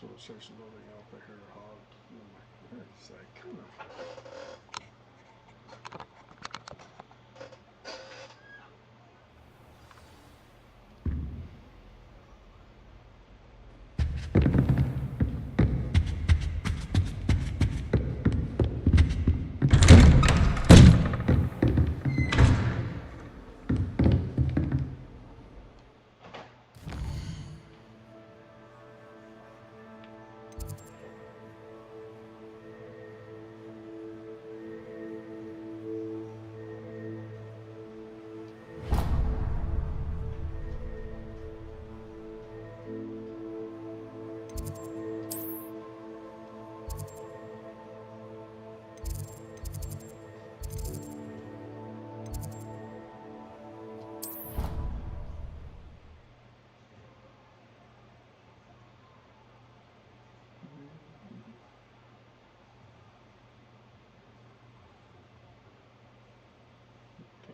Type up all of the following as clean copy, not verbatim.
So it starts loading up. I hear a hog. And I'm like, where is that coming from?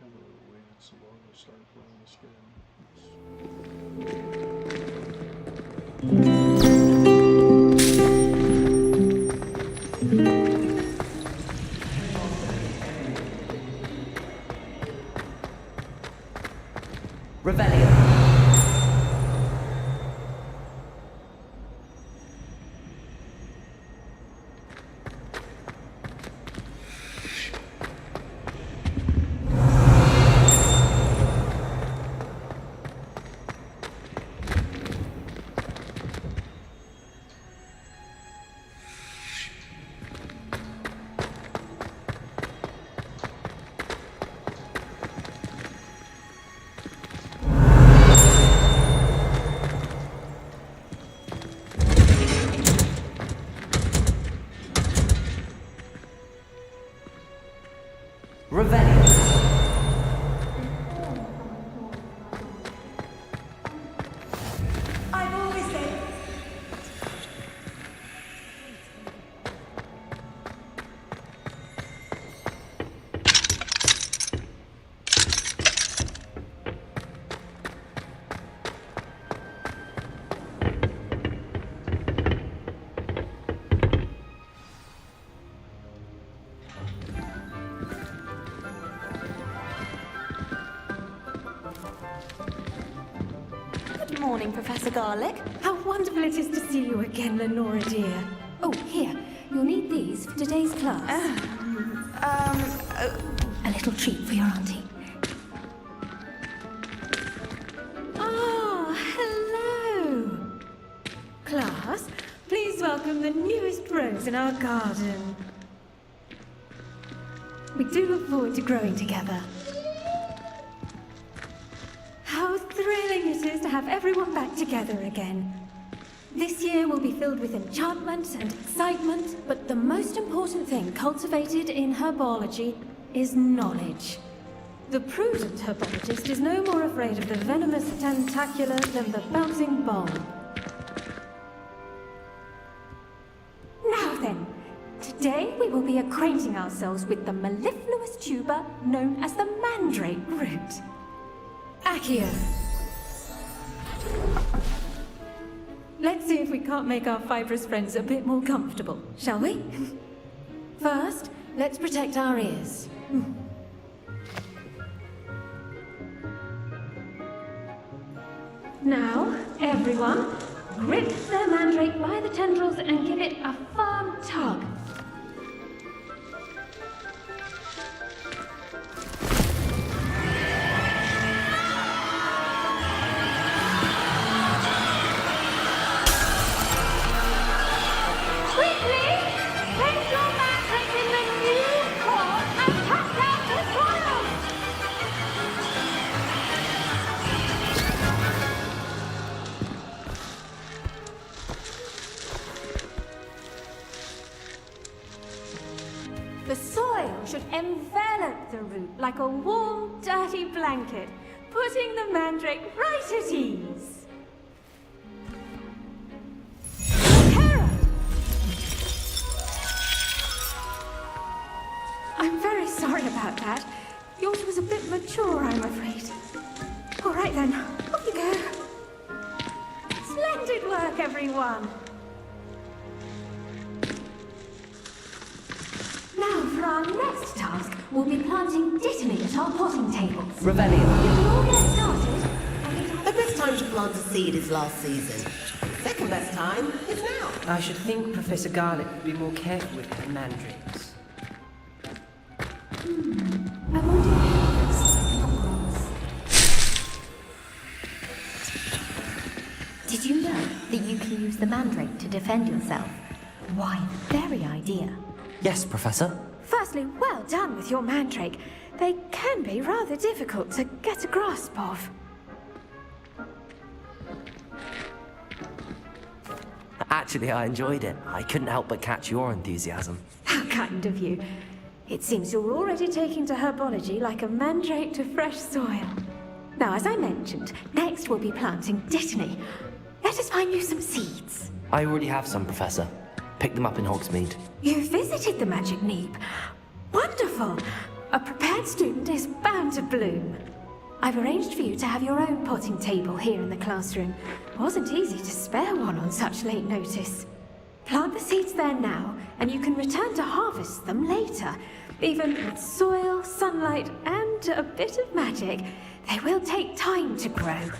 I would have waited so long to start playing this game. Revelio. Good morning, Professor Garlick. How wonderful it is to see you again, Lenora dear. Oh, here. You'll need these for today's class. A little treat for your auntie. Ah, hello. Class, please welcome the newest rose in our garden. We do look forward to growing together. How thrilling it is to have everyone back together again. This year will be filled with enchantment and excitement, but the most important thing cultivated in herbology is knowledge. The prudent herbologist is no more afraid of the venomous tentacula than the bouncing bomb. Now then, today we will be acquainting ourselves with the mellifluous tuber known as the mandrake root. Accio. Let's see if we can't make our fibrous friends a bit more comfortable, shall we? First, let's protect our ears. Now, everyone, grip the mandrake by the tendrils and give it a firm tug. The soil should envelop the root like a warm, dirty blanket, putting the mandrake right at ease. Hera! I'm very sorry about that. Yours was a bit mature, I'm afraid. All right then, off you go. Splendid work, everyone. Now, for our next task, we'll be planting Dittany at our potting tables. Revelio. We can all get started. The best time to plant a seed is last season. Second best time is now. I should think Professor Garlick would be more careful with her mandrakes. I wonder if Did you know that you can use the mandrake to defend yourself? Why, the very idea. Yes, Professor. Firstly, well done with your mandrake. They can be rather difficult to get a grasp of. Actually, I enjoyed it. I couldn't help but catch your enthusiasm. How kind of you. It seems you're already taking to herbology like a mandrake to fresh soil. Now, as I mentioned, next we'll be planting Dittany. Let us find you some seeds. I already have some, Professor. Picked them up in Hogsmeade. You visited the Magic Neep. Wonderful! A prepared student is bound to bloom. I've arranged for you to have your own potting table here in the classroom. Wasn't easy to spare one on such late notice. Plant the seeds there now, and you can return to harvest them later. Even with soil, sunlight, and a bit of magic, they will take time to grow.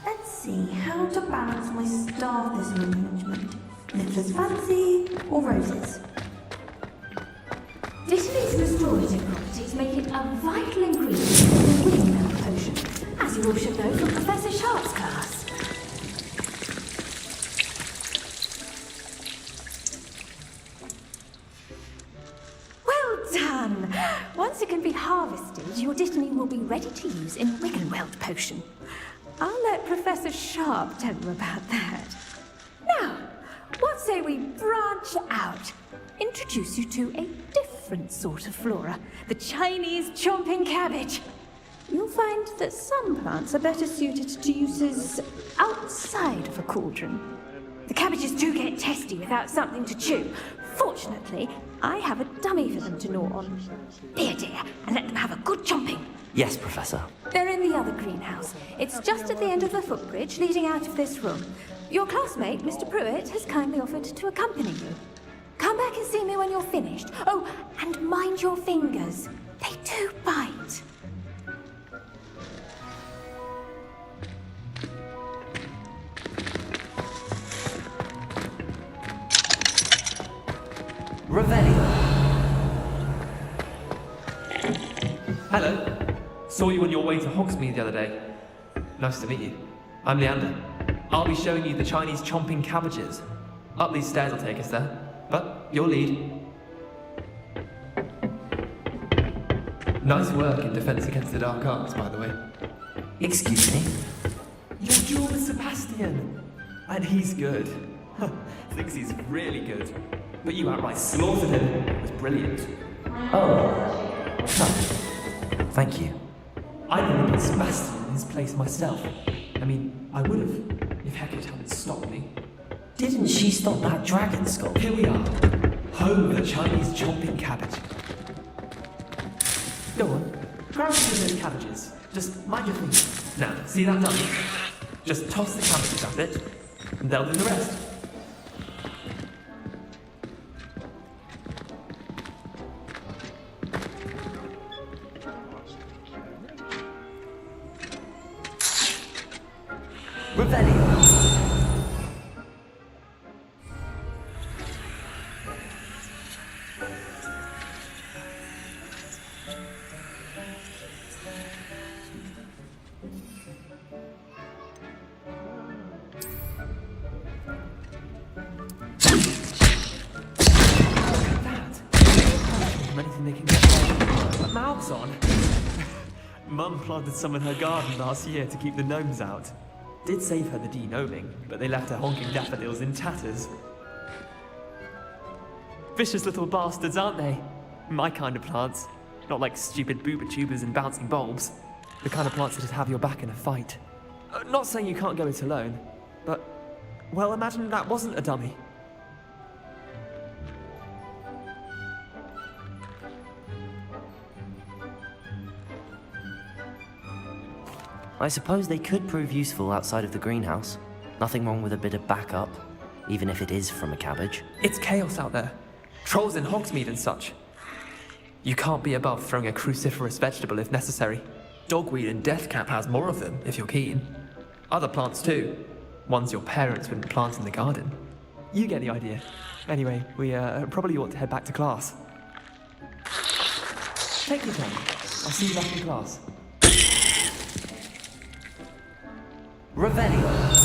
Let's see how to balance my starters arrangement. Littler's fancy or roses? Dittany's restorative properties make it a vital ingredient in the Wiggenweld potion, as you all should know from Professor Sharp's class. Well done! Once it can be harvested, your Dittany will be ready to use in Wiggenweld potion. I'll let Professor Sharp tell you about that. Now, what say we branch out? Introduce you to a different sort of flora, the Chinese chomping cabbage. You'll find that some plants are better suited to uses outside of a cauldron. The cabbages do get testy without something to chew. Fortunately, I have a dummy for them to gnaw on. Be a dear, and let them have a good chomping. Yes, Professor. They're in the other greenhouse. It's just at the end of the footbridge leading out of this room. Your classmate, Mr. Pruitt, has kindly offered to accompany you. Come back and see me when you're finished. Oh, and mind your fingers. They do bite. Revelio. Hello. Saw you on your way to Hogsmeade the other day. Nice to meet you. I'm Leander. I'll be showing you the Chinese chomping cabbages. Up these stairs will take us there. But your lead. Nice work in Defense Against the Dark Arts, by the way. Excuse me? You're duel with Sebastian! And he's good. Thinks he's really good. But you outright slaughtered him. It was brilliant. Oh. Thank you. I would have put Sebastian in his place myself. I mean, I would have, if Hecate hadn't stopped me. Didn't she stop that dragon skull? Here we are. Home of the Chinese chomping cabbage. Go on. Grab some of those cabbages. Just mind your fingers. Now, see that dummy? Just toss the cabbages at it, and they'll do the rest. Revelio. Anything they can get their mouths on. Mum planted some in her garden last year to keep the gnomes out. Did save her the de-gnoming, but they left her honking daffodils in tatters. Vicious little bastards, aren't they? My kind of plants. Not like stupid booba tubers and bouncing bulbs. The kind of plants that'd have your back in a fight. Not saying you can't go it alone, but... well, imagine that wasn't a dummy. I suppose they could prove useful outside of the greenhouse. Nothing wrong with a bit of backup, even if it is from a cabbage. It's chaos out there. Trolls in Hogsmeade and such. You can't be above throwing a cruciferous vegetable if necessary. Dogweed and Deathcap has more of them, if you're keen. Other plants too. Ones your parents wouldn't plant in the garden. You get the idea. Anyway, we probably ought to head back to class. Take your time. I'll see you back in class. Revelio.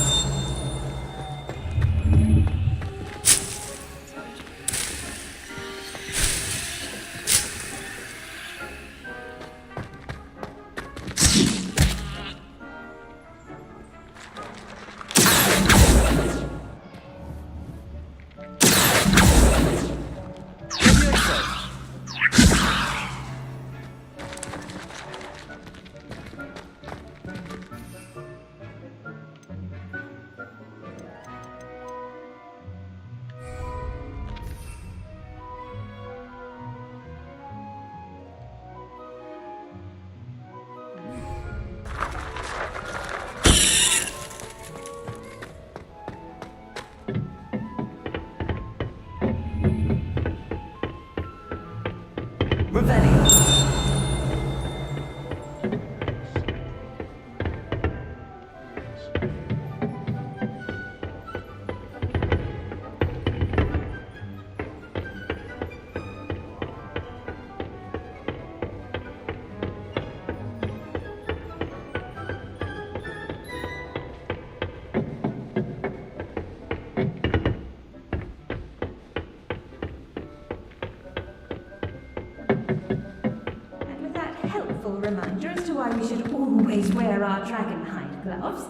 Reminder as to why we should always wear our dragonhide gloves.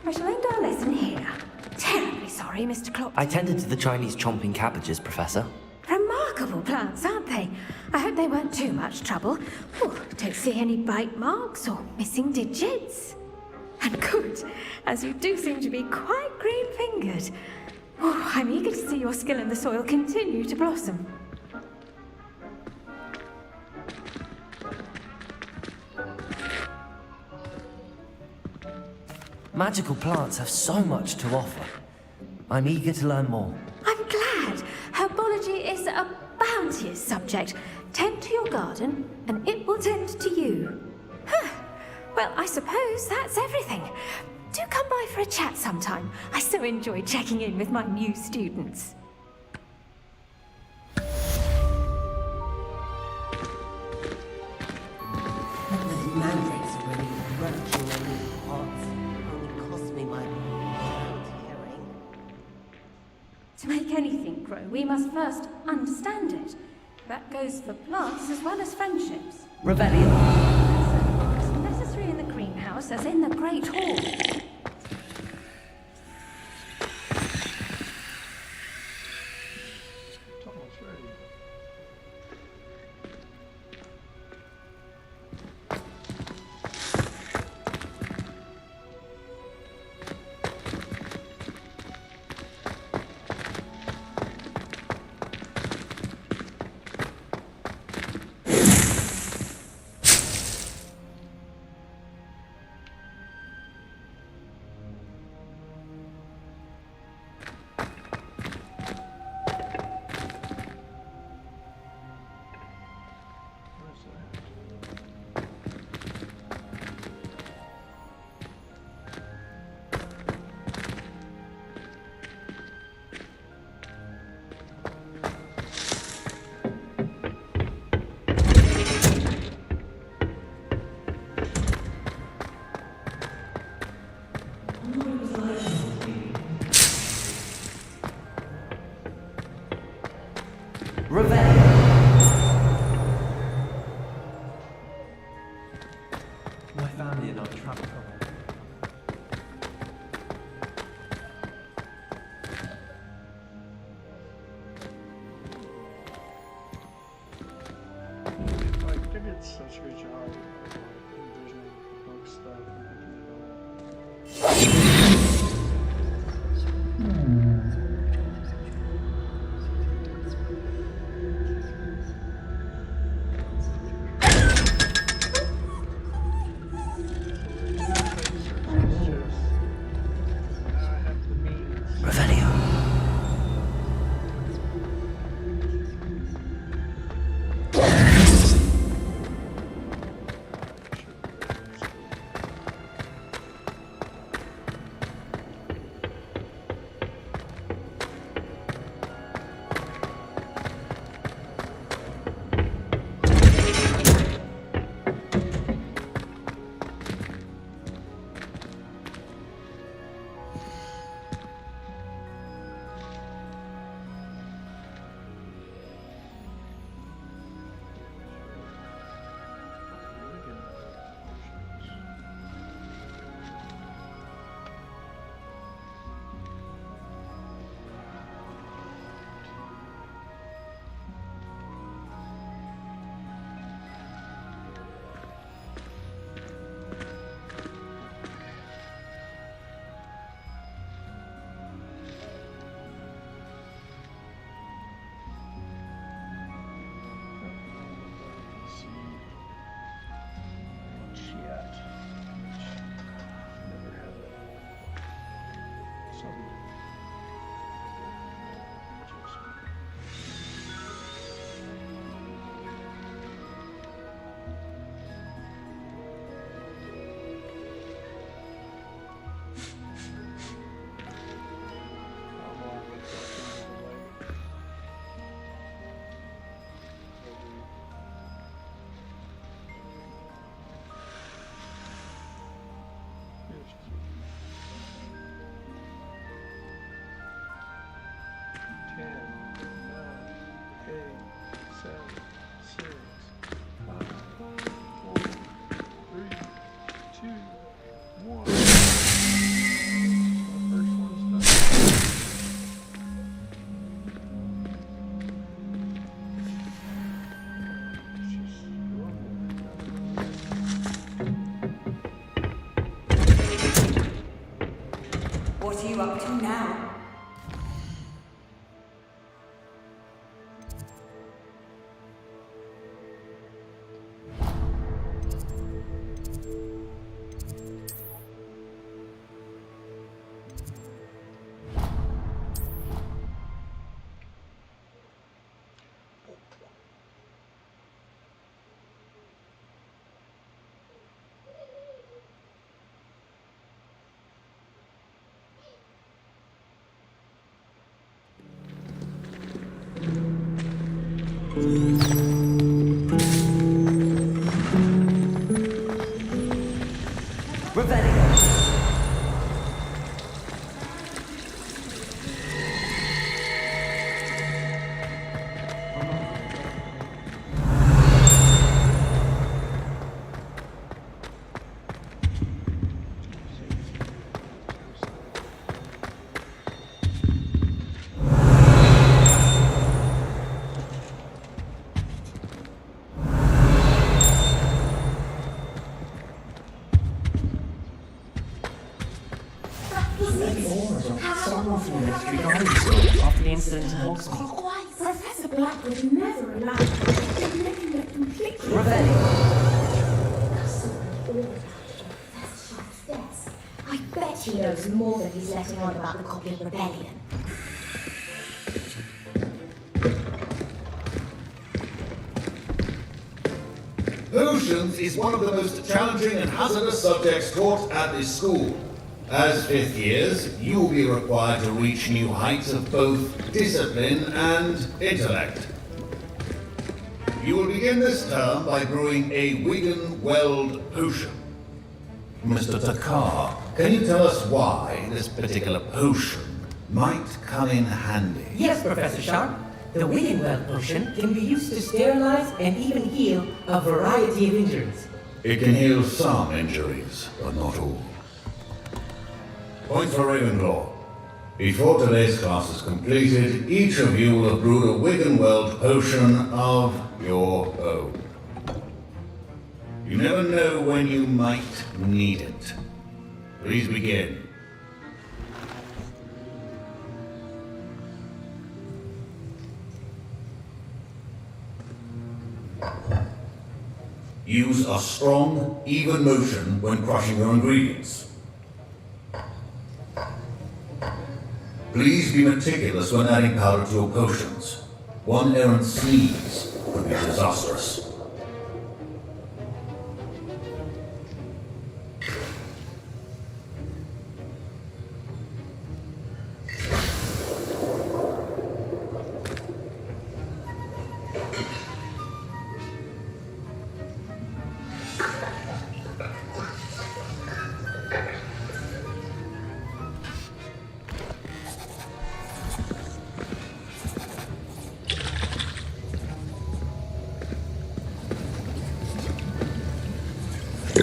I shall end our lesson here. Terribly sorry, Mr. Clopton. I tended to the Chinese chomping cabbages, Professor. Remarkable plants, aren't they? I hope they weren't too much trouble. Oh, don't see any bite marks or missing digits. And good, as you do seem to be quite green-fingered. Oh, I'm eager to see your skill in the soil continue to blossom. Magical plants have so much to offer. I'm eager to learn more. I'm glad. Herbology is a bounteous subject. Tend to your garden, and it will tend to you. Huh. Well, I suppose that's everything. Do come by for a chat sometime. I so enjoy checking in with my new students. The mandrakes are really crunching my new pots. Only cost me my hearing. To make anything grow, we must first understand it. That goes for plants as well as friendships. Revelio. As necessary in the greenhouse as in the Great Hall. It's almost ready. Where's that? Revelio. My family and I travel from Like, they did such a good job of envisioning book stuff and making it all. Revelio. something. What are you up to now? After the incident in Hogsmeade. Why, Professor Black would never allow him making a complete I bet he knows more than he's letting on about the Goblin Rebellion. Potions is one of the most challenging and hazardous subjects taught at this school. As fifth years, you will be required to reach new heights of both discipline and intellect. You will begin this term by brewing a Wigan Weld potion. Mr. Takar, can you tell us why this particular potion might come in handy? Yes, Professor Sharp. The Wiggenweld potion can be used to sterilize and even heal a variety of injuries. It can heal some injuries, but not all. Points for Ravenclaw. Before today's class is completed, each of you will have brewed a Wiggenweld potion of your own. You never know when you might need it. Please begin. Use a strong, even motion when crushing your ingredients. Please be meticulous when adding powder to your potions. One errant sneeze could be disastrous.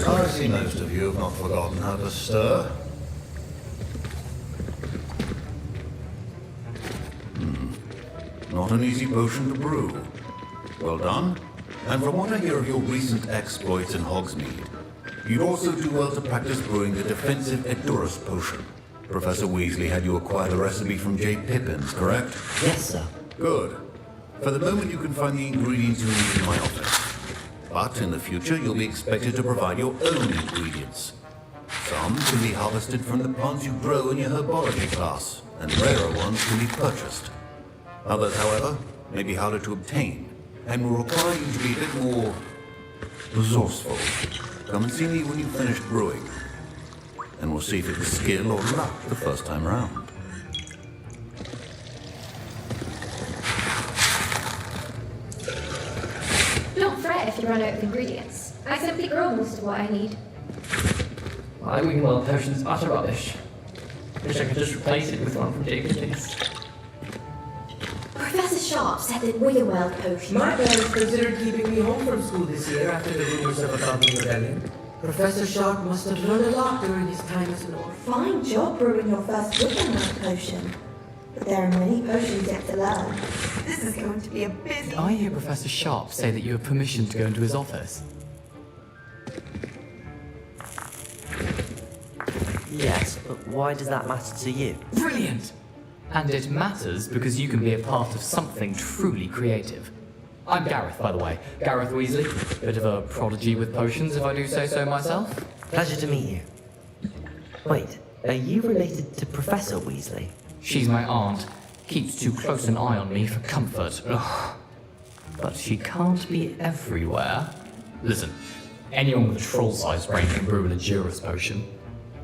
I see most of you have not forgotten how to stir. Not an easy potion to brew. Well done. And from what I hear of your recent exploits in Hogsmeade, you'd also do well to practice brewing the defensive Edurus potion. Professor Weasley had you acquire the recipe from J. Pippins, correct? Yes, sir. Good. For the moment, you can find the ingredients you need in my office. But in the future, you'll be expected to provide your own ingredients. Some can be harvested from the plants you grow in your herbology class, and rarer ones can be purchased. Others, however, may be harder to obtain, and will require you to be a bit more resourceful. Come and see me when you've finished brewing, and we'll see if it was skill or luck the first time round. Don't fret if you run out of ingredients. I simply grow most of what I need. My Wiggenweld potion's utter rubbish. Wish I could just replace it with one from Diggins. Professor Sharp said that Wiggenweld potion... My parents considered keeping me home from school this year after the rumors of a coming rebellion. Professor Sharp must have learned a lot during his time as an orphan. Fine job brewing your first Wiggenweld potion. But there are many potions yet to learn. This is going to be a busy... I hear Professor Sharp say that you have permission to go into his office. Yes, but why does that matter to you? Brilliant! And it matters because you can be a part of something truly creative. I'm Gareth, by the way. Gareth Weasley. Bit of a prodigy with potions, if I do say so myself. Pleasure to meet you. Wait, are you related to Professor Weasley? She's my aunt. Keeps too close an eye on me for comfort. Ugh. But she can't be everywhere. Listen, anyone with a troll-sized brain can brew an Edurus potion.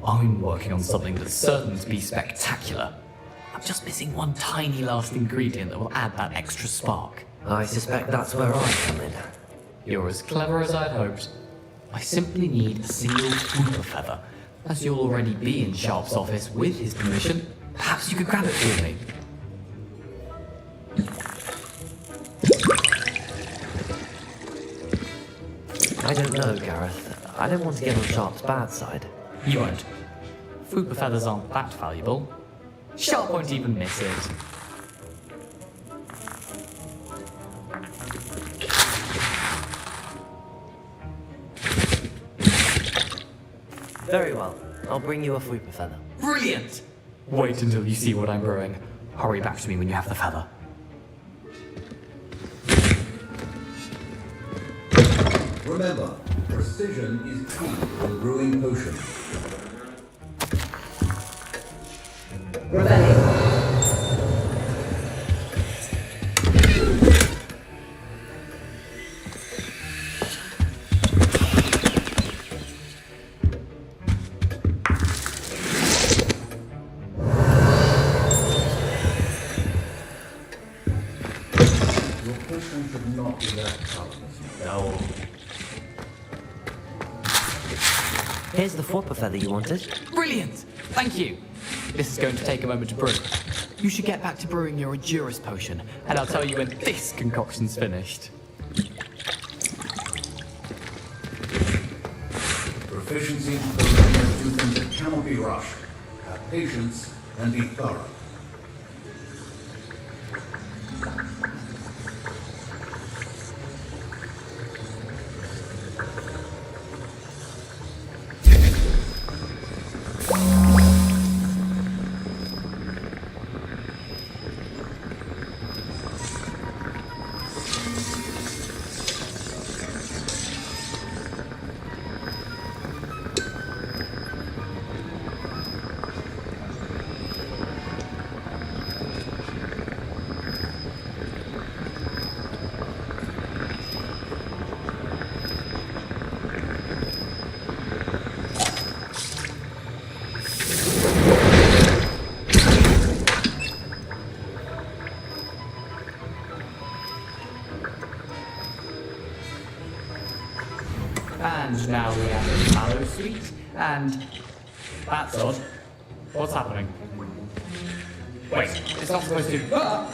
I'm working on something that's certain to be spectacular. I'm just missing one tiny last ingredient that will add that extra spark. I suspect that's where I come in. You're as clever as I'd hoped. I simply need a single Whooper feather. As you'll already be in Sharp's office with his permission, perhaps you could grab it for me. I don't know, Gareth. I don't want to get on Sharp's bad side. You won't. Whooper feathers aren't that valuable. Sharp won't even miss it. Very well. I'll bring you a Whooper feather. Brilliant! Wait until you see what I'm brewing. Hurry back to me when you have the feather. Remember, precision is key when brewing potions. Your potion should not be that colorless. No. Here's the Whooper feather you wanted. Brilliant! Thank you! This is going to take a moment to brew. You should get back to brewing your Edurus potion, and I'll tell you when this concoction's finished. Proficiency in potions are two things that cannot be rushed. Have patience and be thorough. And now we have the Mallow Suite, and... That's odd. What's happening? Wait, it's not supposed to... Ah!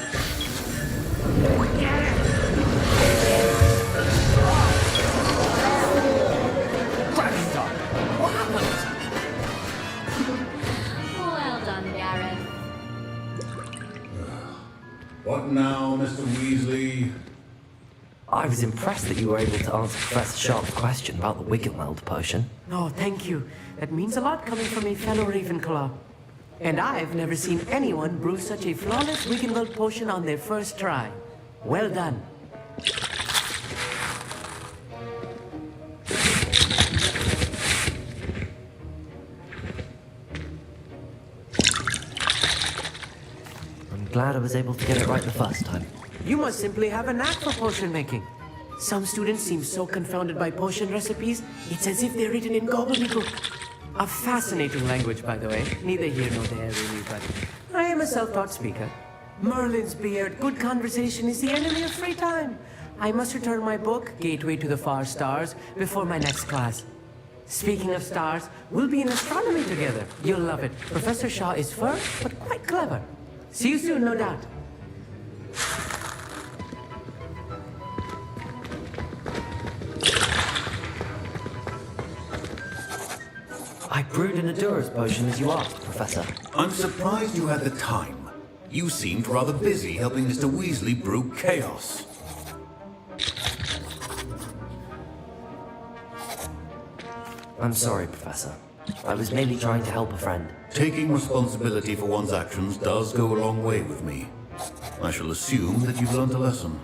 Dragonstone! What happened? Well done, Gareth. What now, Mr. Weasley? I was impressed that you were able to answer Professor Sharp's question about the Wiggenweld potion. Oh, thank you. That means a lot coming from a fellow Ravenclaw. And I've never seen anyone brew such a flawless Wiggenweld potion on their first try. Well done. glad I was able to get it right the first time. You must simply have a knack for potion making. Some students seem so confounded by potion recipes, it's as if they're written in gobbledygook. A fascinating language, by the way. Neither here nor there, really, but I am a self-taught speaker. Merlin's beard, good conversation is the enemy of free time. I must return my book, Gateway to the Far Stars, before my next class. Speaking of stars, we'll be in astronomy together. You'll love it. Professor Shaw is firm, but quite clever. See you soon, no doubt. I brewed an Adura's potion as you asked, Professor. I'm surprised you had the time. You seemed rather busy helping Mr. Weasley brew chaos. I'm sorry, Professor. I was mainly trying to help a friend. Taking responsibility for one's actions does go a long way with me. I shall assume that you've learned a lesson.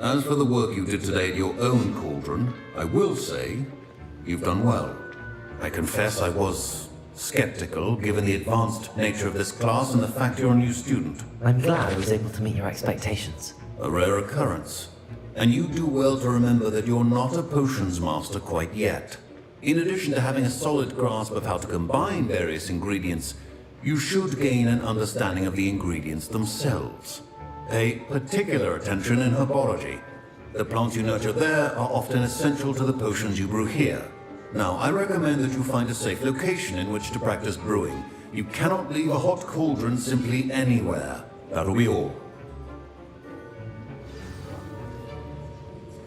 As for the work you did today at your own cauldron, I will say you've done well. I confess I was skeptical, given the advanced nature of this class and the fact you're a new student. I'm glad I was able to meet your expectations. A rare occurrence. And you do well to remember that you're not a potions master quite yet. In addition to having a solid grasp of how to combine various ingredients, you should gain an understanding of the ingredients themselves. Pay particular attention in herbology. The plants you nurture there are often essential to the potions you brew here. Now, I recommend that you find a safe location in which to practice brewing. You cannot leave a hot cauldron simply anywhere. That'll be all.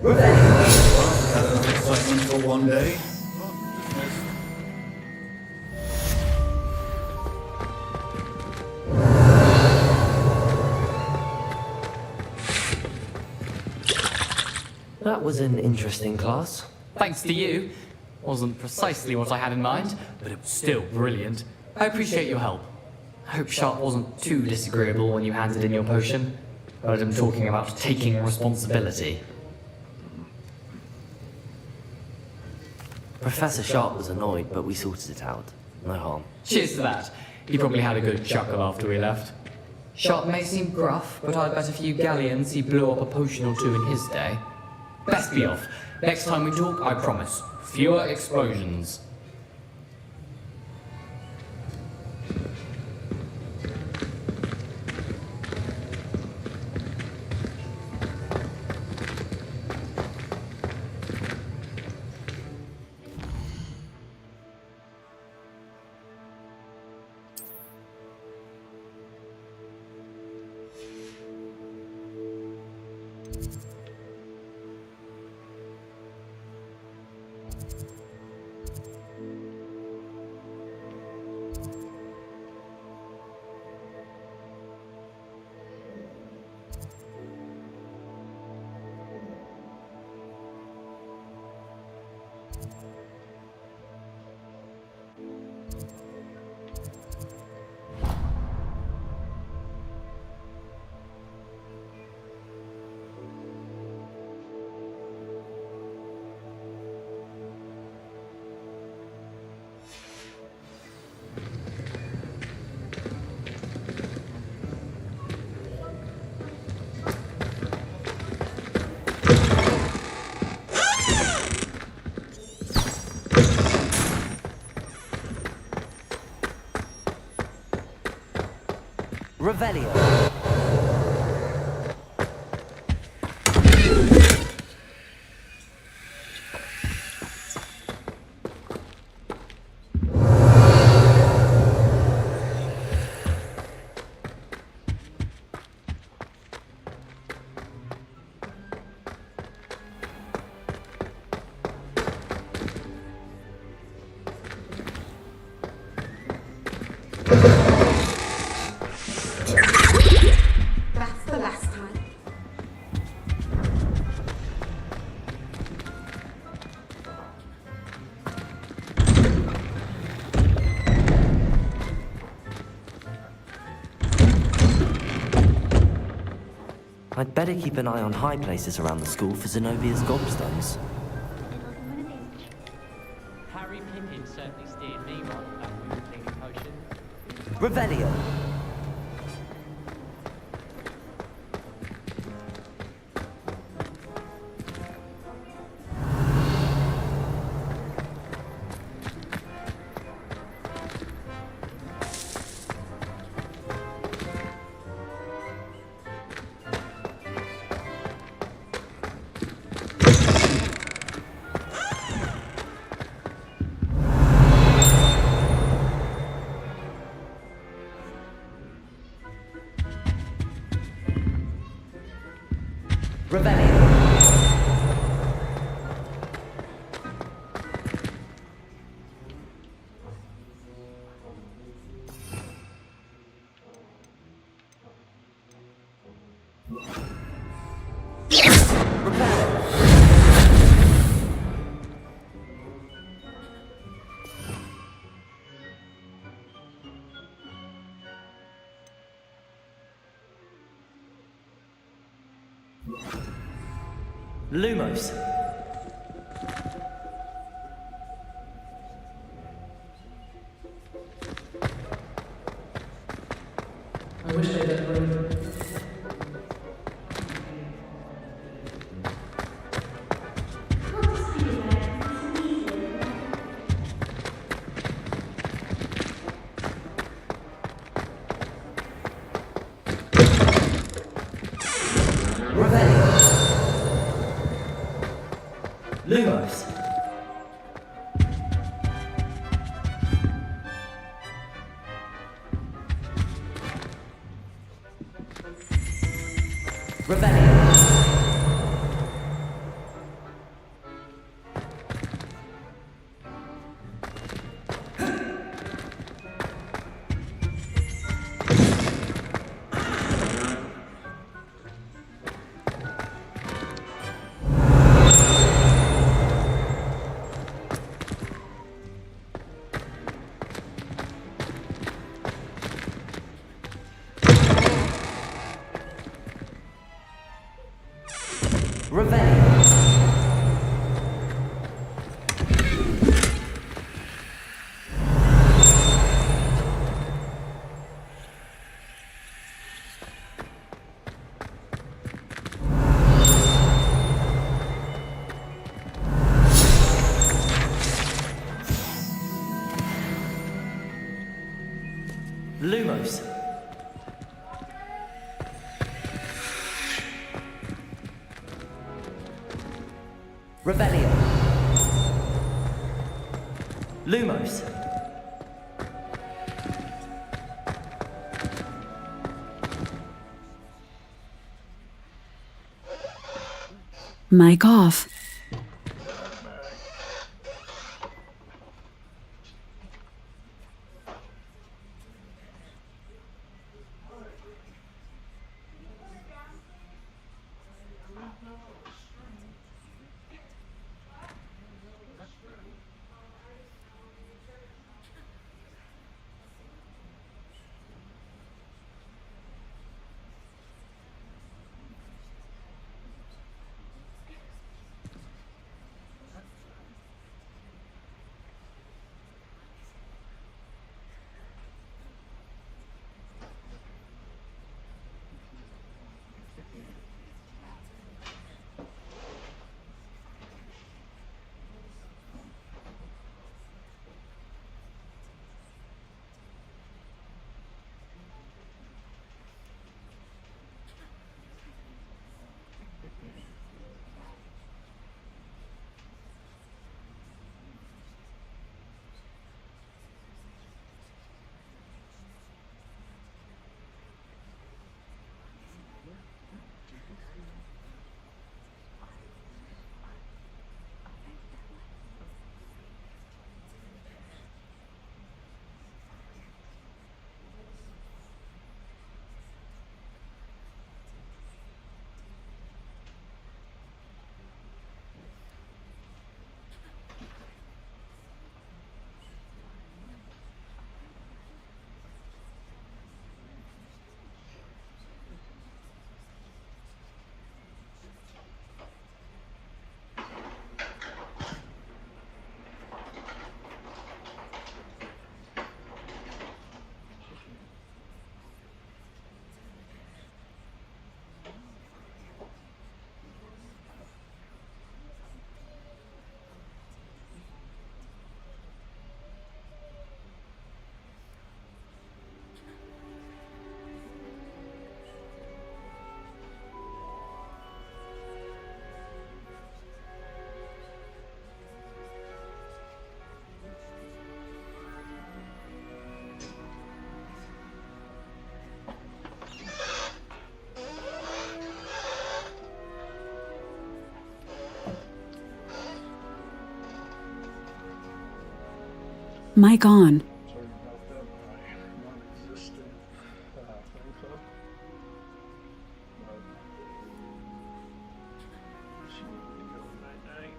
Had enough excitement for one day? That was an interesting class. Thanks to you. Wasn't precisely what I had in mind, but it was still brilliant. I appreciate your help. I hope Sharp wasn't too disagreeable when you handed in your potion. Heard him talking about taking responsibility. Professor Sharp was annoyed, but we sorted it out. No harm. Cheers to that. He probably had a good chuckle after we left. Sharp may seem gruff, but I'd bet a few galleons he blew up a potion or two in his day. Best be off. Next time we talk, I promise. Fewer explosions. Revelio. That's the last time. I'd better keep an eye on high places around the school for Zenobia's gobstones. Harry Pippin certainly steered me right that we were taking potion. Revelio. Lumos. I wish I had room. Lumos. Lumos. Revelio. Lumos. Mic off. Mic on. Sorry about that, my non-existent phone call. But she need to go night-night.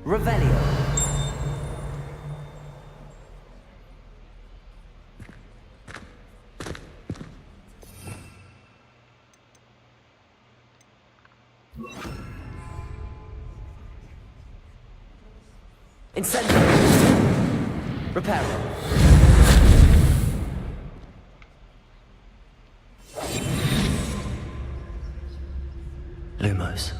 Revelio. Incendio. Reparo. Lumos.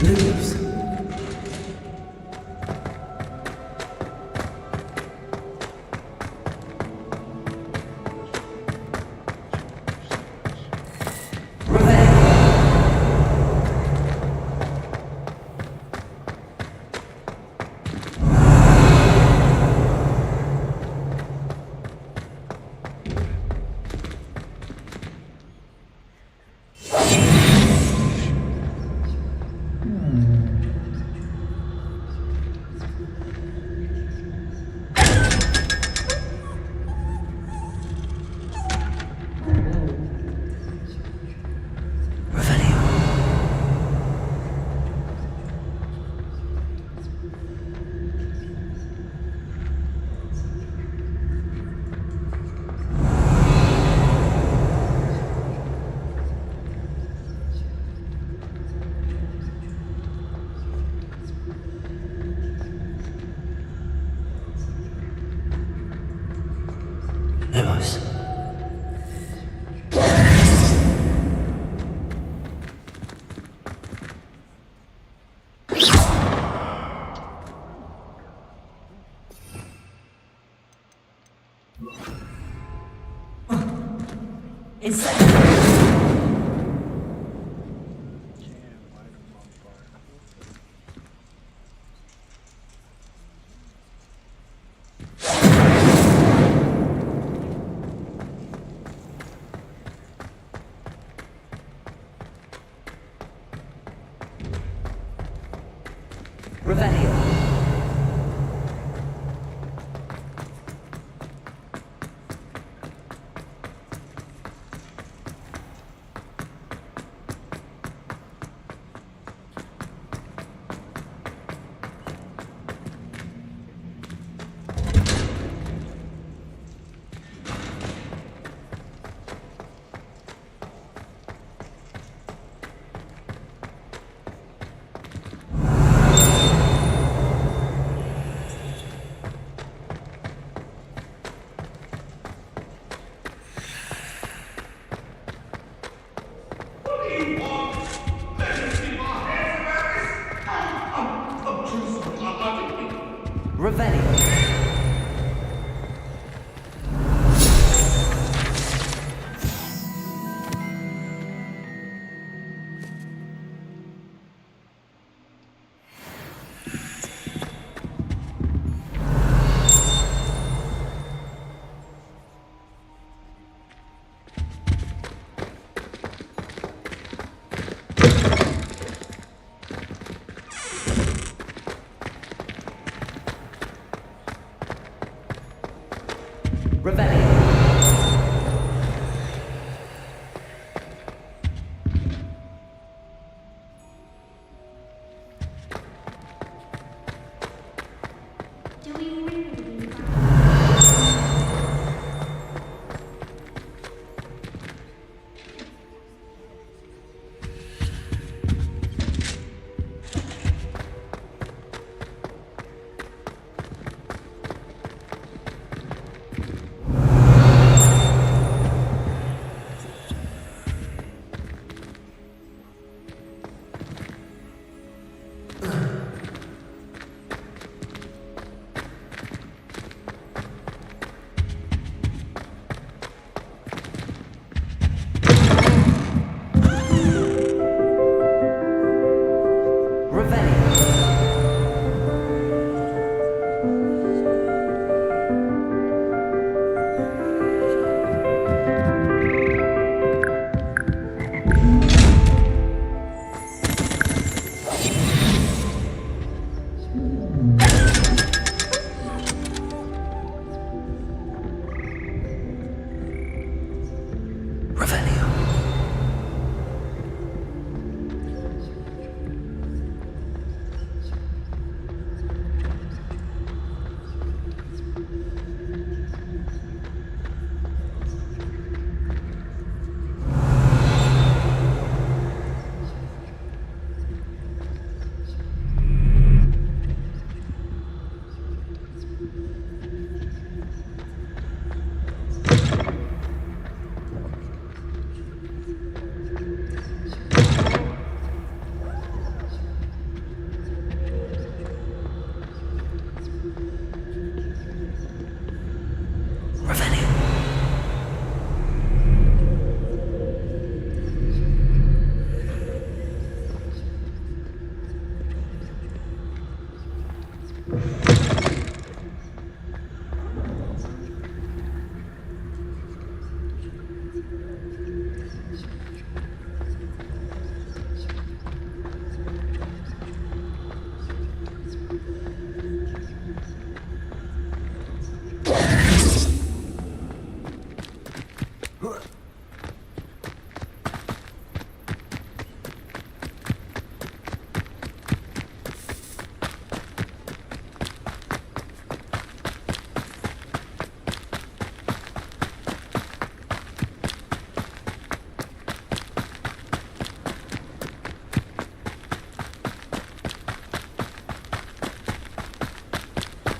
Leaves. Incendiary. Revelio.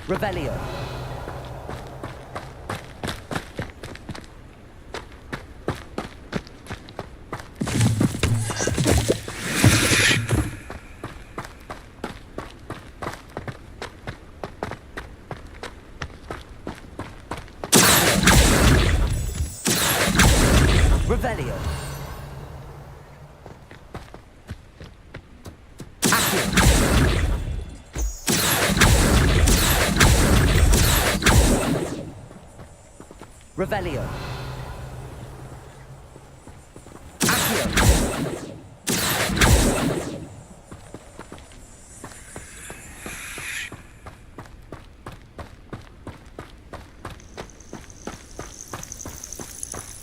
Revelio. Revelio.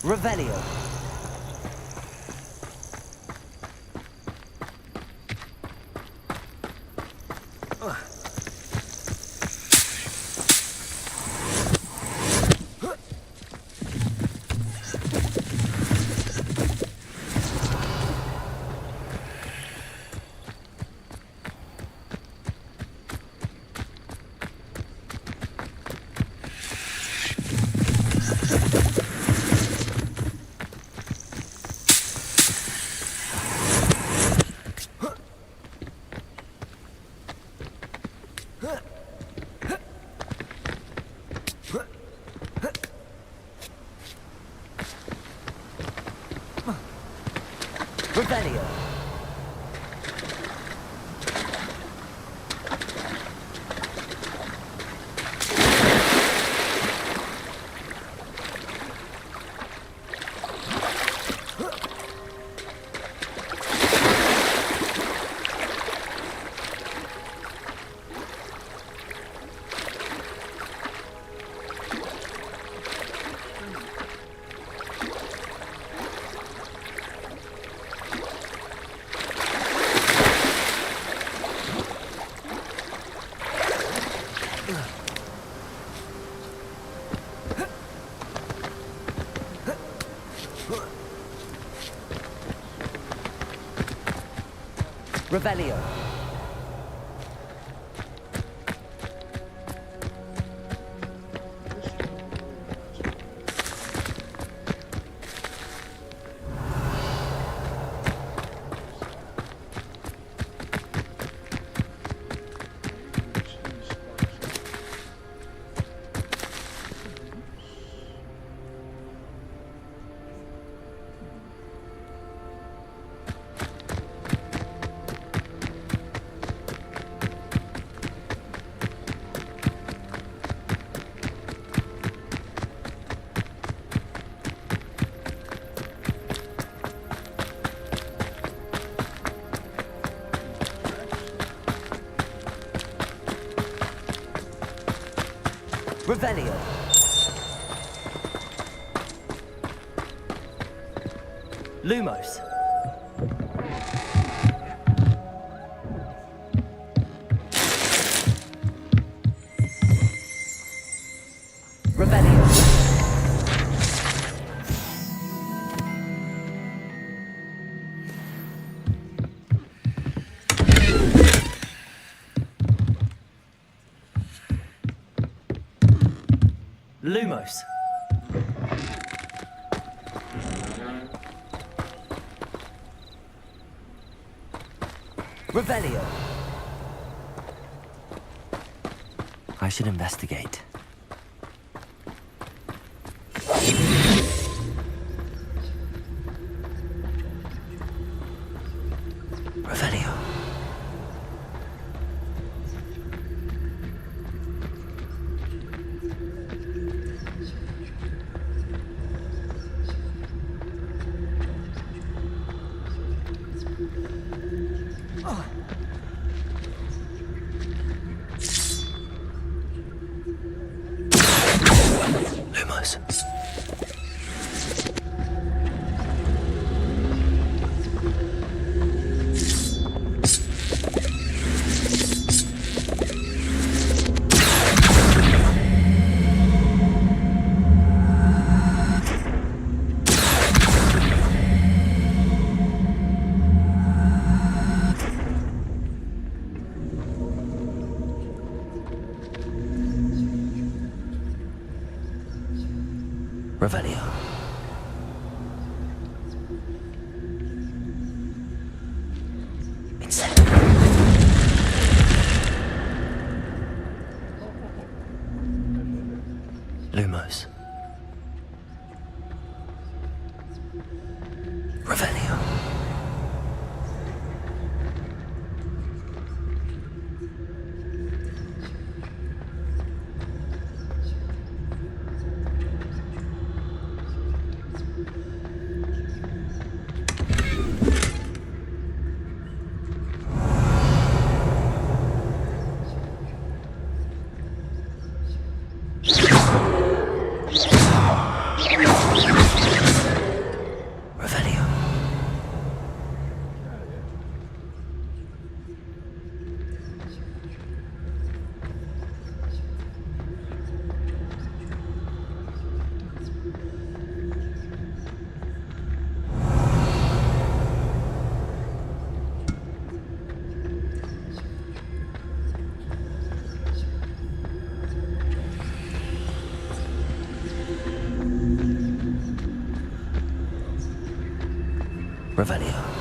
Revelio. Revelio. Revelio. Revelio. Lumos. Revelio. Lumos. Revelio. I should investigate. Revelio. Lumos. Revelio. Revelio.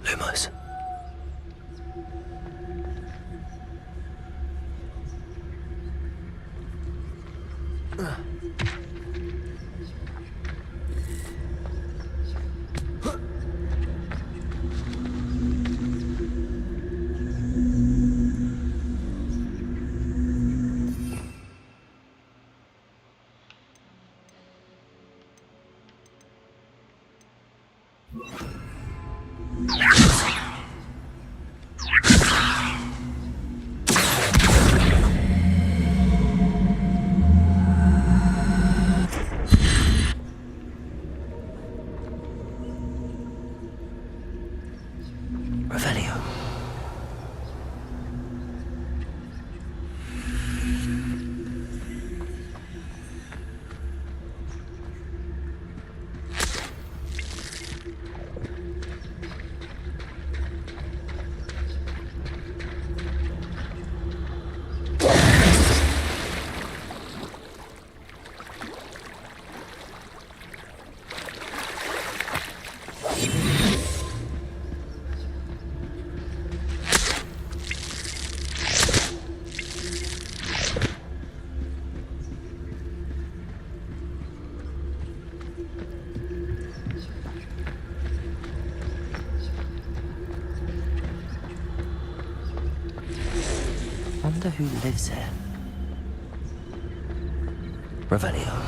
Lumos. Revelio. Wonder who lives here. Revelio.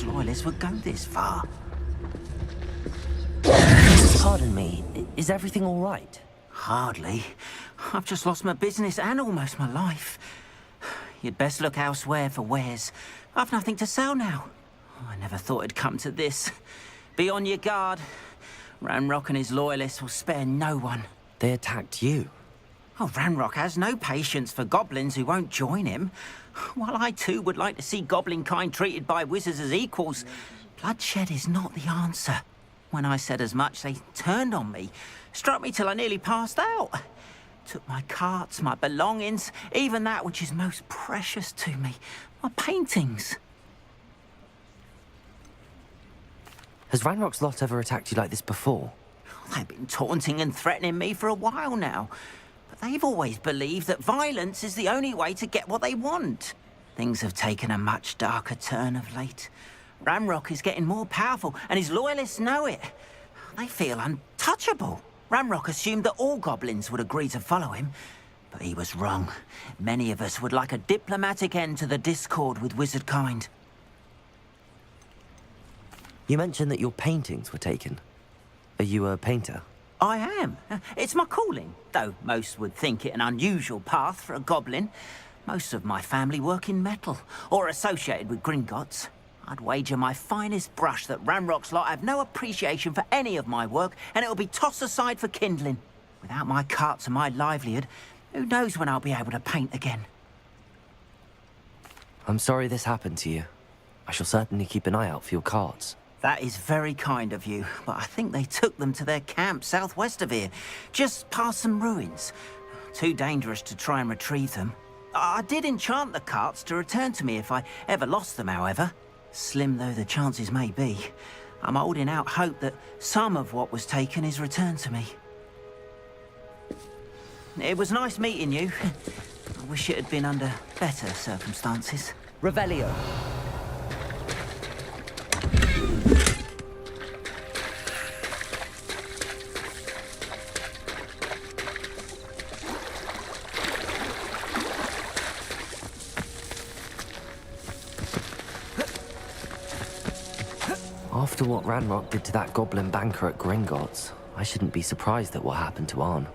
Ranrock's loyalists would go this far. Pardon me, is everything all right? Hardly. I've just lost my business and almost my life. You'd best look elsewhere for wares. I've nothing to sell now. I never thought it'd come to this. Be on your guard. Ranrock and his loyalists will spare no one. They attacked you. Oh, Ranrock has no patience for goblins who won't join him. While I too would like to see goblin kind treated by wizards as equals, bloodshed is not the answer. When I said as much, they turned on me, struck me till I nearly passed out. Took my carts, my belongings, even that which is most precious to me, my paintings. Has Ranrock's lot ever attacked you like this before? They've been taunting and threatening me for a while now. But they've always believed that violence is the only way to get what they want. Things have taken a much darker turn of late. Ranrock is getting more powerful, and his loyalists know it. They feel untouchable. Ranrock assumed that all goblins would agree to follow him, but he was wrong. Many of us would like a diplomatic end to the discord with wizard kind. You mentioned that your paintings were taken. Are you a painter? I am. It's my calling, though most would think it an unusual path for a goblin. Most of my family work in metal, or associated with Gringotts. I'd wager my finest brush that Ranrock's lot have no appreciation for any of my work, and it'll be tossed aside for kindling. Without my carts and my livelihood, who knows when I'll be able to paint again? I'm sorry this happened to you. I shall certainly keep an eye out for your cards. That is very kind of you, but I think they took them to their camp southwest of here, just past some ruins. Too dangerous to try and retrieve them. I did enchant the carts to return to me if I ever lost them, however. Slim though the chances may be, I'm holding out hope that some of what was taken is returned to me. It was nice meeting you. I wish it had been under better circumstances. Revelio. After what Ranrock did to that goblin banker at Gringotts, I shouldn't be surprised at what happened to Arn.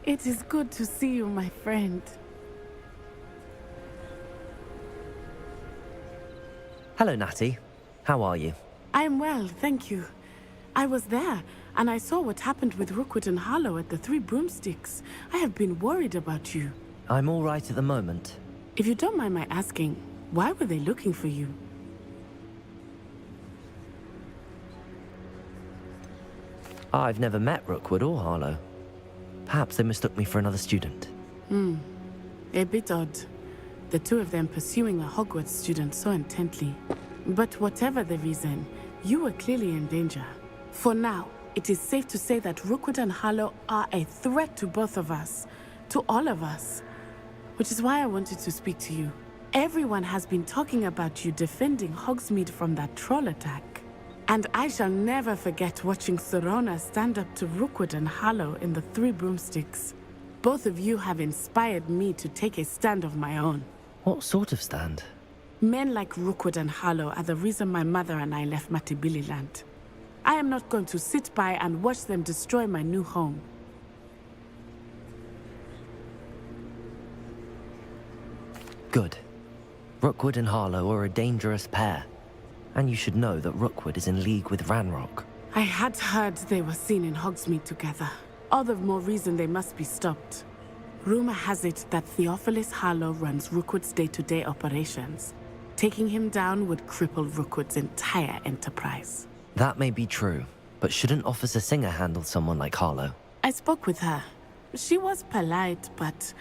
It is good to see you, my friend. Hello, Natty. How are you? I am well, thank you. I was there, and I saw what happened with Rookwood and Harlow at the Three Broomsticks. I have been worried about you. I'm all right at the moment. If you don't mind my asking, why were they looking for you? I've never met Rookwood or Harlow. Perhaps they mistook me for another student. A bit odd. The two of them pursuing a Hogwarts student so intently. But whatever the reason, you were clearly in danger. For now, it is safe to say that Rookwood and Harlow are a threat to both of us. To all of us. Which is why I wanted to speak to you. Everyone has been talking about you defending Hogsmeade from that troll attack. And I shall never forget watching Sirona stand up to Rookwood and Harlow in the Three Broomsticks. Both of you have inspired me to take a stand of my own. What sort of stand? Men like Rookwood and Harlow are the reason my mother and I left Matibili Land. I am not going to sit by and watch them destroy my new home. Good. Rookwood and Harlow are a dangerous pair. And you should know that Rookwood is in league with Ranrock. I had heard they were seen in Hogsmeade together. All the more reason they must be stopped. Rumor has it that Theophilus Harlow runs Rookwood's day-to-day operations. Taking him down would cripple Rookwood's entire enterprise. That may be true, but shouldn't Officer Singer handle someone like Harlow? I spoke with her. She was polite, but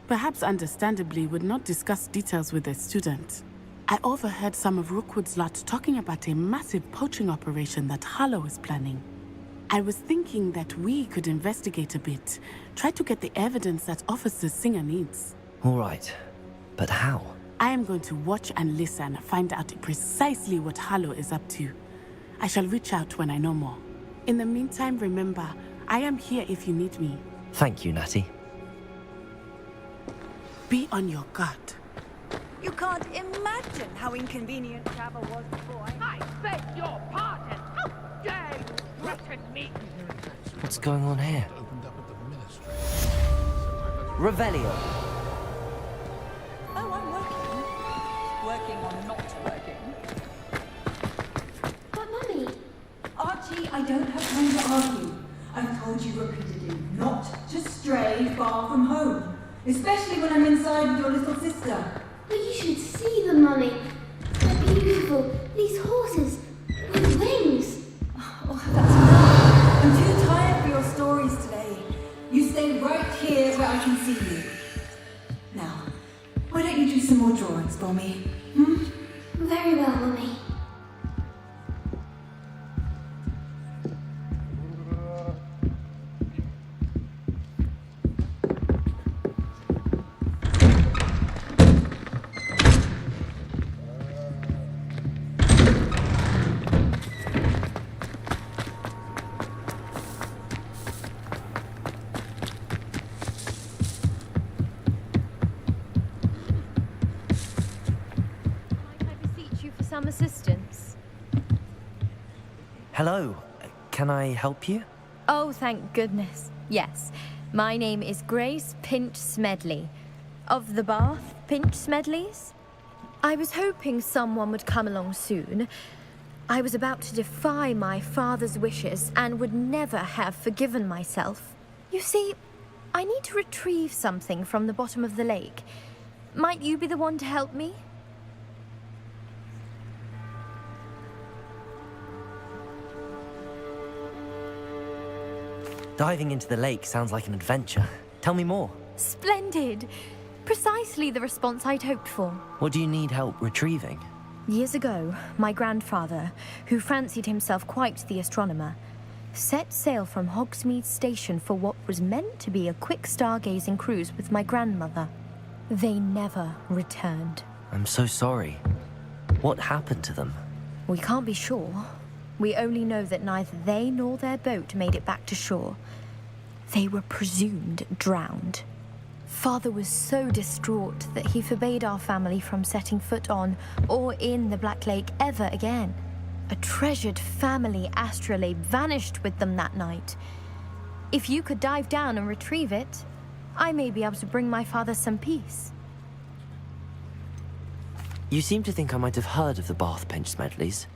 perhaps understandably would not discuss details with a student. I overheard some of Rookwood's lot talking about a massive poaching operation that Harlow is planning. I was thinking that we could investigate a bit, try to get the evidence that Officer Singer needs. All right, but how? I am going to watch and listen, find out precisely what Harlow is up to. I shall reach out when I know more. In the meantime, remember, I am here if you need me. Thank you, Natty. Be on your guard. You can't imagine how inconvenient travel was before I beg your pardon! How dare you threaten me! What's going on here? Revelio. Oh, I'm working. Working on not working. But Mummy... Archie, I don't have time to argue. I've told you repeatedly not to stray far from home. Especially when I'm inside with your little sister. But you should see them, Mummy. They're beautiful. These horses with wings. Oh, that's enough. I'm too tired for your stories today. You stay right here where I can see you. Now, why don't you do some more drawings for me? Very well, Mummy. Some assistance. Hello. Can I help you? Oh, thank goodness. Yes. My name is Grace Pinch Smedley. Of the Bath Pinch Smedleys. I was hoping someone would come along soon. I was about to defy my father's wishes and would never have forgiven myself. You see, I need to retrieve something from the bottom of the lake. Might you be the one to help me? Diving into the lake sounds like an adventure. Tell me more. Splendid! Precisely the response I'd hoped for. What do you need help retrieving? Years ago, my grandfather, who fancied himself quite the astronomer, set sail from Hogsmeade Station for what was meant to be a quick stargazing cruise with my grandmother. They never returned. I'm so sorry. What happened to them? We can't be sure. We only know that neither they nor their boat made it back to shore. They were presumed drowned. Father was so distraught that he forbade our family from setting foot on or in the Black Lake ever again. A treasured family astrolabe vanished with them that night. If you could dive down and retrieve it, I may be able to bring my father some peace. You seem to think I might have heard of the Bath Pinch Smedleys.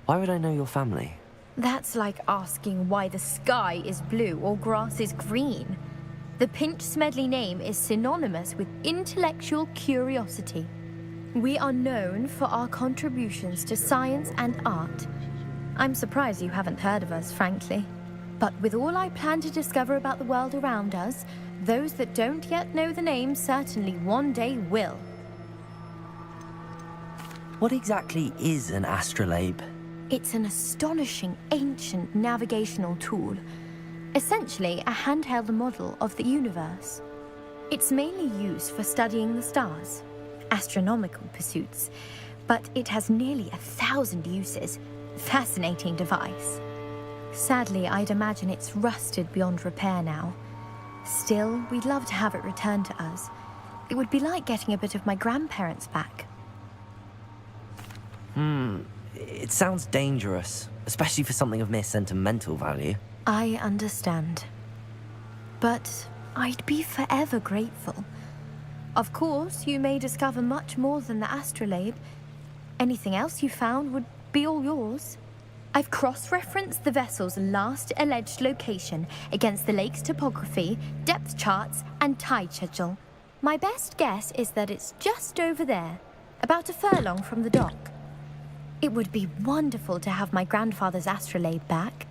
Why would I know your family? That's like asking why the sky is blue or grass is green. The Pinch Smedley name is synonymous with intellectual curiosity. We are known for our contributions to science and art. I'm surprised you haven't heard of us, frankly. But with all I plan to discover about the world around us, those that don't yet know the name certainly one day will. What exactly is an astrolabe? It's an astonishing ancient navigational tool. Essentially, a handheld model of the universe. It's mainly used for studying the stars, astronomical pursuits, but it has nearly 1,000 uses. Fascinating device. Sadly, I'd imagine it's rusted beyond repair now. Still, we'd love to have it returned to us. It would be like getting a bit of my grandparents back. It sounds dangerous, especially for something of mere sentimental value. I understand. But I'd be forever grateful. Of course, you may discover much more than the astrolabe. Anything else you found would be all yours. I've cross-referenced the vessel's last alleged location against the lake's topography, depth charts, and tide schedule. My best guess is that it's just over there, about a furlong from the dock. It would be wonderful to have my grandfather's astrolabe back.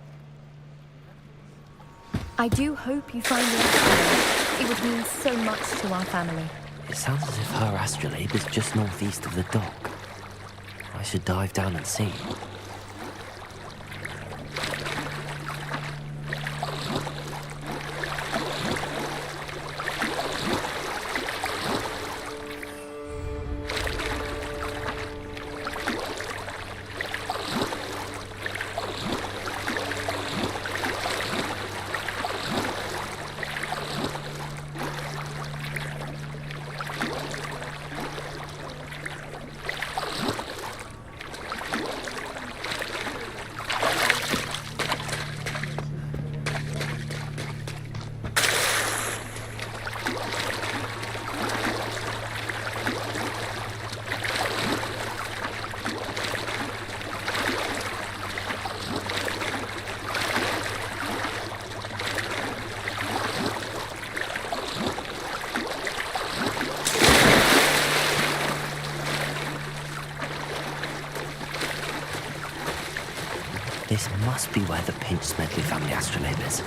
I do hope you find the astrolabe. It would mean so much to our family. It sounds as if her astrolabe is just northeast of the dock. I should dive down and see. This must be where the Pinch Smedley family astrolabe is.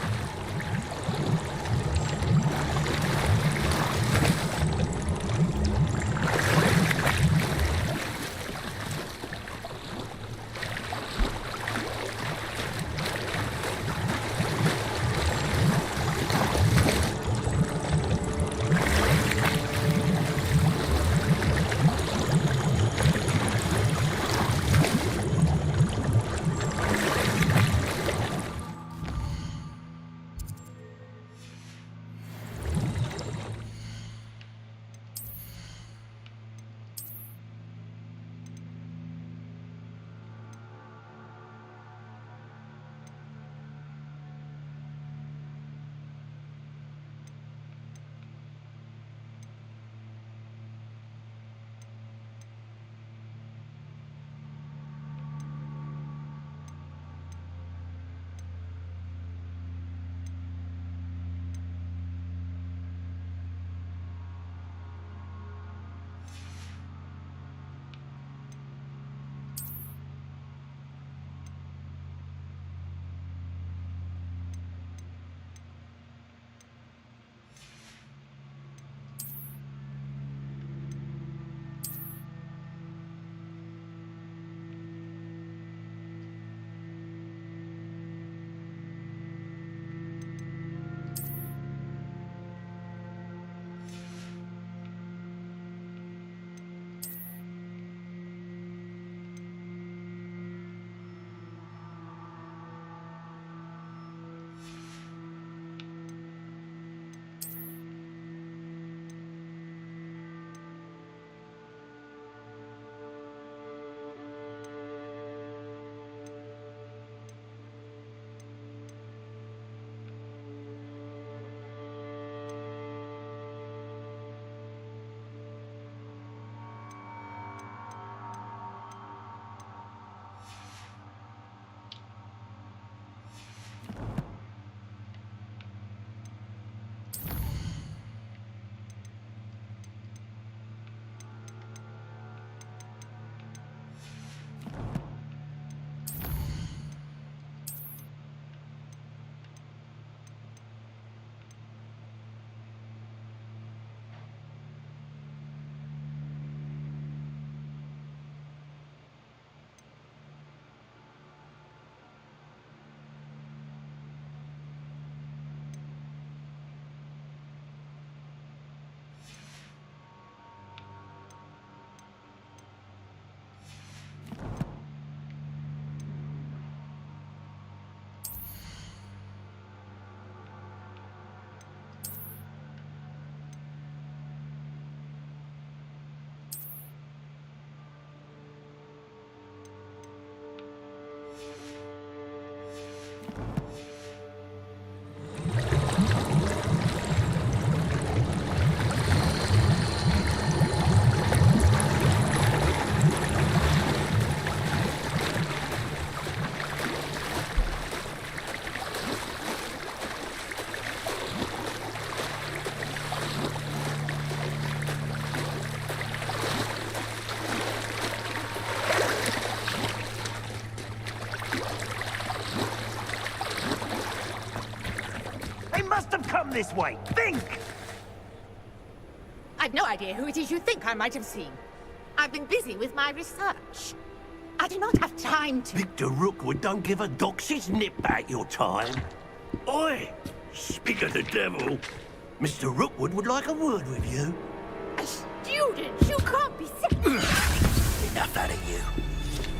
This way. Think! I've no idea who it is you think I might have seen. I've been busy with my research. I do not have time to... Victor Rookwood don't give a doxy's nip back your time. Oi! Speak of the devil. Mr. Rookwood would like a word with you. A student? You can't be serious. Enough out of you.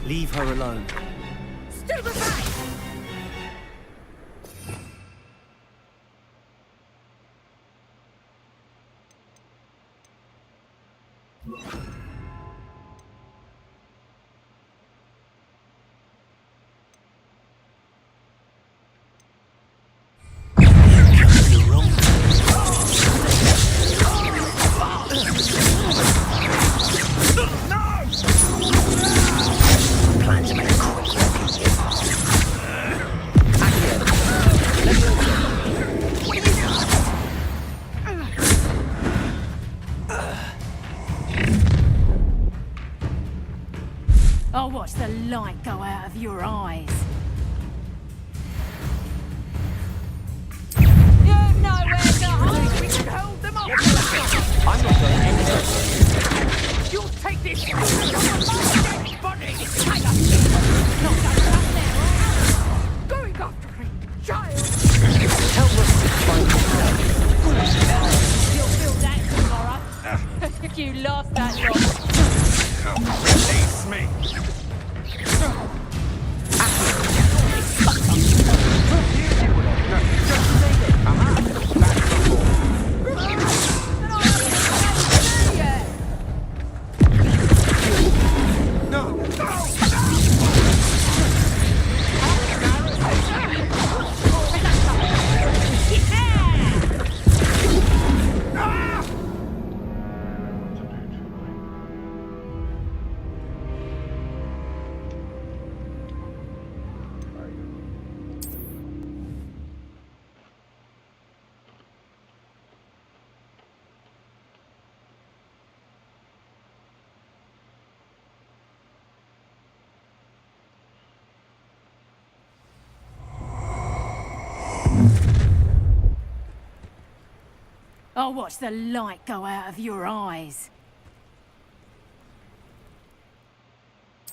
Leave her alone. Stand aside! I'll watch the light go out of your eyes. this one! Dead body! Not that one there, are you? Going after a child! Tell Rookwood to find himself. You'll feel that tomorrow. If you last that long. Release me! I'll watch the light go out of your eyes.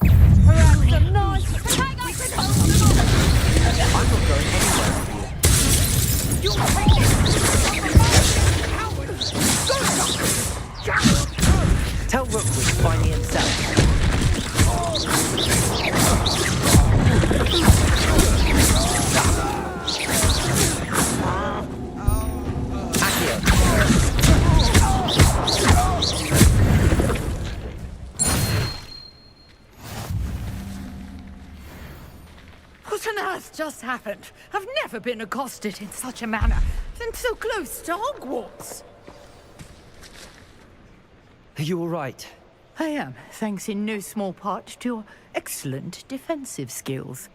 Perhaps a nice... Hang on to I'm not going anywhere. you! Tell Rookwood to find me himself. What on earth just happened? I've never been accosted in such a manner, and so close to Hogwarts. Are you all right? I am, thanks in no small part to your excellent defensive skills.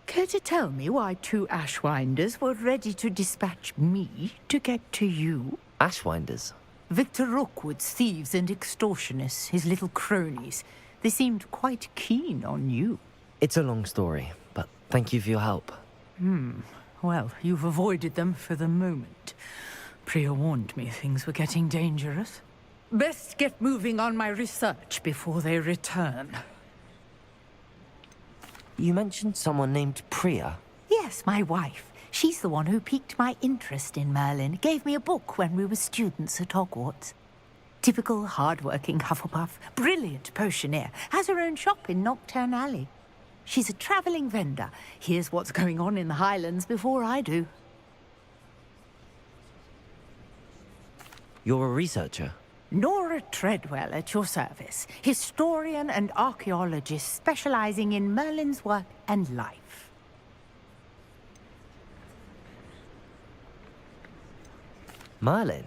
Care to tell me why 2 Ashwinders were ready to dispatch me to get to you? Ashwinders? Victor Rookwood's thieves and extortionists, his little cronies. They seemed quite keen on you. It's a long story, but thank you for your help. Well, you've avoided them for the moment. Priya warned me things were getting dangerous. Best get moving on my research before they return. You mentioned someone named Priya. Yes, my wife. She's the one who piqued my interest in Merlin. Gave me a book when we were students at Hogwarts. Typical hard-working Hufflepuff. Brilliant potioneer. Has her own shop in Knockturn Alley. She's a travelling vendor. Hears what's going on in the Highlands before I do. You're a researcher? Nora Treadwell at your service. Historian and archaeologist specializing in Merlin's work and life. Merlin?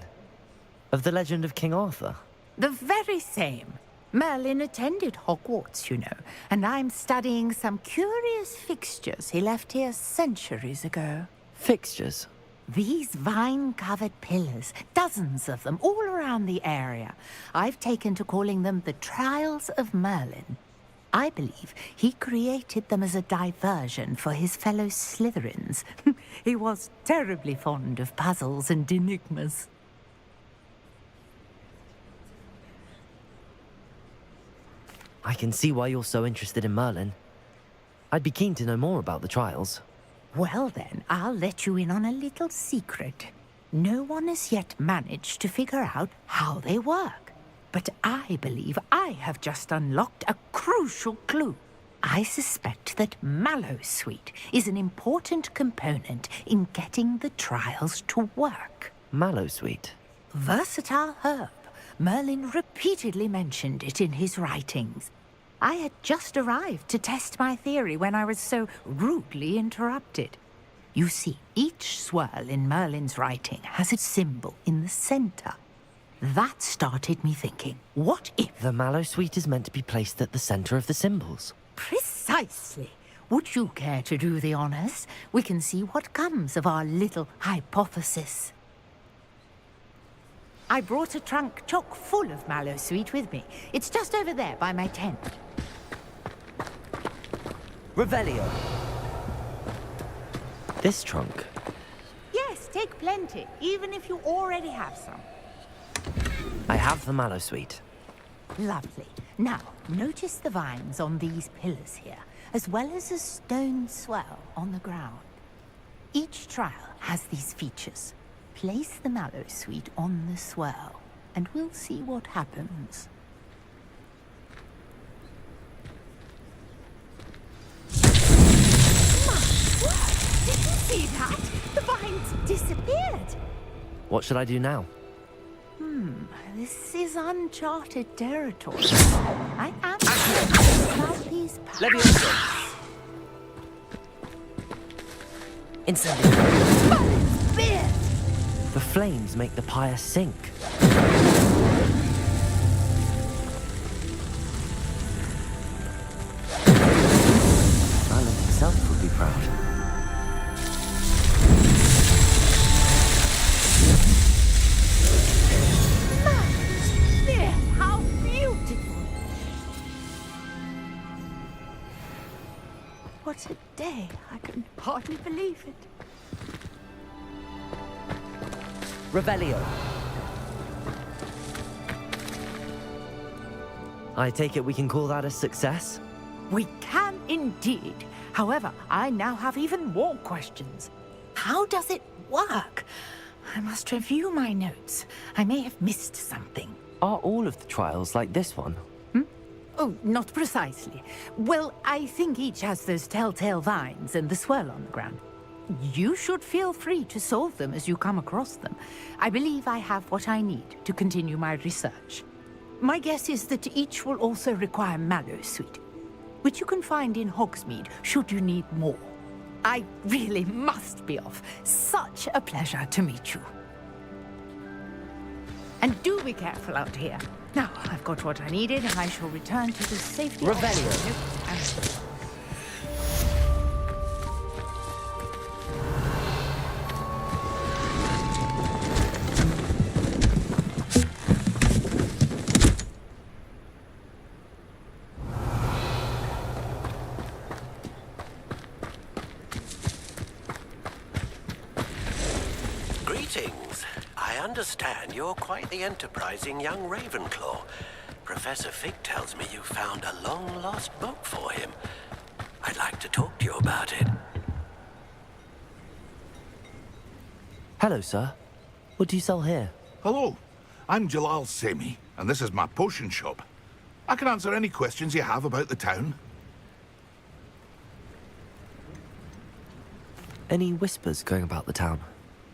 Of the legend of King Arthur? The very same. Merlin attended Hogwarts, you know, and I'm studying some curious fixtures he left here centuries ago. Fixtures? These vine-covered pillars, dozens of them, all around the area. I've taken to calling them the Trials of Merlin. I believe he created them as a diversion for his fellow Slytherins. He was terribly fond of puzzles and enigmas. I can see why you're so interested in Merlin. I'd be keen to know more about the trials. Well then, I'll let you in on a little secret. No one has yet managed to figure out how they work. But I believe I have just unlocked a crucial clue. I suspect that Mallowsweet is an important component in getting the trials to work. Mallowsweet? Versatile herb. Merlin repeatedly mentioned it in his writings. I had just arrived to test my theory when I was so rudely interrupted. You see, each swirl in Merlin's writing has a symbol in the center. That started me thinking, what if... The Mallowsweet is meant to be placed at the center of the symbols. Precisely. Would you care to do the honors? We can see what comes of our little hypothesis. I brought a trunk chock full of Mallowsweet with me. It's just over there by my tent. Revelio. This trunk? Yes, take plenty, even if you already have some. I have the Mallowsweet. Lovely. Now, notice the vines on these pillars here, as well as a stone swell on the ground. Each trial has these features. Place the mallow sweet on the swell, and we'll see what happens. Did you see that? The vines disappeared. What should I do now? This is uncharted territory. I am about these powers. Incendiary. The flames make the pyre sink. Merlin himself would be proud. How beautiful! What a day. I can hardly believe it. Revelio. I take it we can call that a success? We can indeed. However, I now have even more questions. How does it work? I must review my notes. I may have missed something. Are all of the trials like this one? Oh, not precisely. Well, I think each has those telltale vines and the swirl on the ground. You should feel free to solve them as you come across them. I believe I have what I need to continue my research. My guess is that each will also require mallow sweet, which you can find in Hogsmeade should you need more. I really must be off. Such a pleasure to meet you. And do be careful out here. Now, I've got what I needed, and I shall return to the safety of Revelio. Greetings. I understand you're quite the enterprising young Ravenclaw. Professor Fig tells me you found a long-lost book for him. I'd like to talk to you about it. Hello, sir. What do you sell here? Hello. I'm Jalal Semi, and this is my potion shop. I can answer any questions you have about the town. Any whispers going about the town?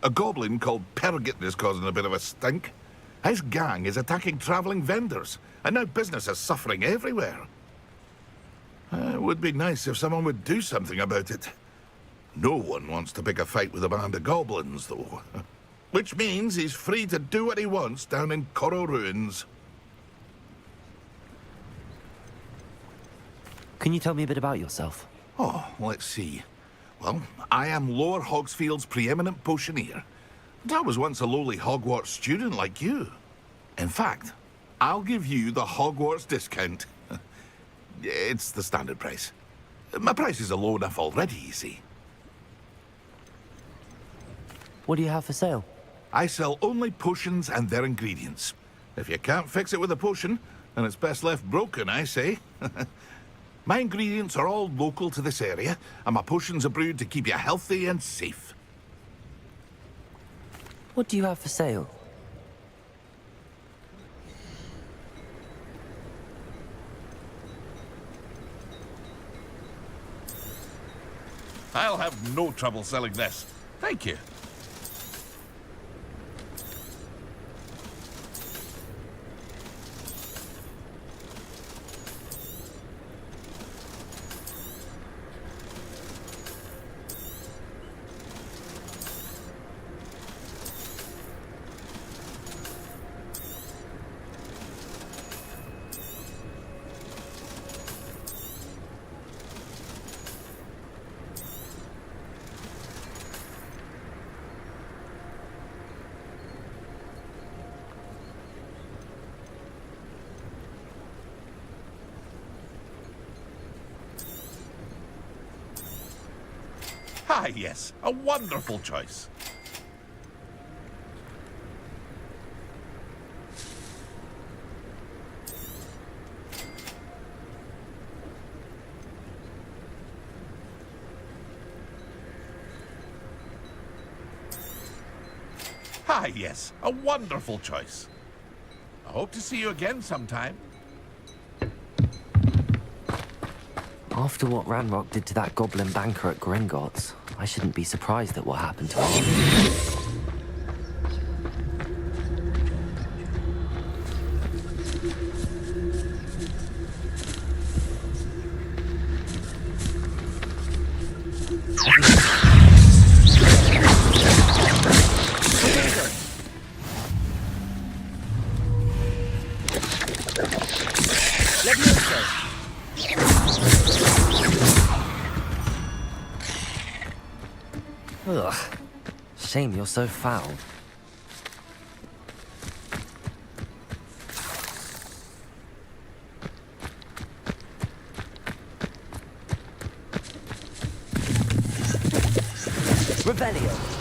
A goblin called Pergit is causing a bit of a stink. His gang is attacking travelling vendors, and now business is suffering everywhere. It would be nice if someone would do something about it. No one wants to pick a fight with a band of goblins, though. Which means he's free to do what he wants down in Corro Ruins. Can you tell me a bit about yourself? Oh, let's see. Well, I am Lower Hogsfield's preeminent potioneer. And I was once a lowly Hogwarts student like you. In fact, I'll give you the Hogwarts discount. It's the standard price. My prices are low enough already, you see. What do you have for sale? I sell only potions and their ingredients. If you can't fix it with a potion, then it's best left broken, I say. My ingredients are all local to this area, and my potions are brewed to keep you healthy and safe. What do you have for sale? I'll have no trouble selling this. Thank you. Ah, yes, a wonderful choice. Ah, yes, a wonderful choice. I hope to see you again sometime. After what Ranrock did to that goblin banker at Gringotts, I shouldn't be surprised at what happened to him. Ugh. Shame you're so foul. Revelio.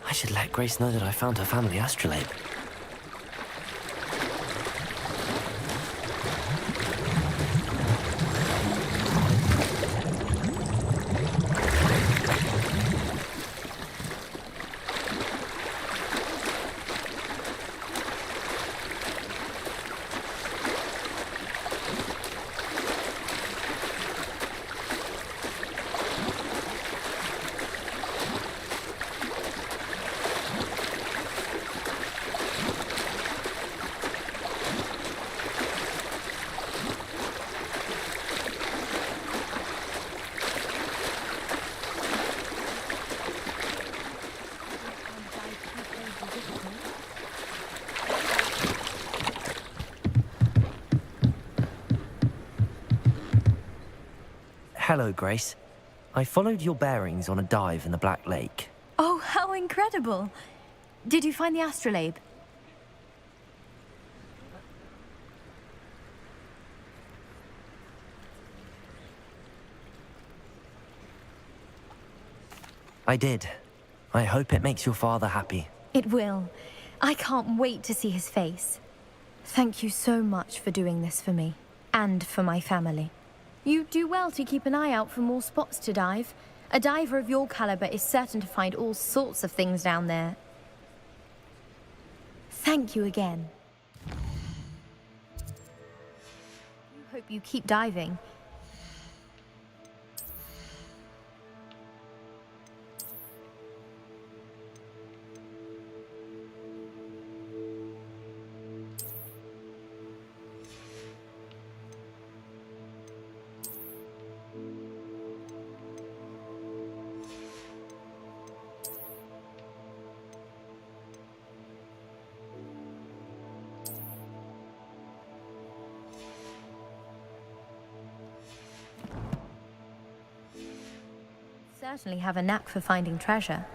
I should let Grace know that I found her family astrolabe. Hello, Grace. I followed your bearings on a dive in the Black Lake. Oh, how incredible! Did you find the astrolabe? I did. I hope it makes your father happy. It will. I can't wait to see his face. Thank you so much for doing this for me, and for my family. You do well to keep an eye out for more spots to dive. A diver of your caliber is certain to find all sorts of things down there. Thank you again. Hope you keep diving. Certainly have a knack for finding treasure.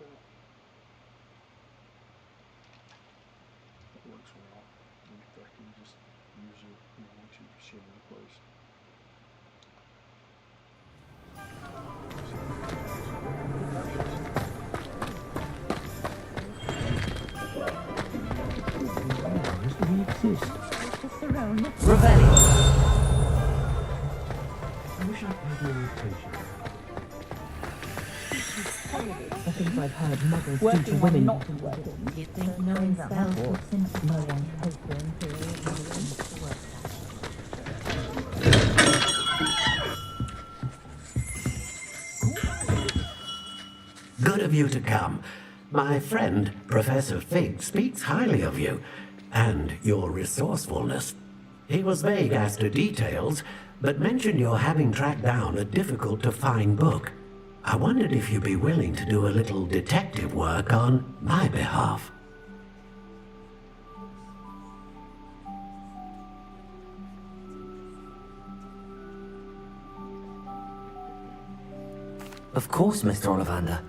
cool. It works well. In fact, you just use it, once you've seen the place. Revelli! I wish I paid more attention. The things I've heard mothers do to women. Not working. You think knowing spells will simply no one Good of you to come. My friend, Professor Fig, speaks highly of you, and your resourcefulness. He was vague as to details, but mentioned your having tracked down a difficult-to-find book. I wondered if you'd be willing to do a little detective work on my behalf. Of course, Mr. Ollivander.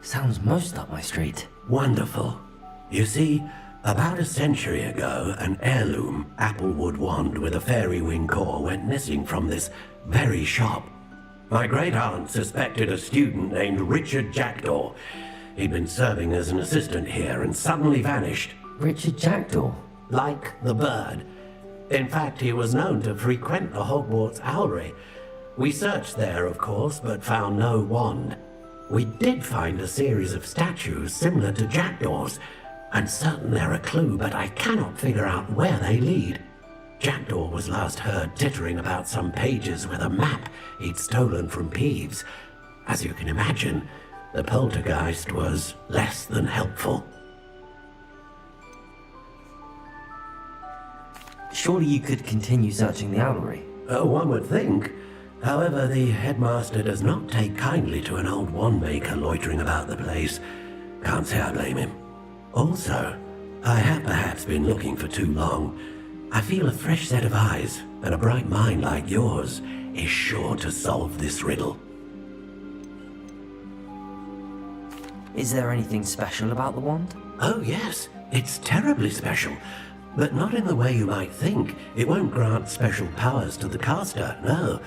Sounds most up my street. Wonderful. You see, about a century ago, an heirloom applewood wand with a fairy wing core went missing from this very shop. My great-aunt suspected a student named Richard Jackdaw. He'd been serving as an assistant here and suddenly vanished. Richard Jackdaw? Like the bird. In fact, he was known to frequent the Hogwarts Owlery. We searched there, of course, but found no wand. We did find a series of statues similar to Jackdaw's, and certain they're a clue, but I cannot figure out where they lead. Jackdaw was last heard tittering about some pages with a map he'd stolen from Peeves. As you can imagine, the poltergeist was less than helpful. Surely you could continue searching the owlery? Oh, one would think. However, the headmaster does not take kindly to an old wand-maker loitering about the place. Can't say I blame him. Also, I have perhaps been looking for too long. I feel a fresh set of eyes, and a bright mind like yours is sure to solve this riddle. Is there anything special about the wand? Oh yes, it's terribly special. But not in the way you might think. It won't grant special powers to the caster, no.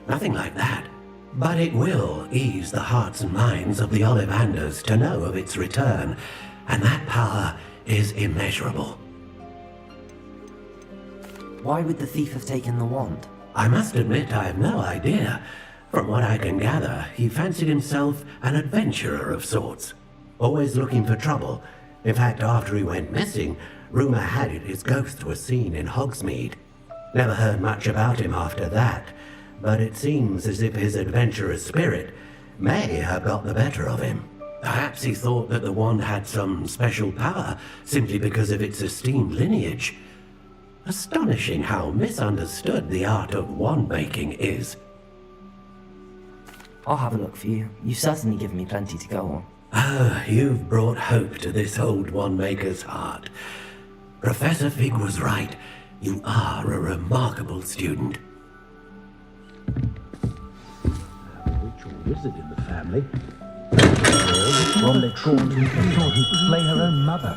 Nothing like that. But it will ease the hearts and minds of the Ollivanders to know of its return, and that power is immeasurable. Why would the thief have taken the wand? I must admit I have no idea. From what I can gather, he fancied himself an adventurer of sorts, always looking for trouble. In fact, after he went missing, rumour had it his ghost was seen in Hogsmeade. Never heard much about him after that, but it seems as if his adventurous spirit may have got the better of him. Perhaps he thought that the wand had some special power simply because of its esteemed lineage. Astonishing how misunderstood the art of wand-making is. I'll have a look for you. You've certainly given me plenty to go on. Oh, you've brought hope to this old wand-maker's heart. Professor Fig was right. You are a remarkable student. Witch or wizard in the family. One they called who thought he'd slay her own mother.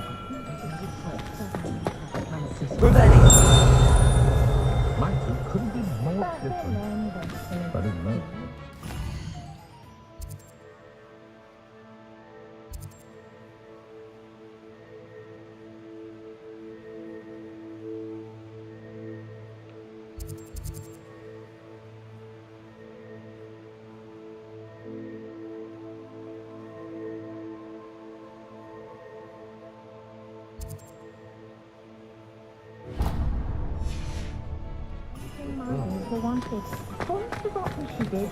My two couldn't be more different. But in love. Wanted. Don't forget what she did.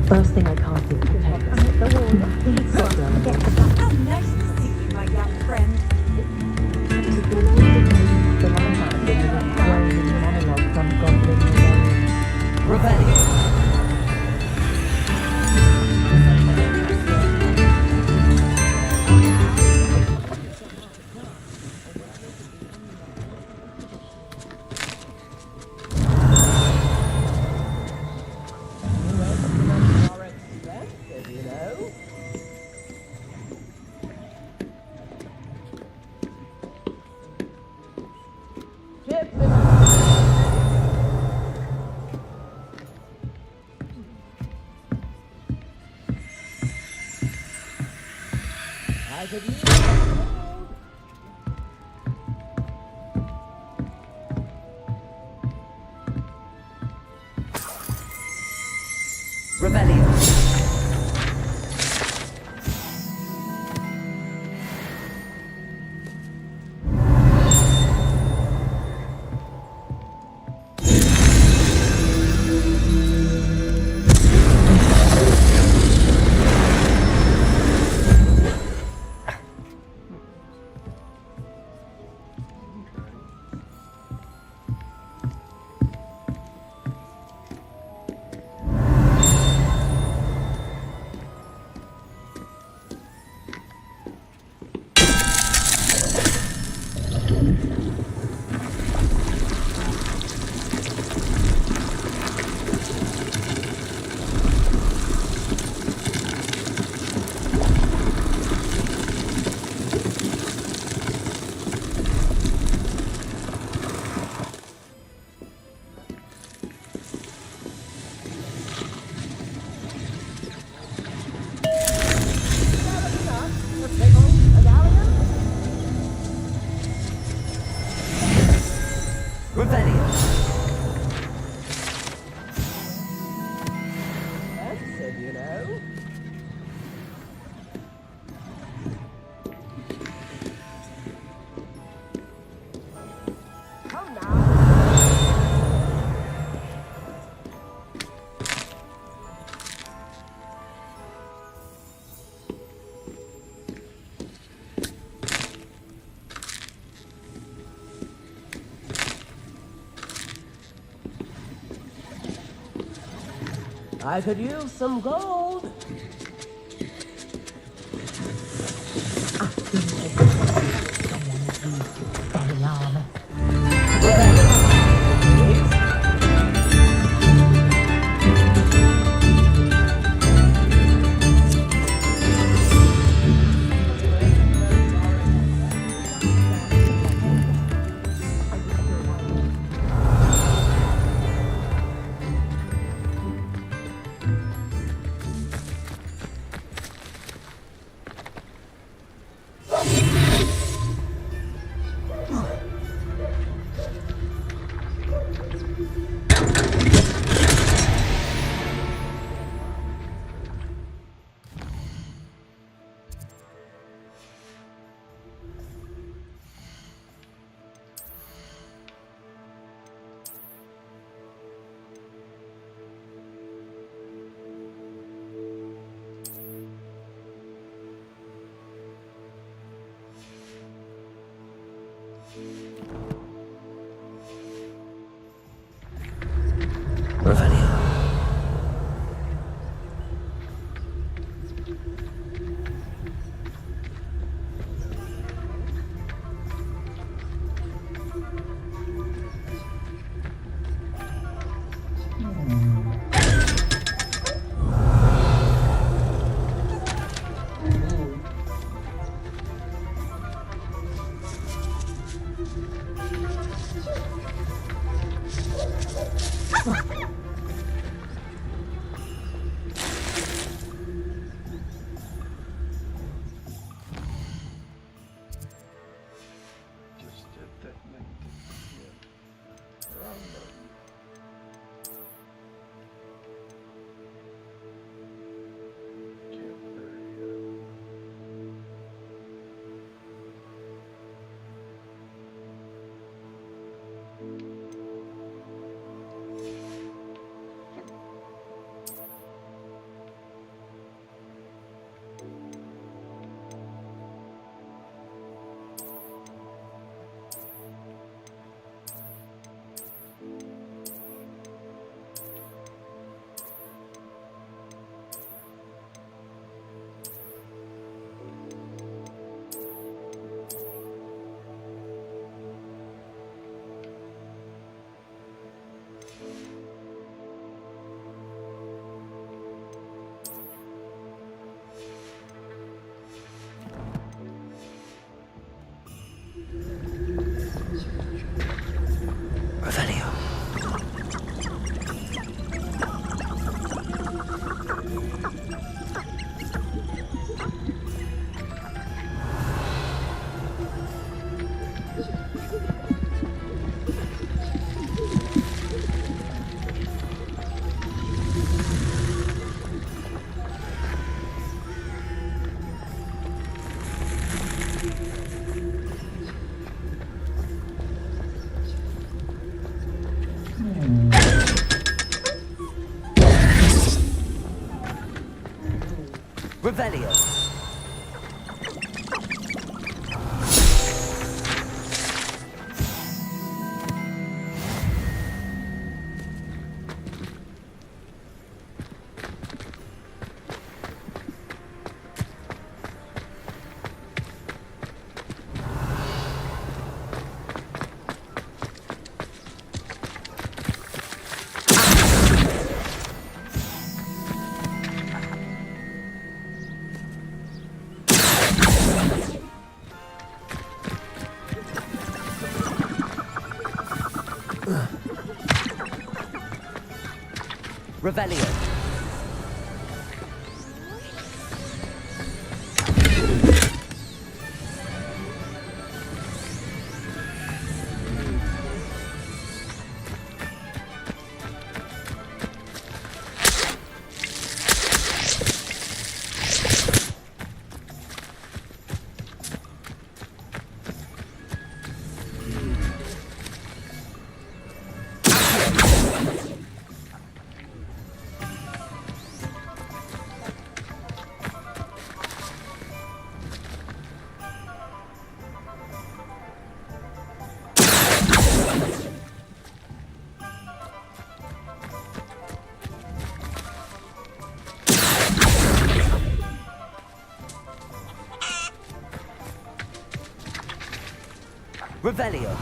First thing I can't do is protect her. How nice to see you, my young friend. Revelli. I could use some gold. Revelio. I could use some gold. Revelio. Revelio. Revelio.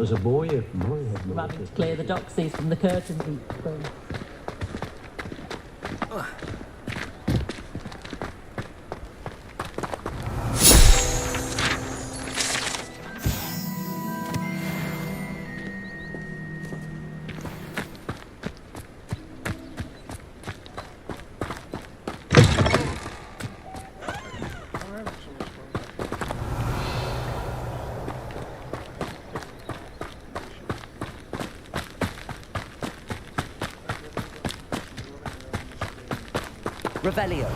As a boy, if my head Having to clear the doxies from the curtains and... Revelio.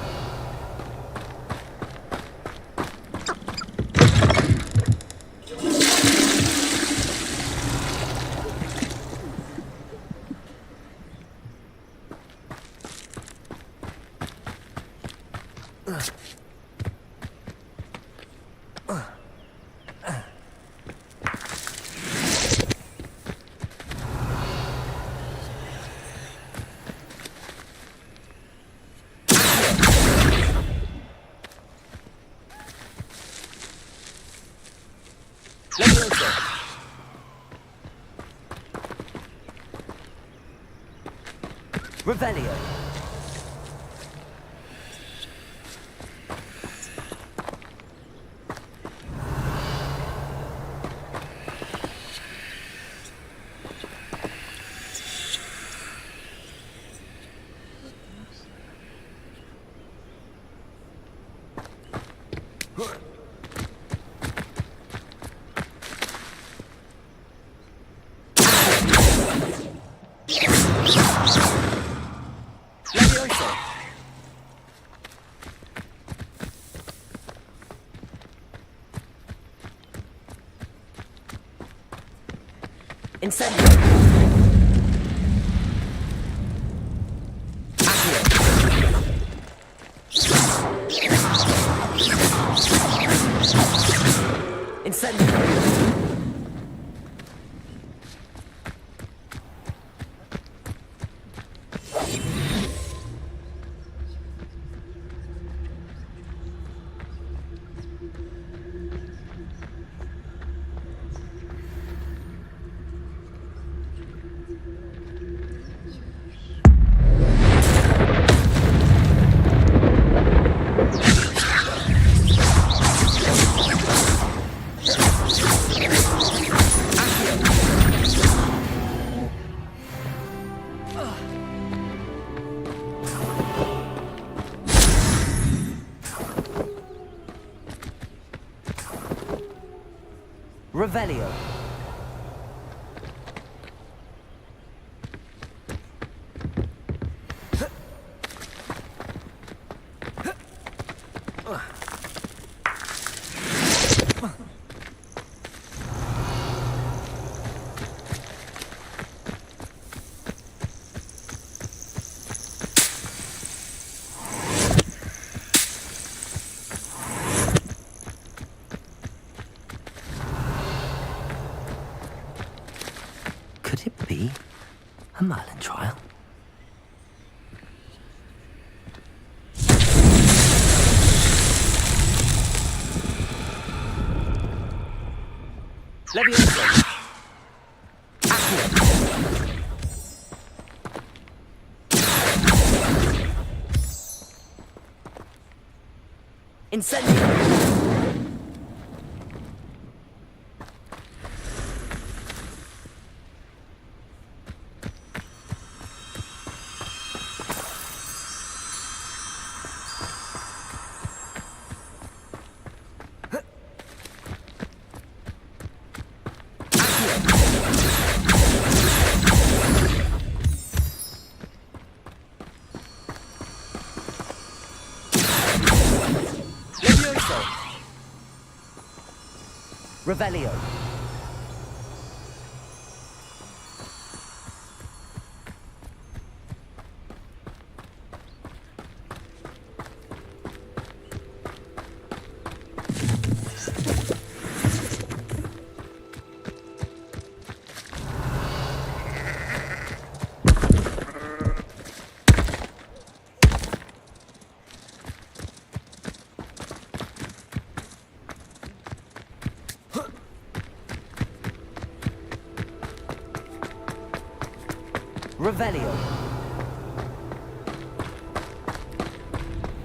Revelio. Incendio. Incendio. Could it be a Merlin trial? Leviosa! Incendio! Revelio. Revelio.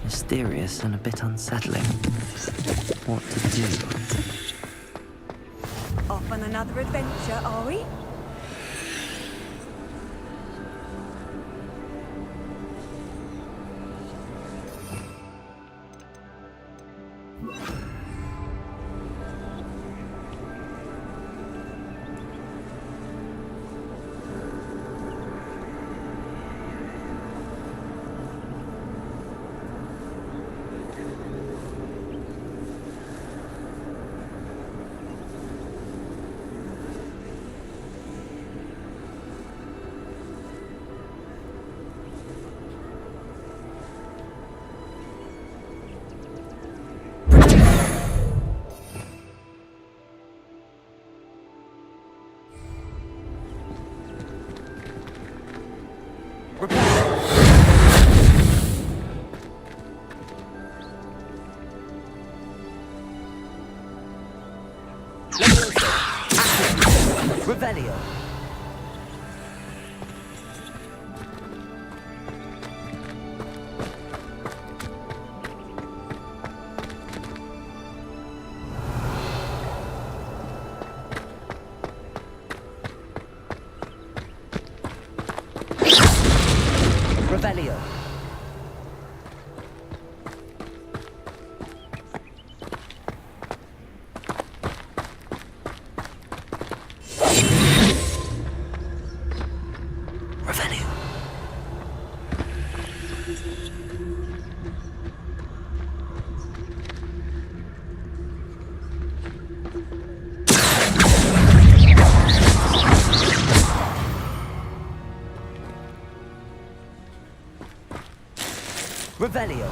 Mysterious and a bit unsettling. What to do? Off on another adventure, are we? Revelio. Revelio. Revelio.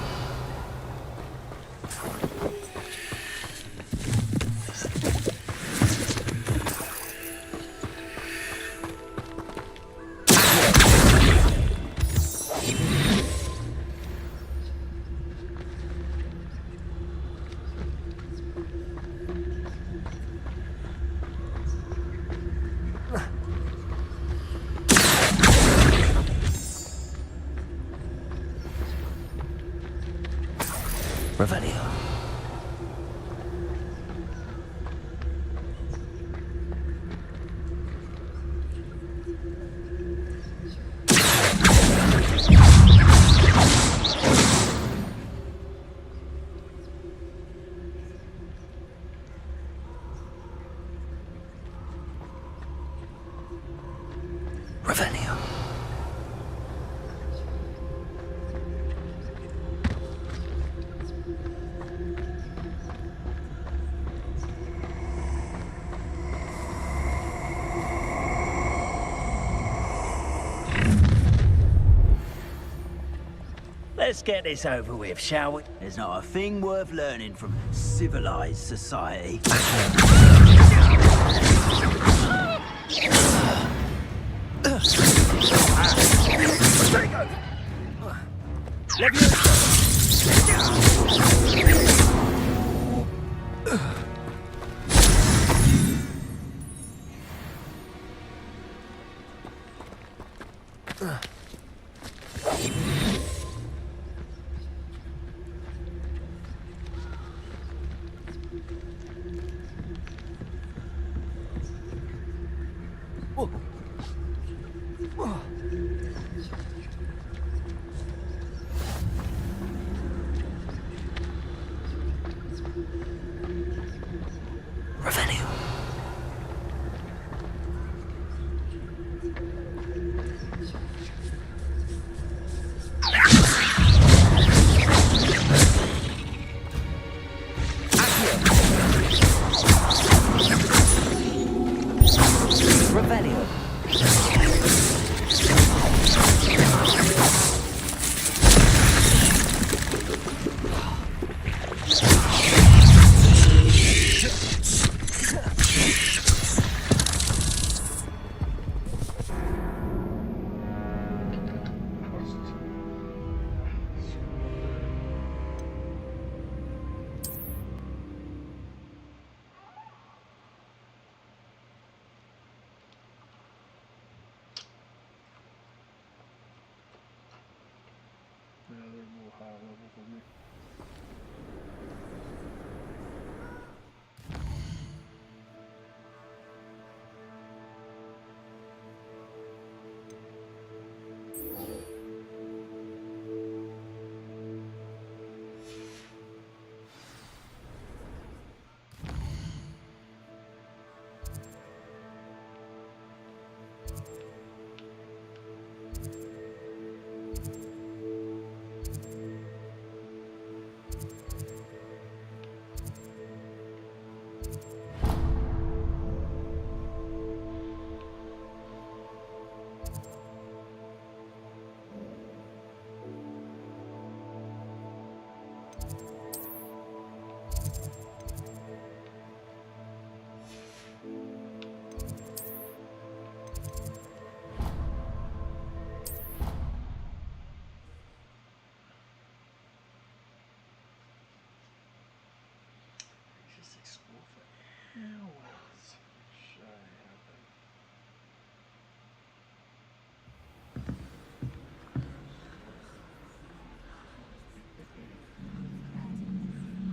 Revelio. Revelio. Let's get this over with, shall we? There's not a thing worth learning from civilized society. Revelio. Yeah, they're a little high level for me. Just explore for hours. Show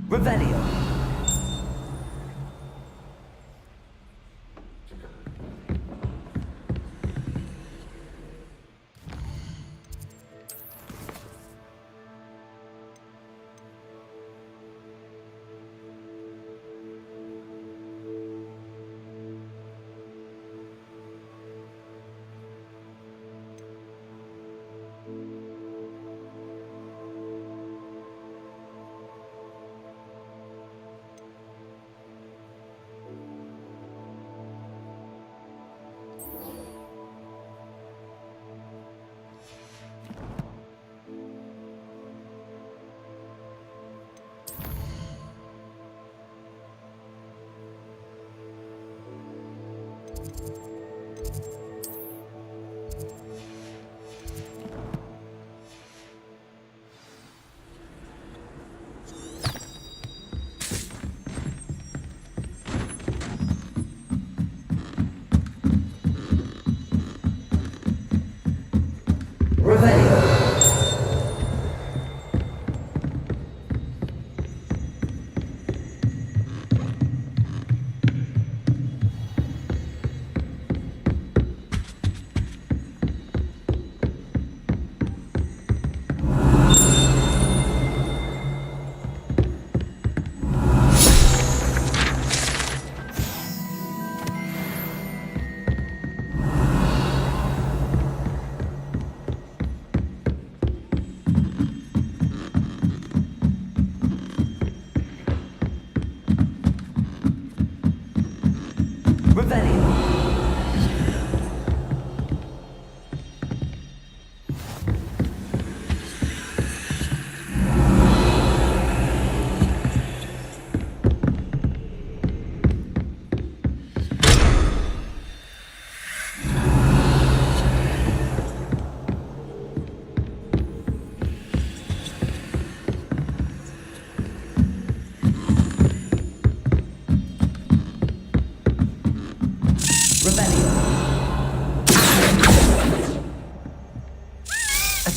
Revelio.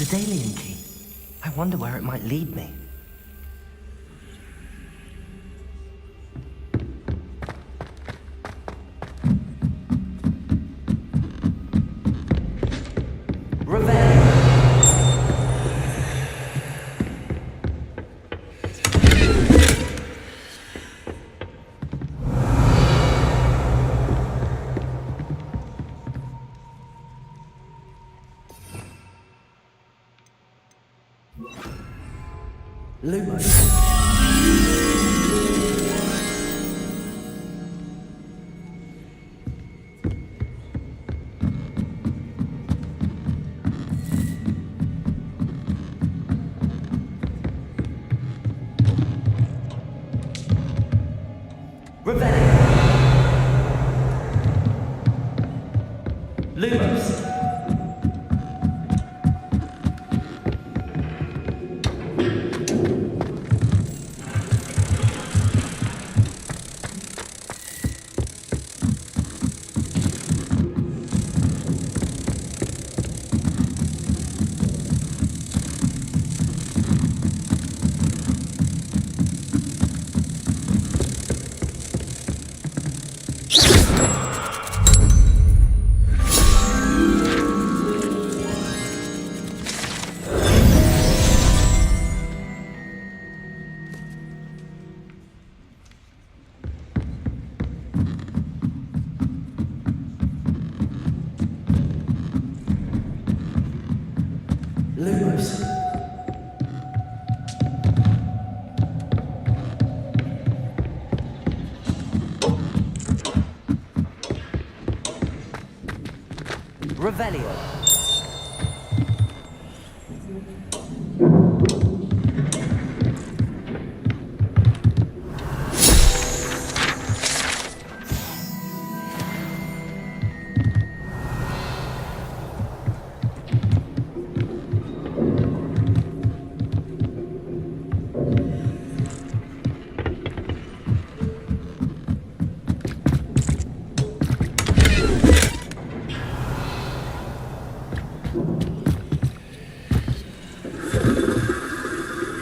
Daedalian key. I wonder where it might lead me. Lumos. Lumos. Lumos. Revelio.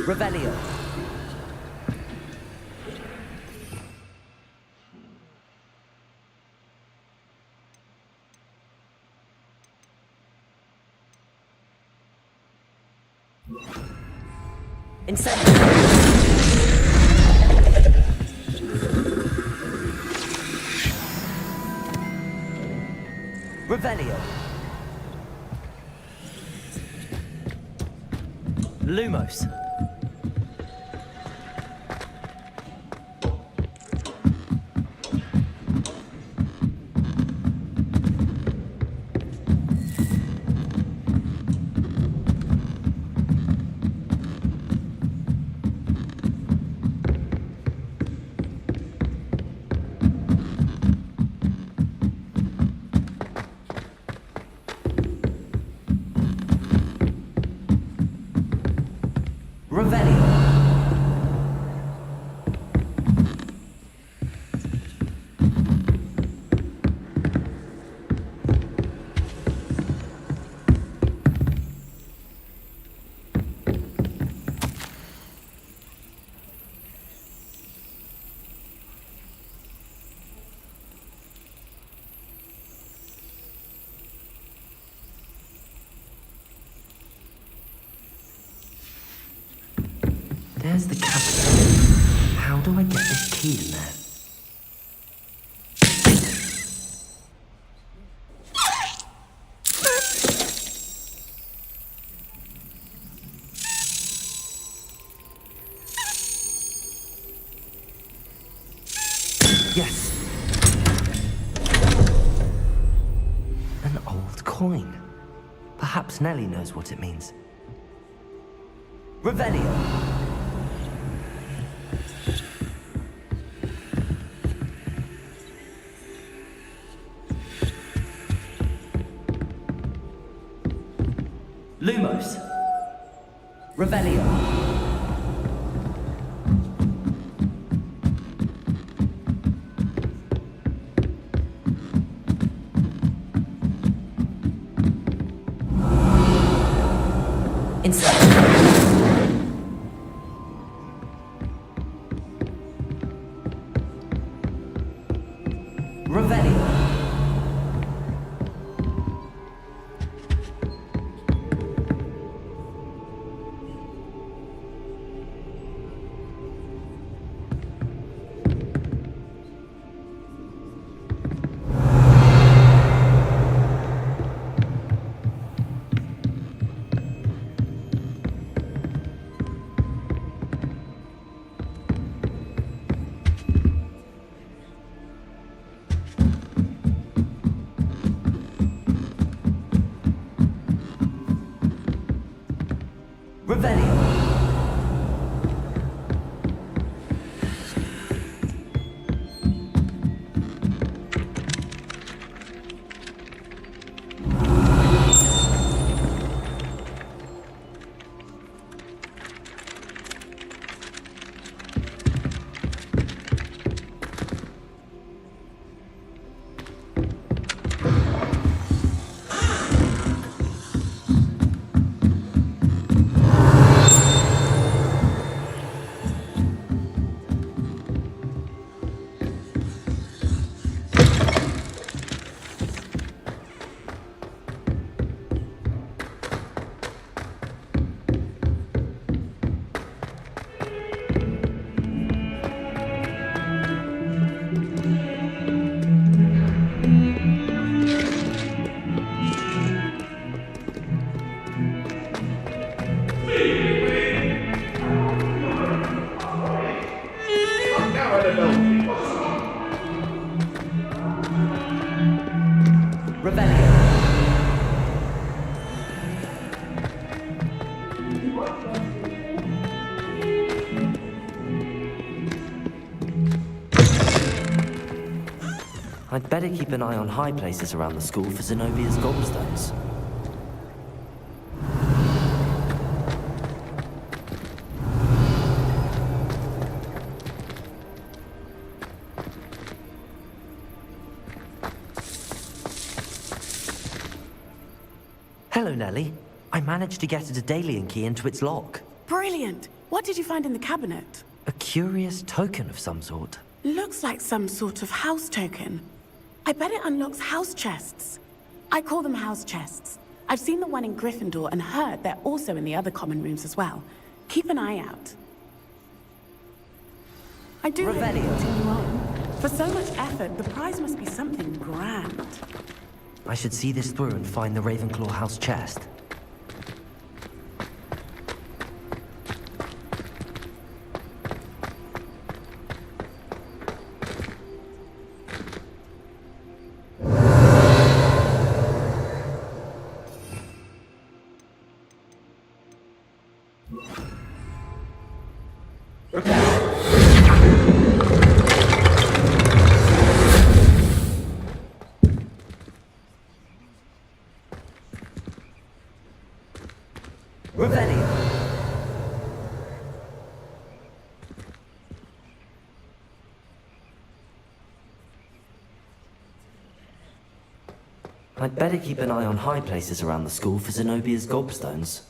Revelio. Incendio. Revelio. Lumos. Revelio. There's the cabinet. How do I get this key in there? Yes. An old coin. Perhaps Nellie knows what it means. Revelio. Lumos. Revelio. I'd better keep an eye on high places around the school for Zenobia's gobstones. Hello, Nellie. I managed to get a Daedalian key into its lock. Brilliant! What did you find in the cabinet? A curious token of some sort. Looks like some sort of house token. I bet it unlocks house chests. I call them house chests. I've seen the one in Gryffindor and heard they're also in the other common rooms as well. Keep an eye out. I do hope you continue on. For so much effort, the prize must be something grand. I should see this through and find the Ravenclaw house chest. I'd better keep an eye on high places around the school for Zenobia's gobstones.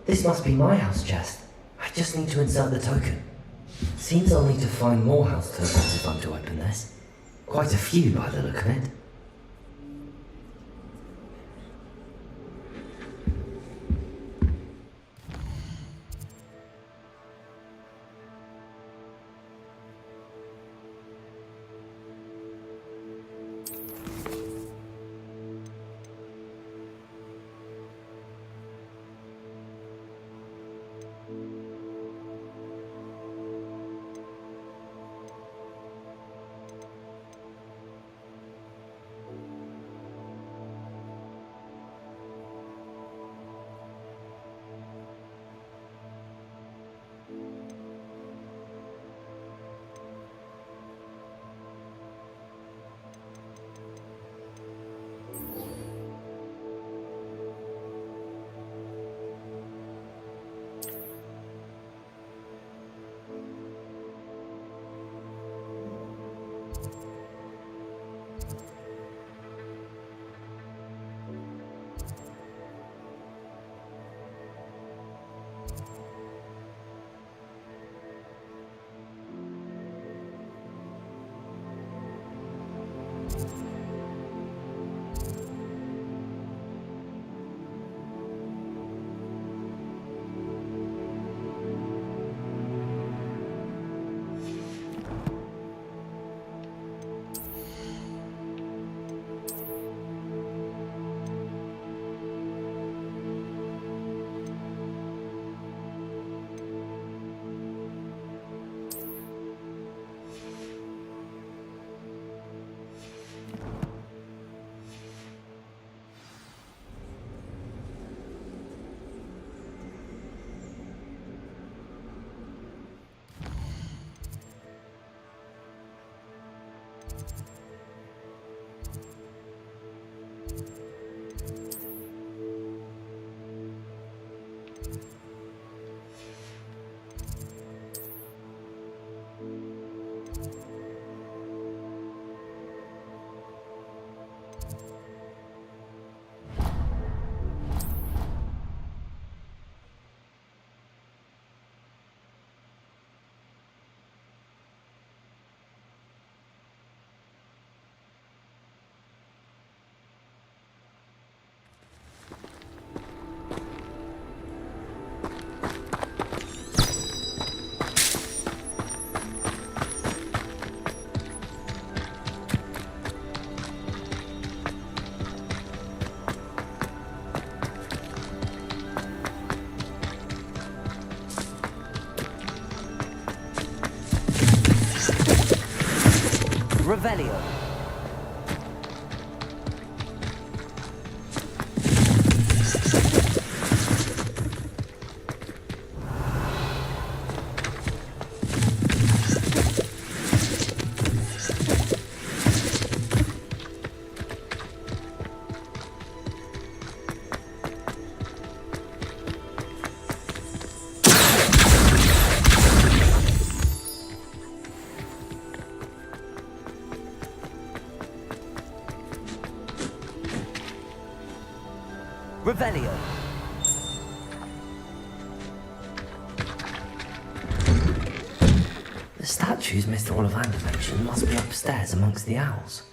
This must be my house chest. I just need to insert the token. Seems I'll need to find more house tokens if I'm to open this. Quite a few by the look of it. Revelio. Revelio. The statues Mr. Ollivander mentioned must be upstairs amongst the owls.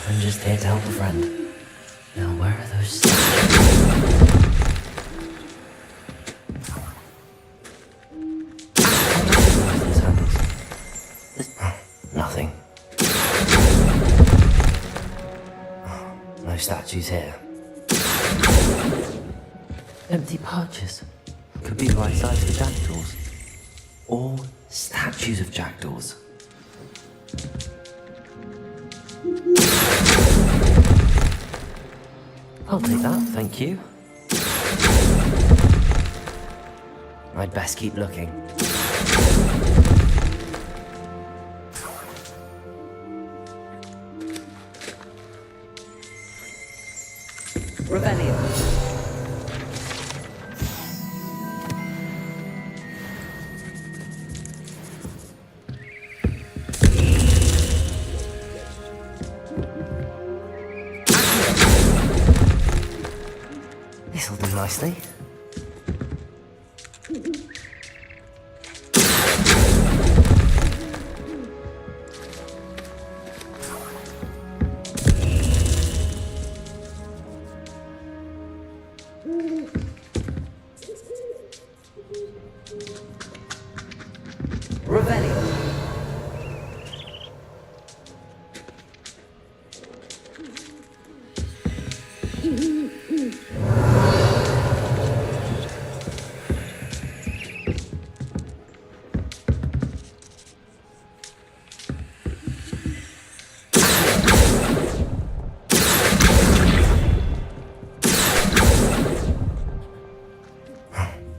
I'm just here to help a friend. Now, where are those statues? statues here. Empty perches. Could be the right size for jackdaws. Or statues of jackdaws. I'll take that, thank you. I'd best keep looking. Revelio. This'll do nicely.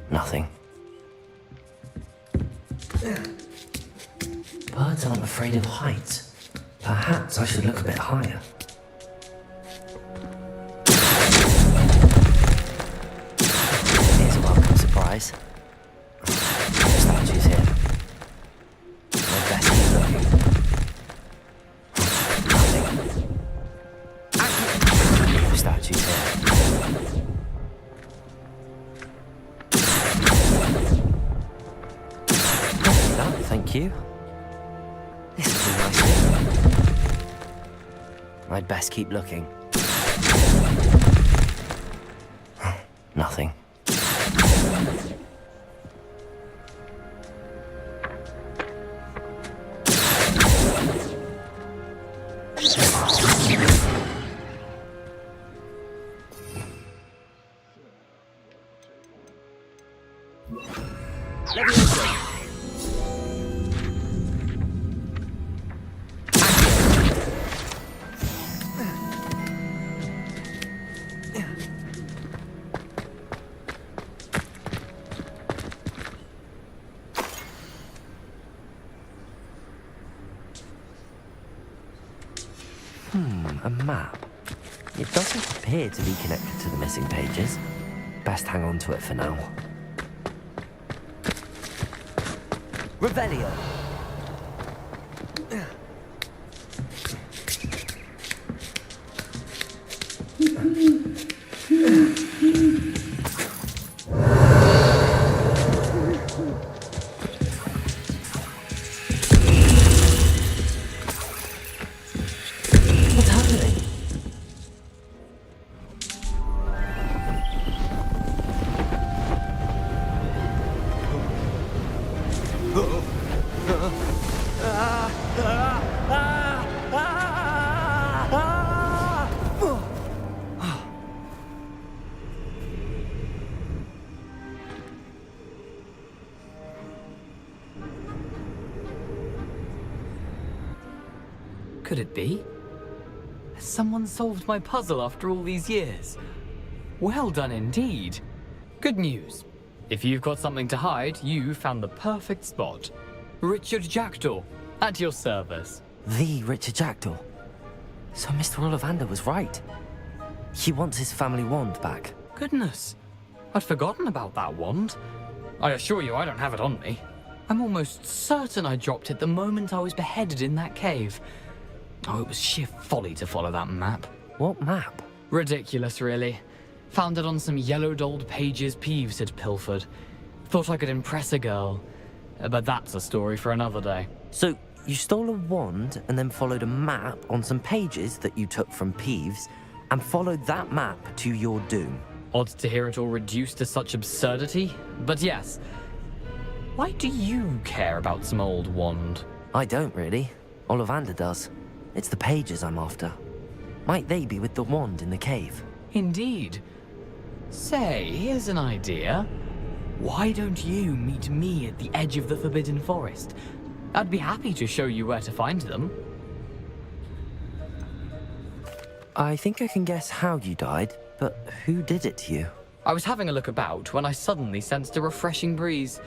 Nothing. Birds aren't afraid of heights. Perhaps I should look a bit higher. Here's a welcome surprise. Statues here. I'd best keep looking. Nothing. No statues here. Thank you. This will be nice. I'd best keep looking. Nothing. A map. It doesn't appear to be connected to the missing pages. Best hang on to it for now. Revelio. Could it be? Has someone solved my puzzle after all these years? Well done indeed. Good news. If you've got something to hide, you found the perfect spot. Richard Jackdaw, at your service. The Richard Jackdaw. So Mr. Ollivander was right. He wants his family wand back. Goodness, I'd forgotten about that wand. I assure you I don't have it on me. I'm almost certain I dropped it the moment I was beheaded in that cave. Oh, it was sheer folly to follow that map. What map? Ridiculous, really. Found it on some yellowed old pages Peeves had pilfered. Thought I could impress a girl. But that's a story for another day. So, you stole a wand and then followed a map on some pages that you took from Peeves and followed that map to your doom. Odd to hear it all reduced to such absurdity, but yes. Why do you care about some old wand? I don't really. Ollivander does. It's the pages I'm after. Might they be with the wand in the cave? Indeed. Say, here's an idea. Why don't you meet me at the edge of the Forbidden Forest? I'd be happy to show you where to find them. I think I can guess how you died, but who did it to you? I was having a look about when I suddenly sensed a refreshing breeze,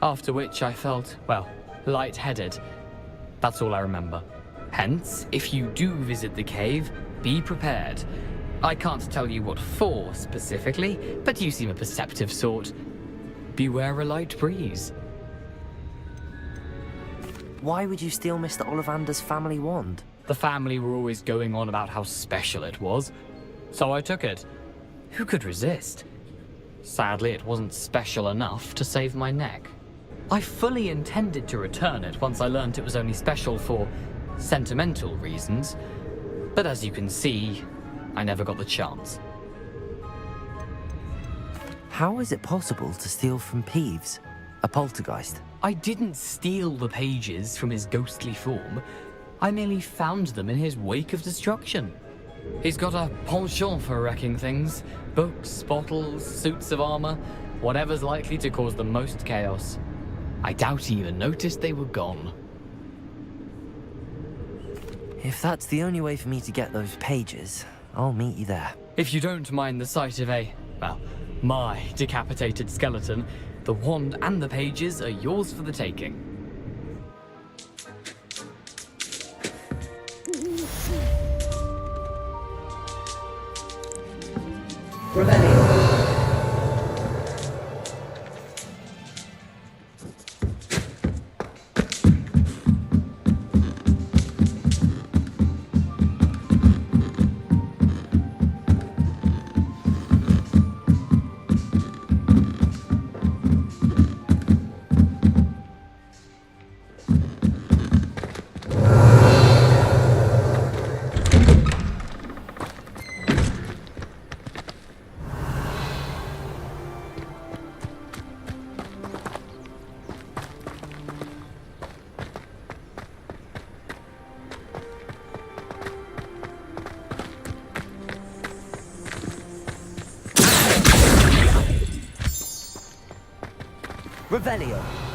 after which I felt, well, lightheaded. That's all I remember. Hence, if you do visit the cave, be prepared. I can't tell you what for specifically, but you seem a perceptive sort. Beware a light breeze. Why would you steal Mr. Ollivander's family wand? The family were always going on about how special it was, so I took it. Who could resist? Sadly, it wasn't special enough to save my neck. I fully intended to return it once I learned it was only special for sentimental reasons, but as you can see, I never got the chance. How is it possible to steal from Peeves, a poltergeist? I didn't steal the pages from his ghostly form. I merely found them in his wake of destruction. He's got a penchant for wrecking things. Books, bottles, suits of armor, whatever's likely to cause the most chaos. I doubt he even noticed they were gone. If that's the only way for me to get those pages, I'll meet you there. If you don't mind the sight of my decapitated skeleton, the wand and the pages are yours for the taking. Revelio.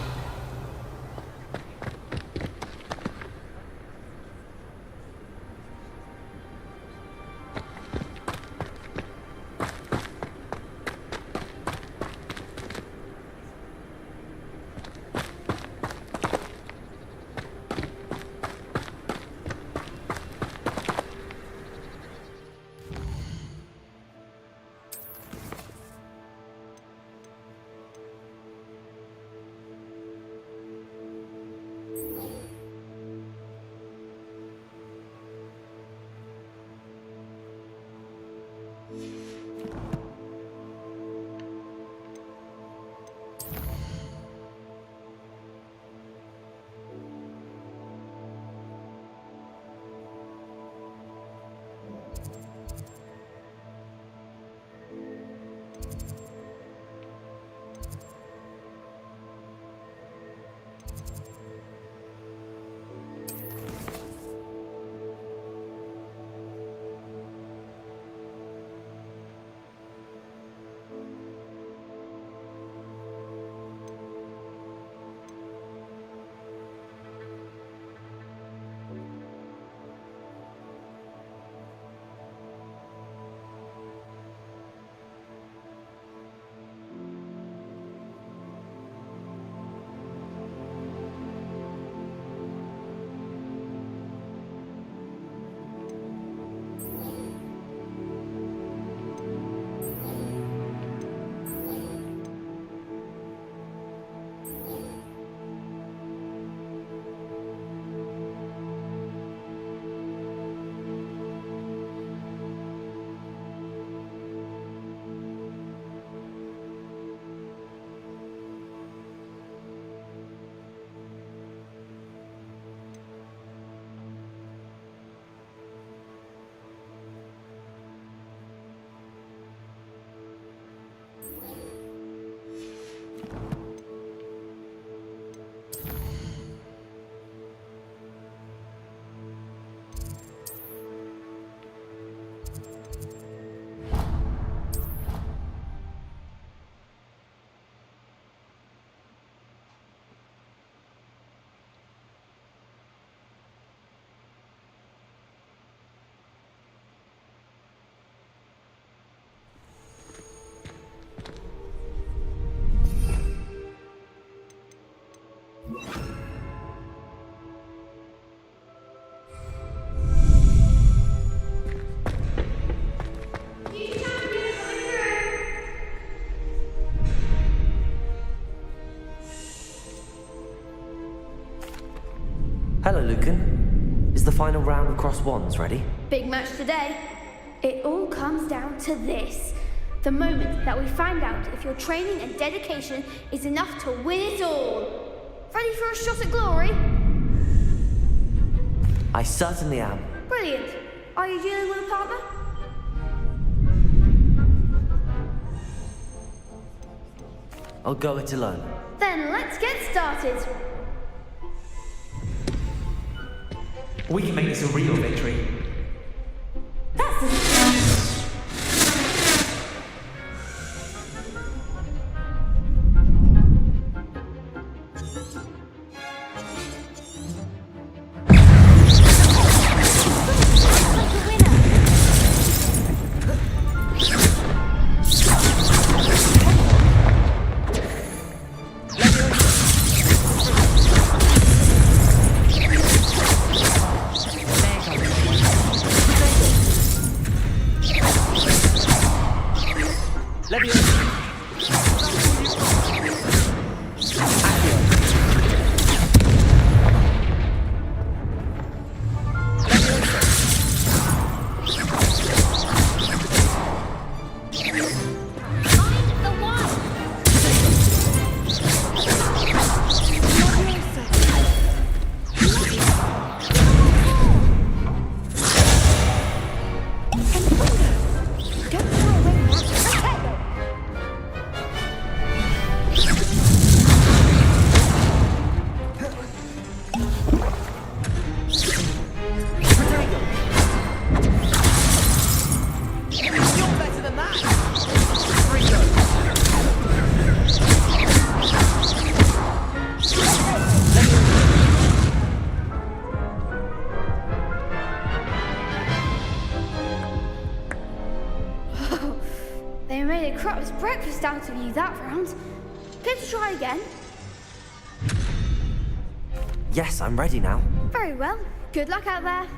Hello, Lucan. Is the final round of cross wands ready? Big match today. It all comes down to this. The moment that we find out if your training and dedication is enough to win it all. Ready for a shot at glory? I certainly am. Brilliant. Are you dealing with a partner? I'll go it alone. Then let's get started. We can make this a real victory. They made a crap's breakfast out of you that round. Care to try again? Yes, I'm ready now. Very well. Good luck out there.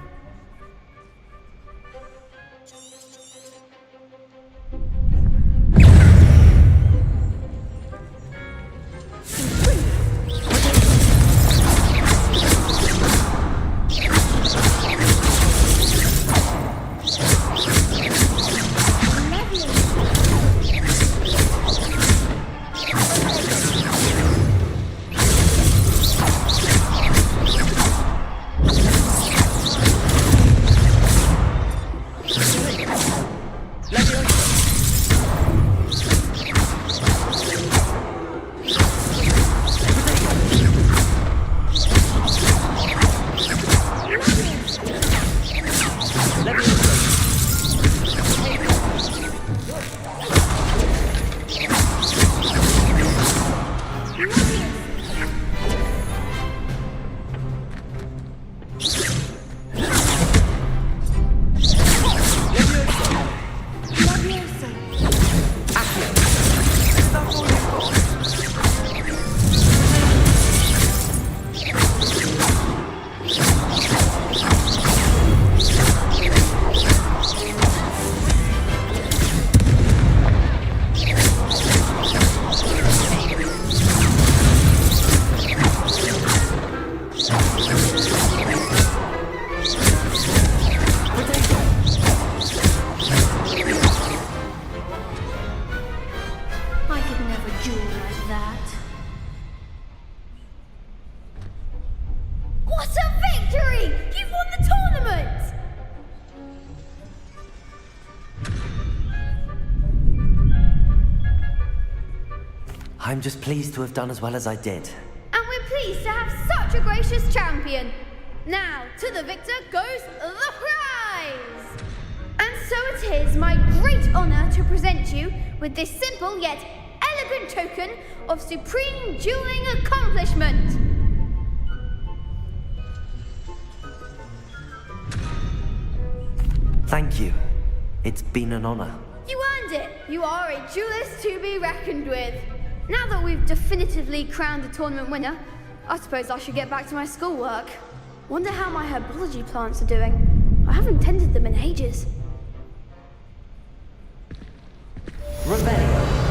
I'm just pleased to have done as well as I did. And we're pleased to have such a gracious champion. Now, to the victor goes the prize! And so it is my great honor to present you with this simple yet elegant token of supreme dueling accomplishment. Thank you. It's been an honor. You earned it. You are a duelist to be reckoned with. Now that we've definitively crowned the tournament winner, I suppose I should get back to my schoolwork. Wonder how my herbology plants are doing. I haven't tended them in ages. Revelio.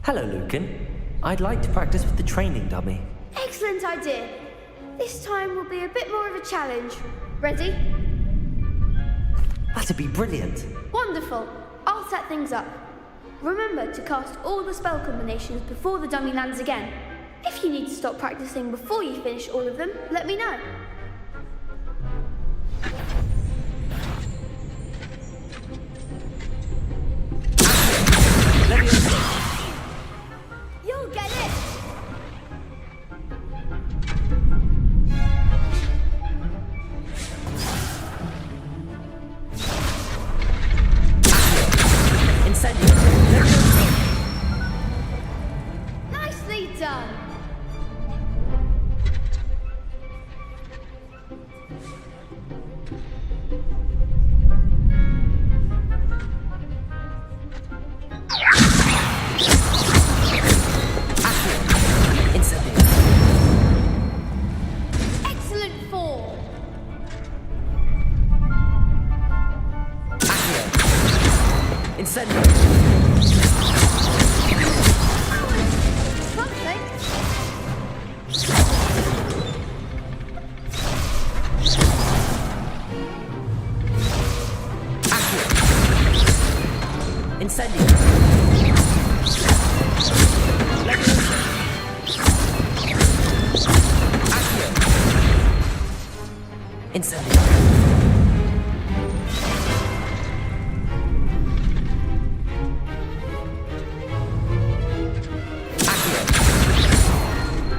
Hello, Lucan. I'd like to practice with the training dummy. Excellent idea. This time will be a bit more of a challenge. Ready? That'd be brilliant. Wonderful. I'll set things up. Remember to cast all the spell combinations before the dummy lands again. If you need to stop practicing before you finish all of them, let me know. You'll get it! Nicely done! Excellent form! Incendio! Something. Incendio! Incendio!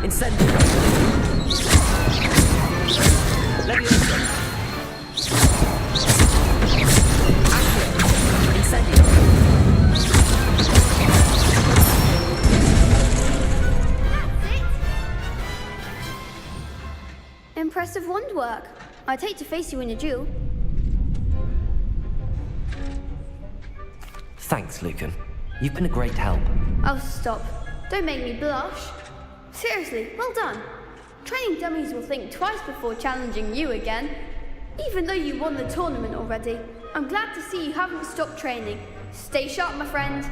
Incendio! Leviosa! Incendio! Impressive wand work. I'd hate to face you in a duel. Thanks, Lucan. You've been a great help. Oh, stop. Don't make me blush. Seriously, well done. Training dummies will think twice before challenging you again. Even though you won the tournament already, I'm glad to see you haven't stopped training. Stay sharp, my friend.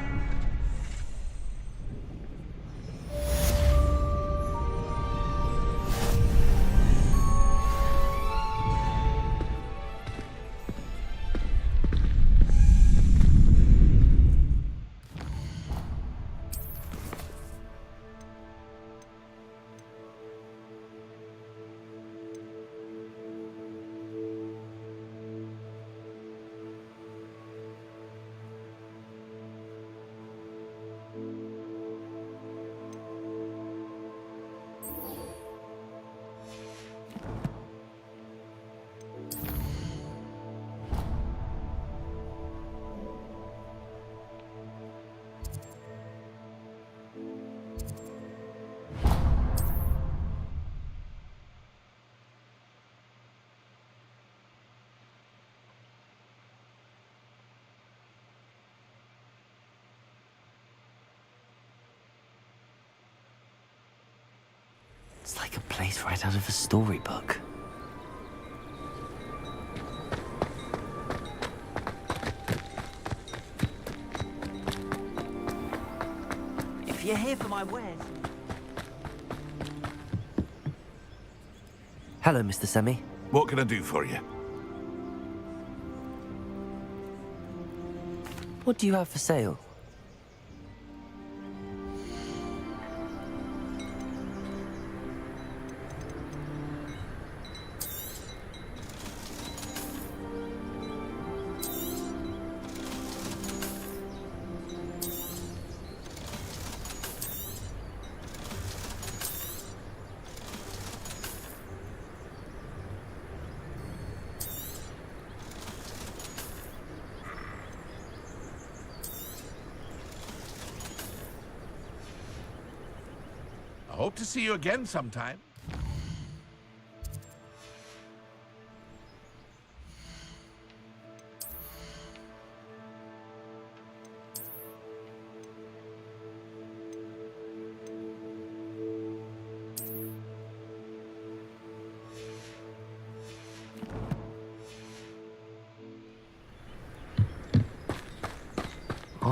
It's like a place right out of a storybook. If you're here for my wares... Hello, Mr. Semi. What can I do for you? What do you have for sale? I hope to see you again sometime.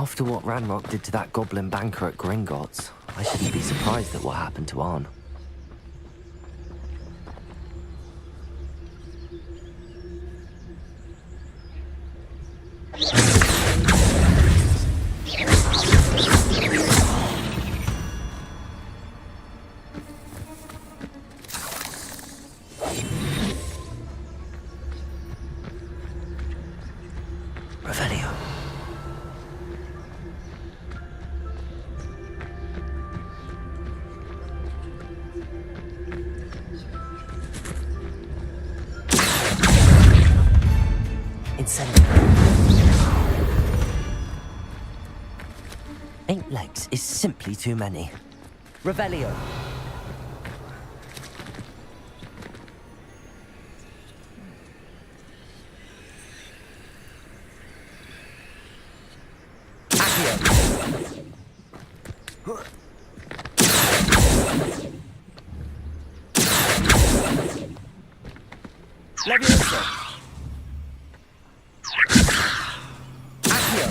After what Ranrock did to that goblin banker at Gringotts, I shouldn't be surprised at what happened to Arn. Revelio. Incendio. 8 legs is simply too many. Revelio. Leviosa. Accio.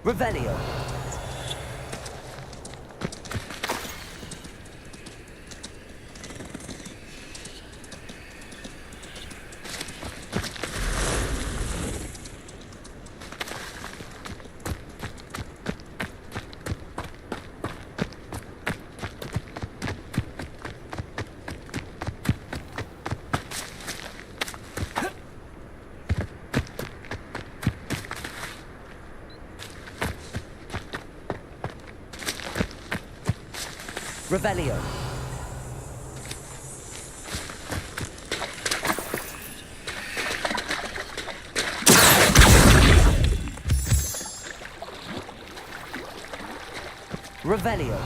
Revelio. Revelio. Revelio.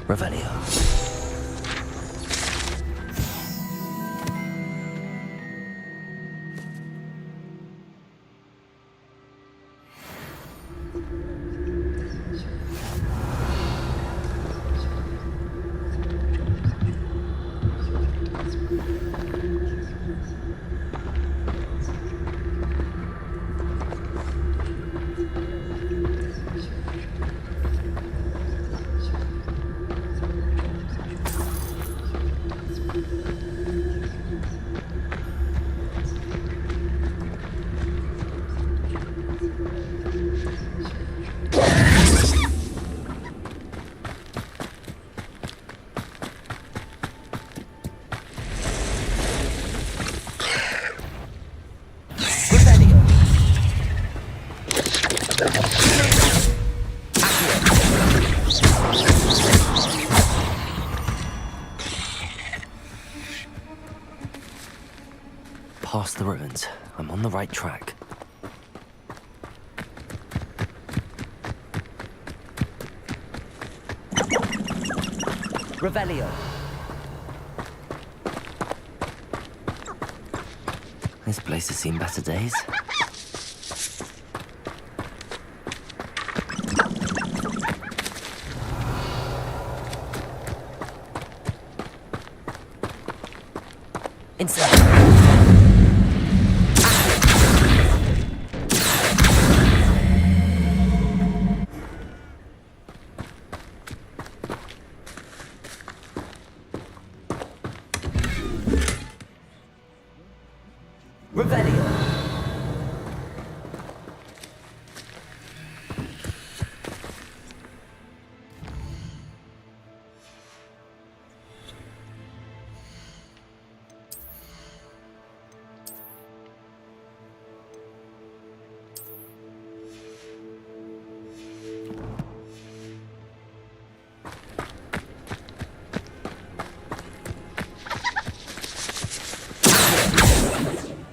Revelio. Past the ruins. I'm on the right track. Revelio. This place has seen better days.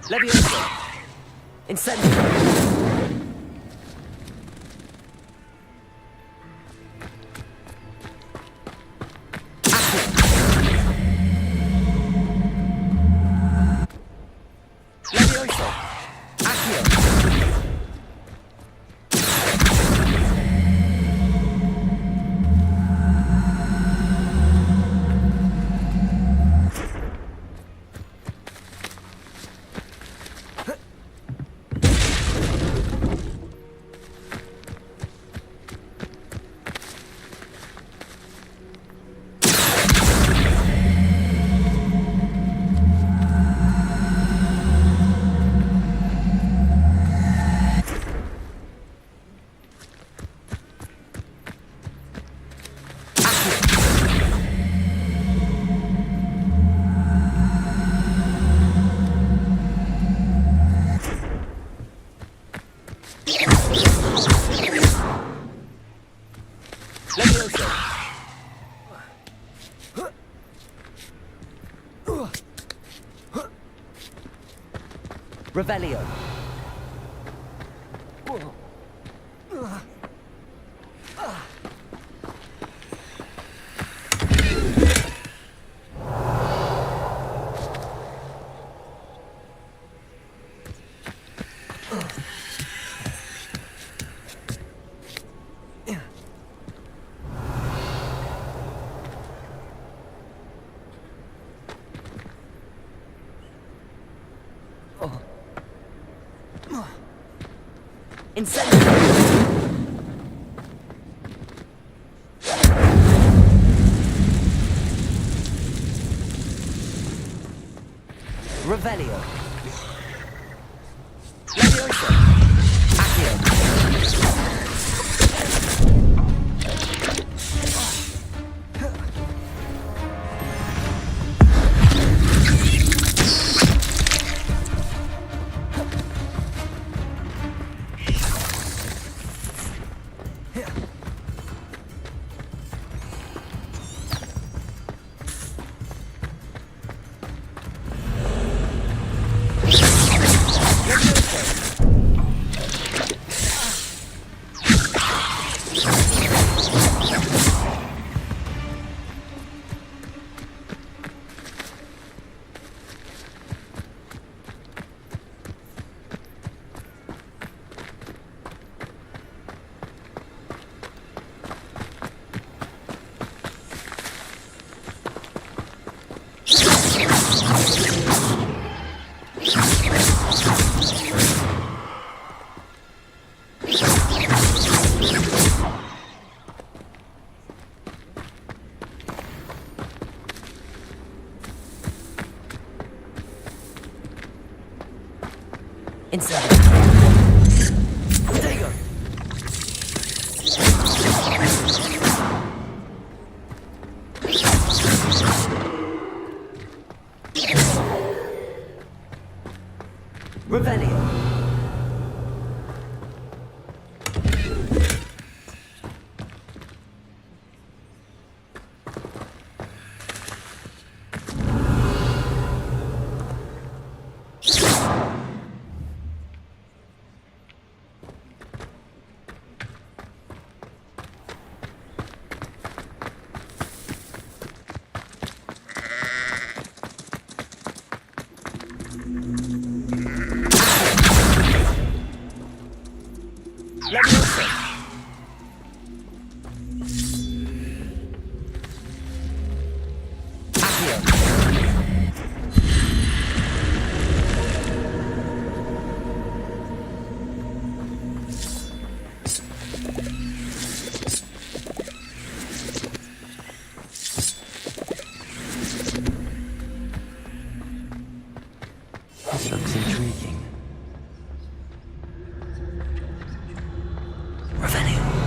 Levioso! Incendio! Revelio. Incendio! Revelio. Levioso. Accio. This looks intriguing. Revelio.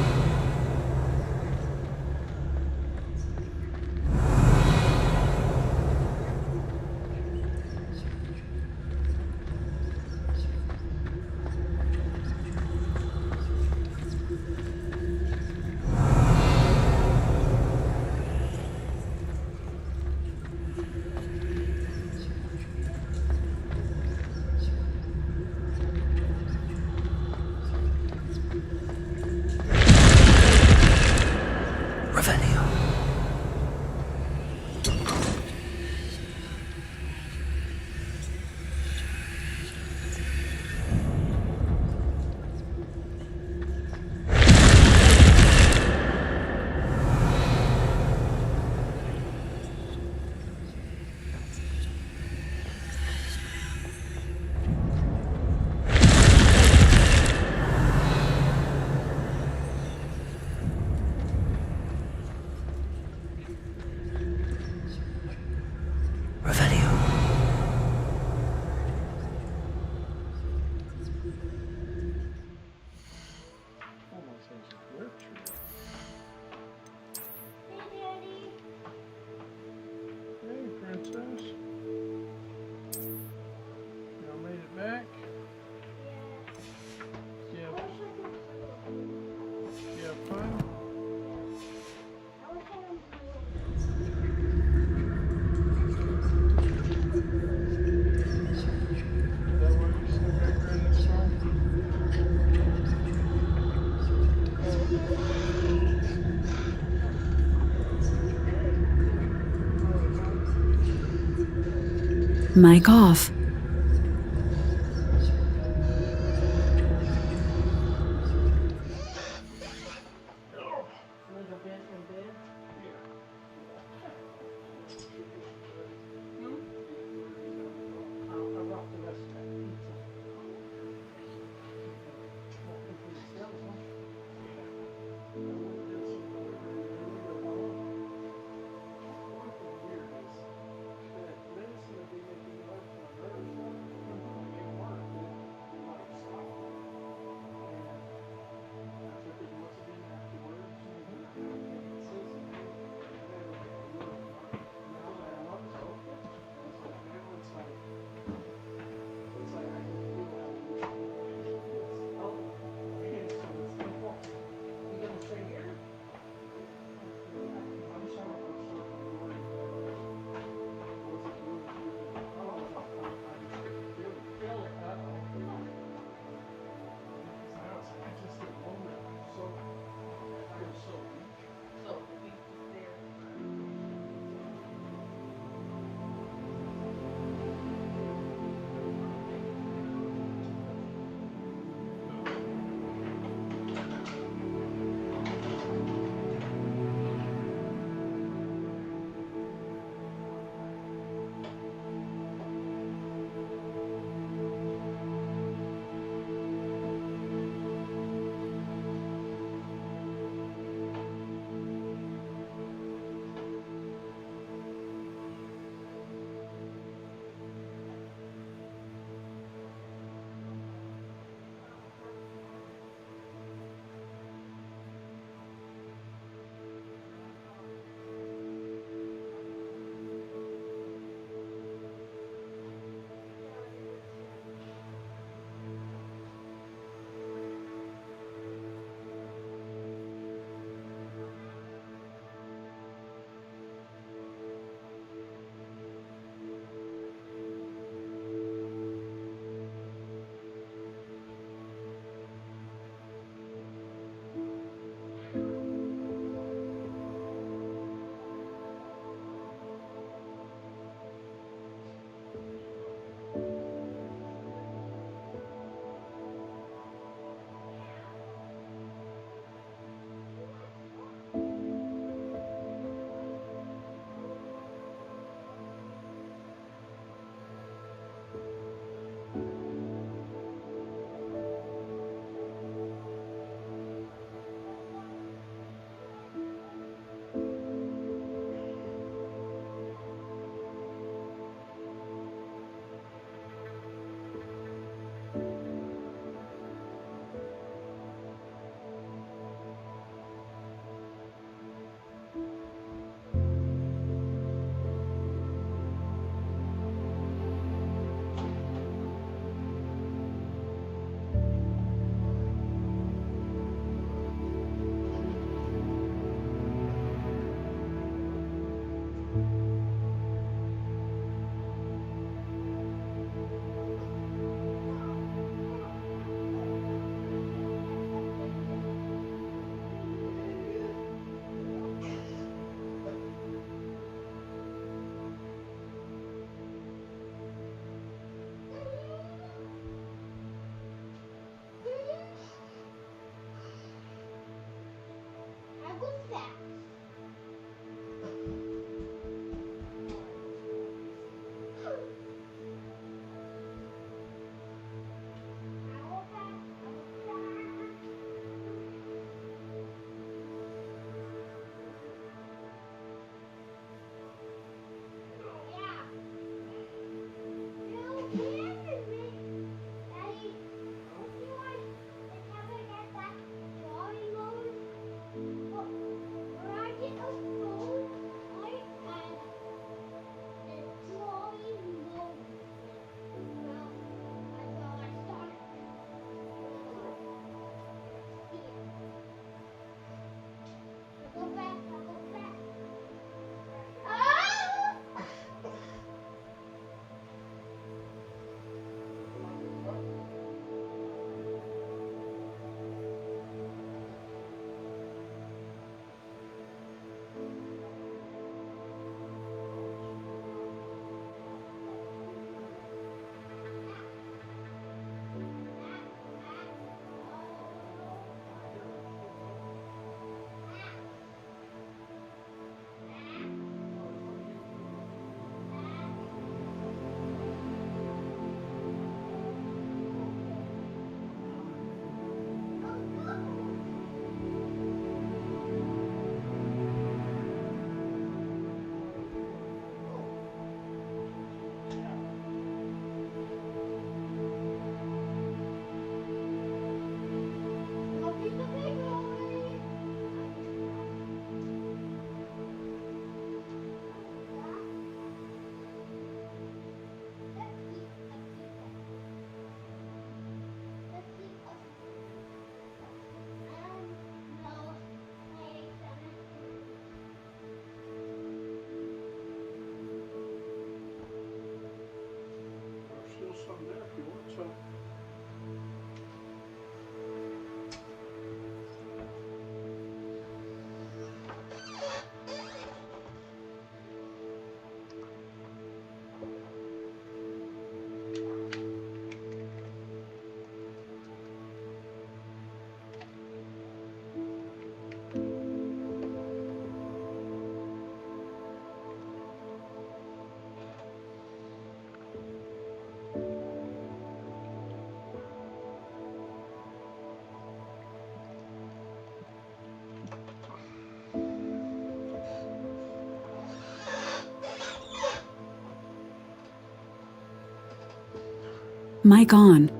Mic off. Medicine that they make in Europe one. Mic on.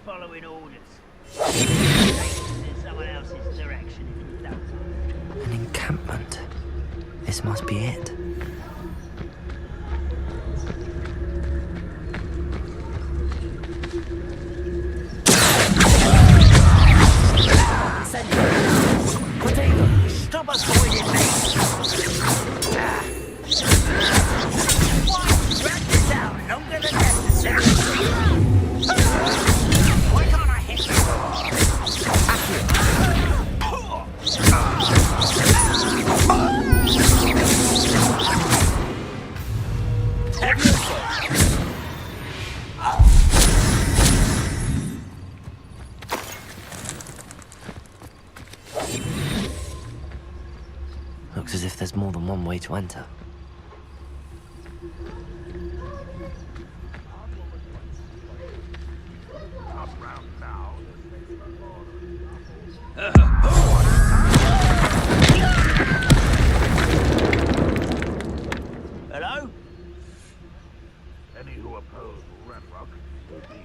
Following orders. In someone else's direction if you don't. An encampment. This must be it. Stop avoiding me! Why drag this out longer than necessary? Why can't I hit you? Looks as if there's more than one way to enter. Hello? Any who oppose Renrock will be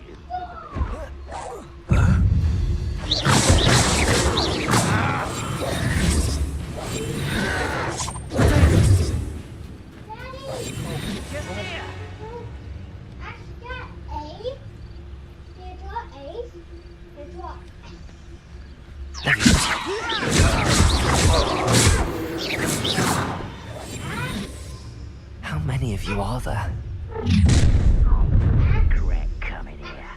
How many of you are there? Greg coming here.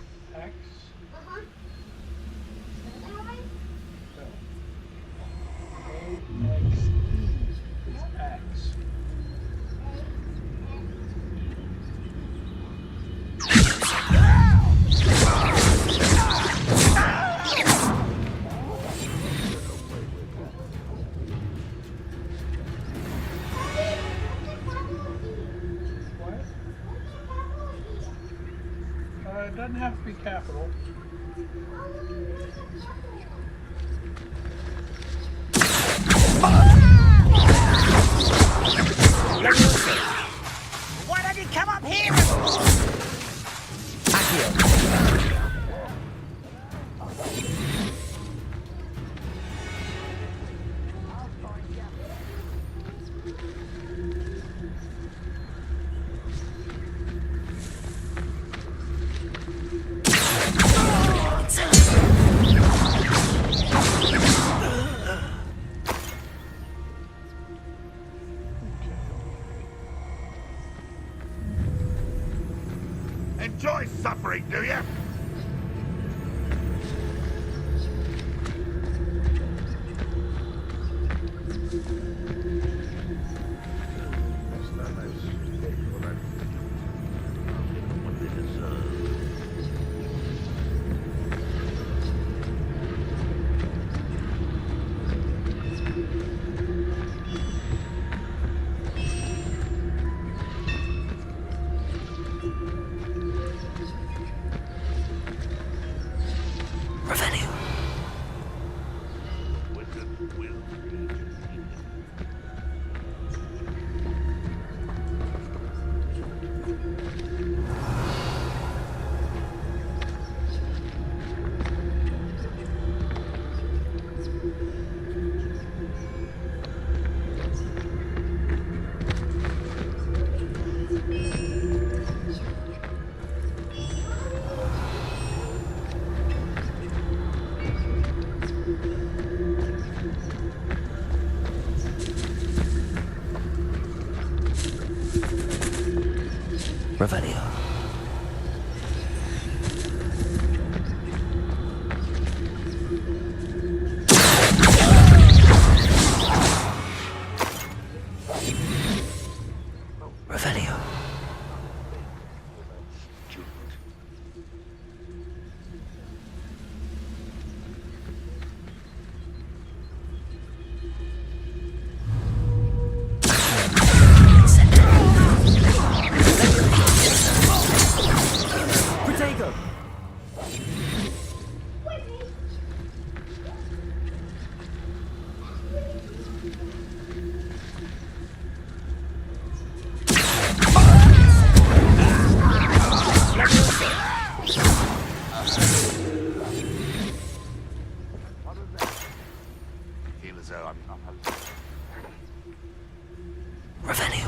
It doesn't have to be capital. Why don't you come up here? Enjoy suffering, do you? Revelio. Revelio. Revelio.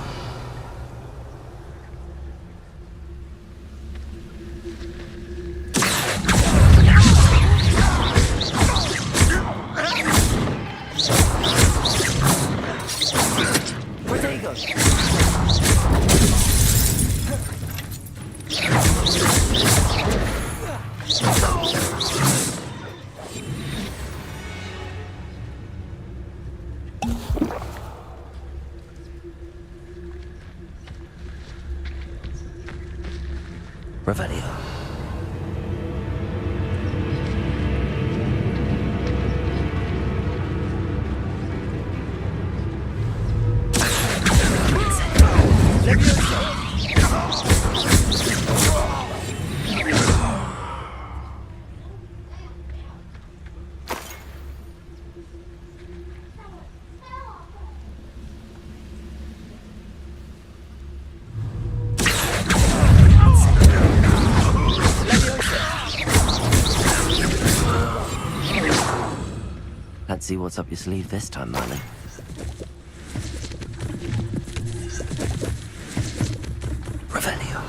Revelio. Let's see what's up your sleeve this time, Merlin. Revelio.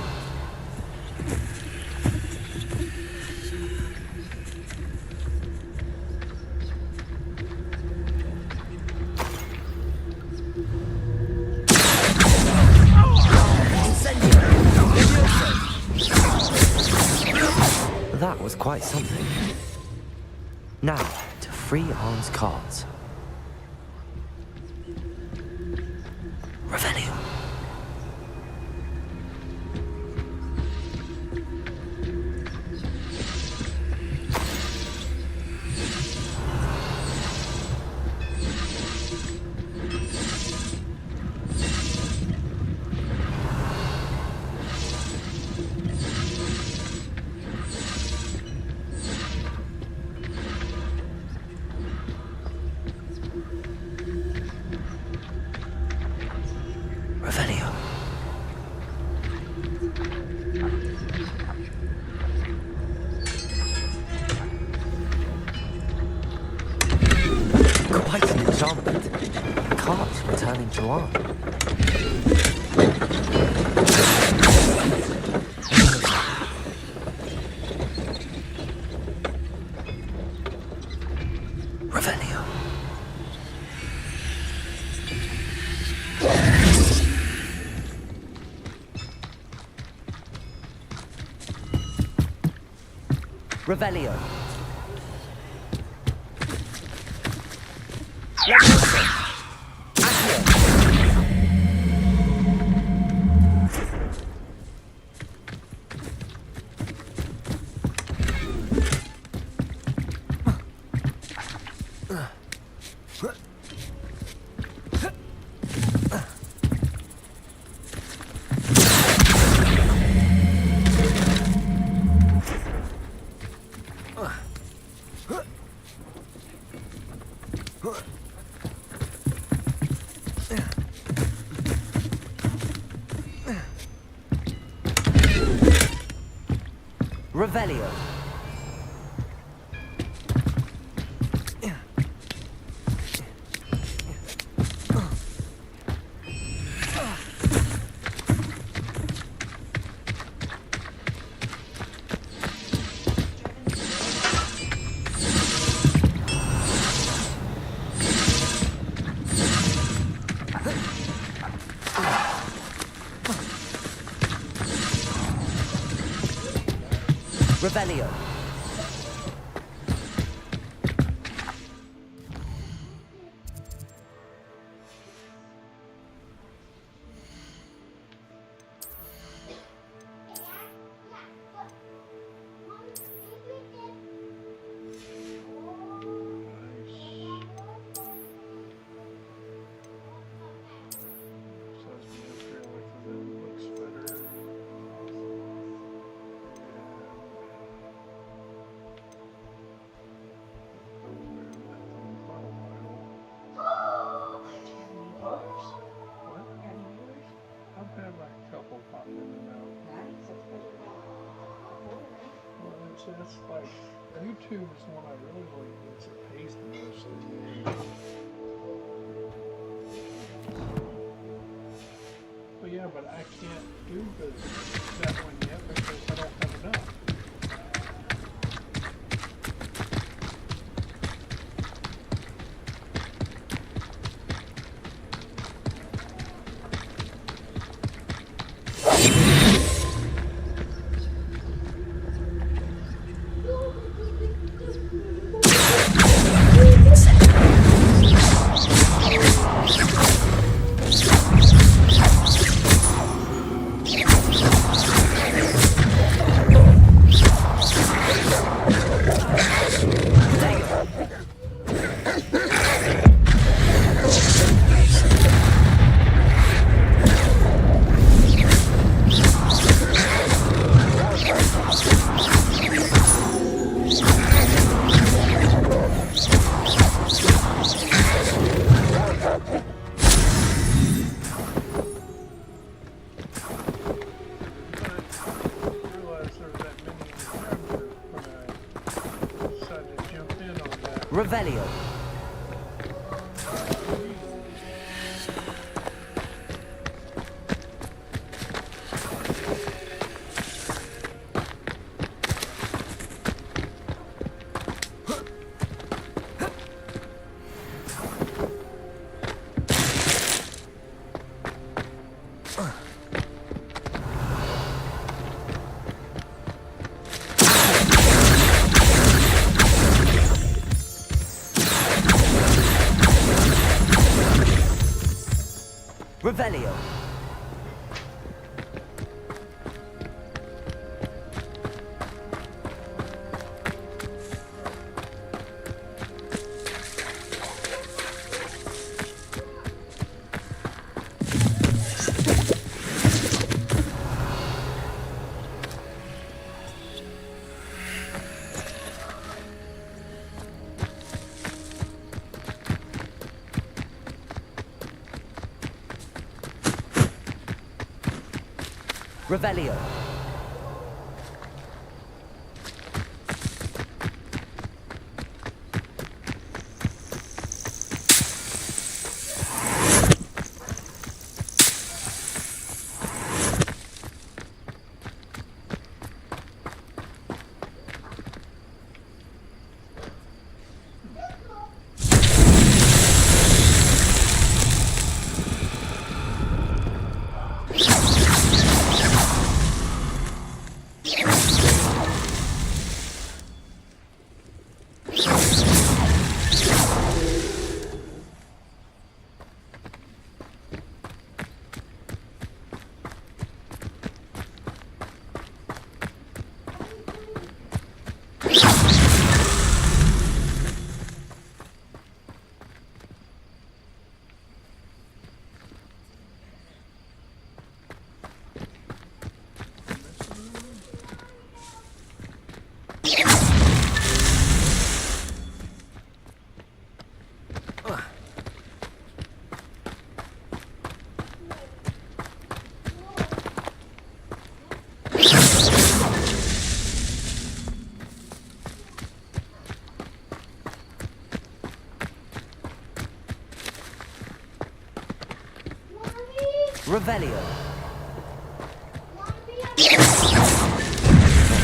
That was quite something. Now, to free Arn's cards. Revelio. Revelio. Quite an enchantment. Cards returning to Arn. Revelio. Revelio. Revelio. Revelio. That's like, YouTube is one I really like because it pays the most. But yeah, but I can't do that one yet because I don't have enough. Revelio. Revelio. Revelio. Revelio.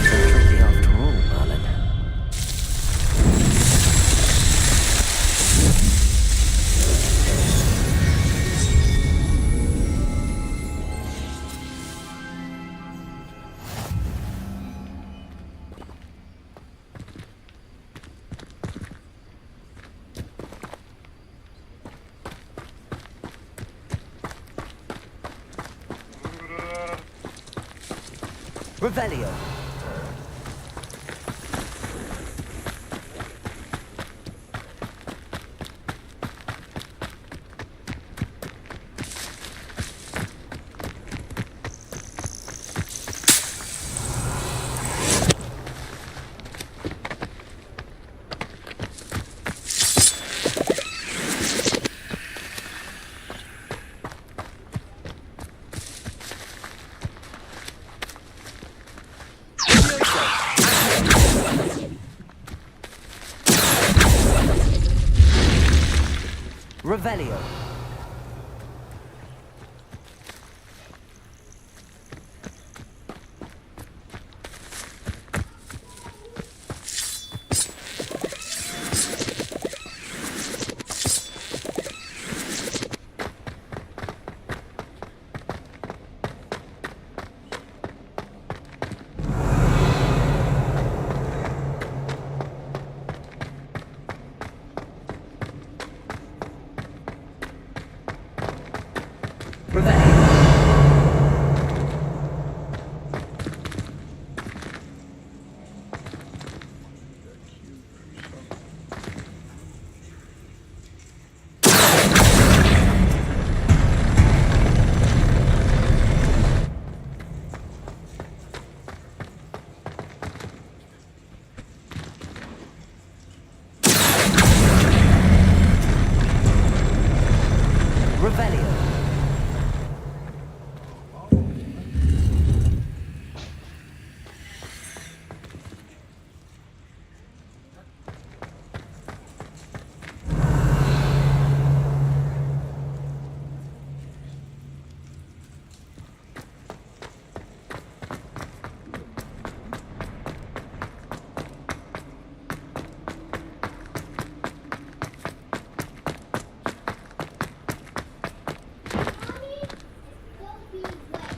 Tricky after all, Merlin. Revelio. Revelio.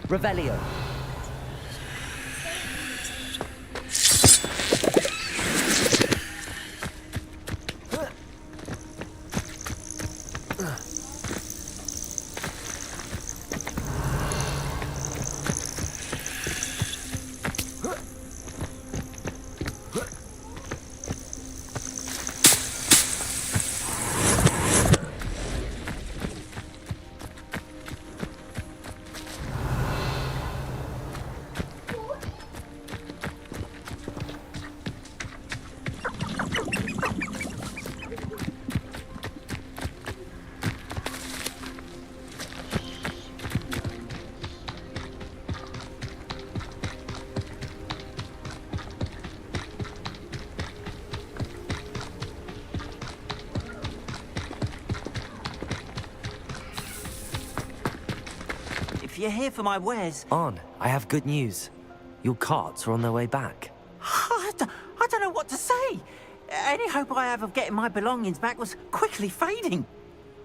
Revelio. If you're here for my wares... On, I have good news. Your carts are on their way back. I don't know what to say. Any hope I have of getting my belongings back was quickly fading.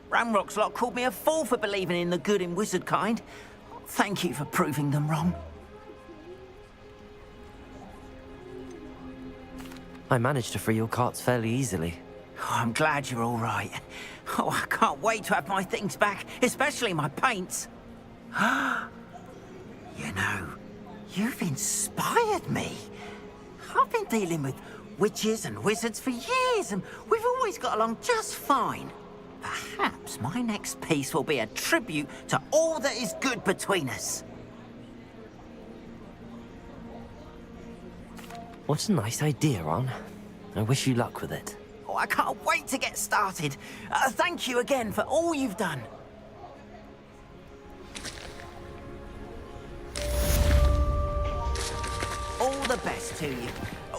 Ramrock's lot called me a fool for believing in the good in wizard kind. Thank you for proving them wrong. I managed to free your carts fairly easily. Oh, I'm glad you're all right. Oh, I can't wait to have my things back, especially my paints. You know, you've inspired me. I've been dealing with witches and wizards for years, and we've always got along just fine. Perhaps my next piece will be a tribute to all that is good between us. What a nice idea, Ron. I wish you luck with it. Oh, I can't wait to get started. Thank you again for all you've done. All the best to you.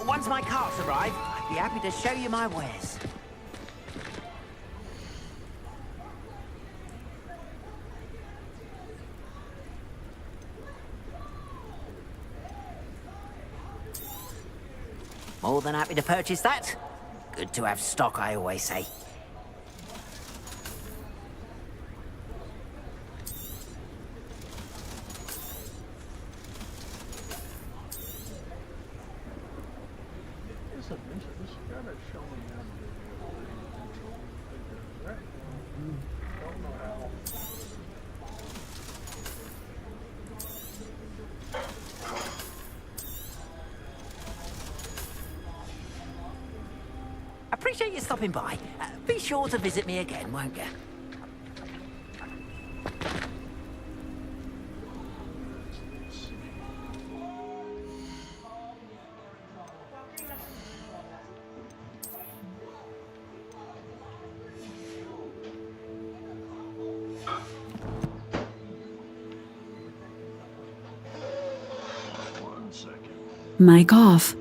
Once my carts arrive, I'd be happy to show you my wares. More than happy to purchase that. Good to have stock, I always say. Listen, this gotta show me how to do it. Don't know how. Appreciate you stopping by. Be sure to visit me again, won't you? Mic off.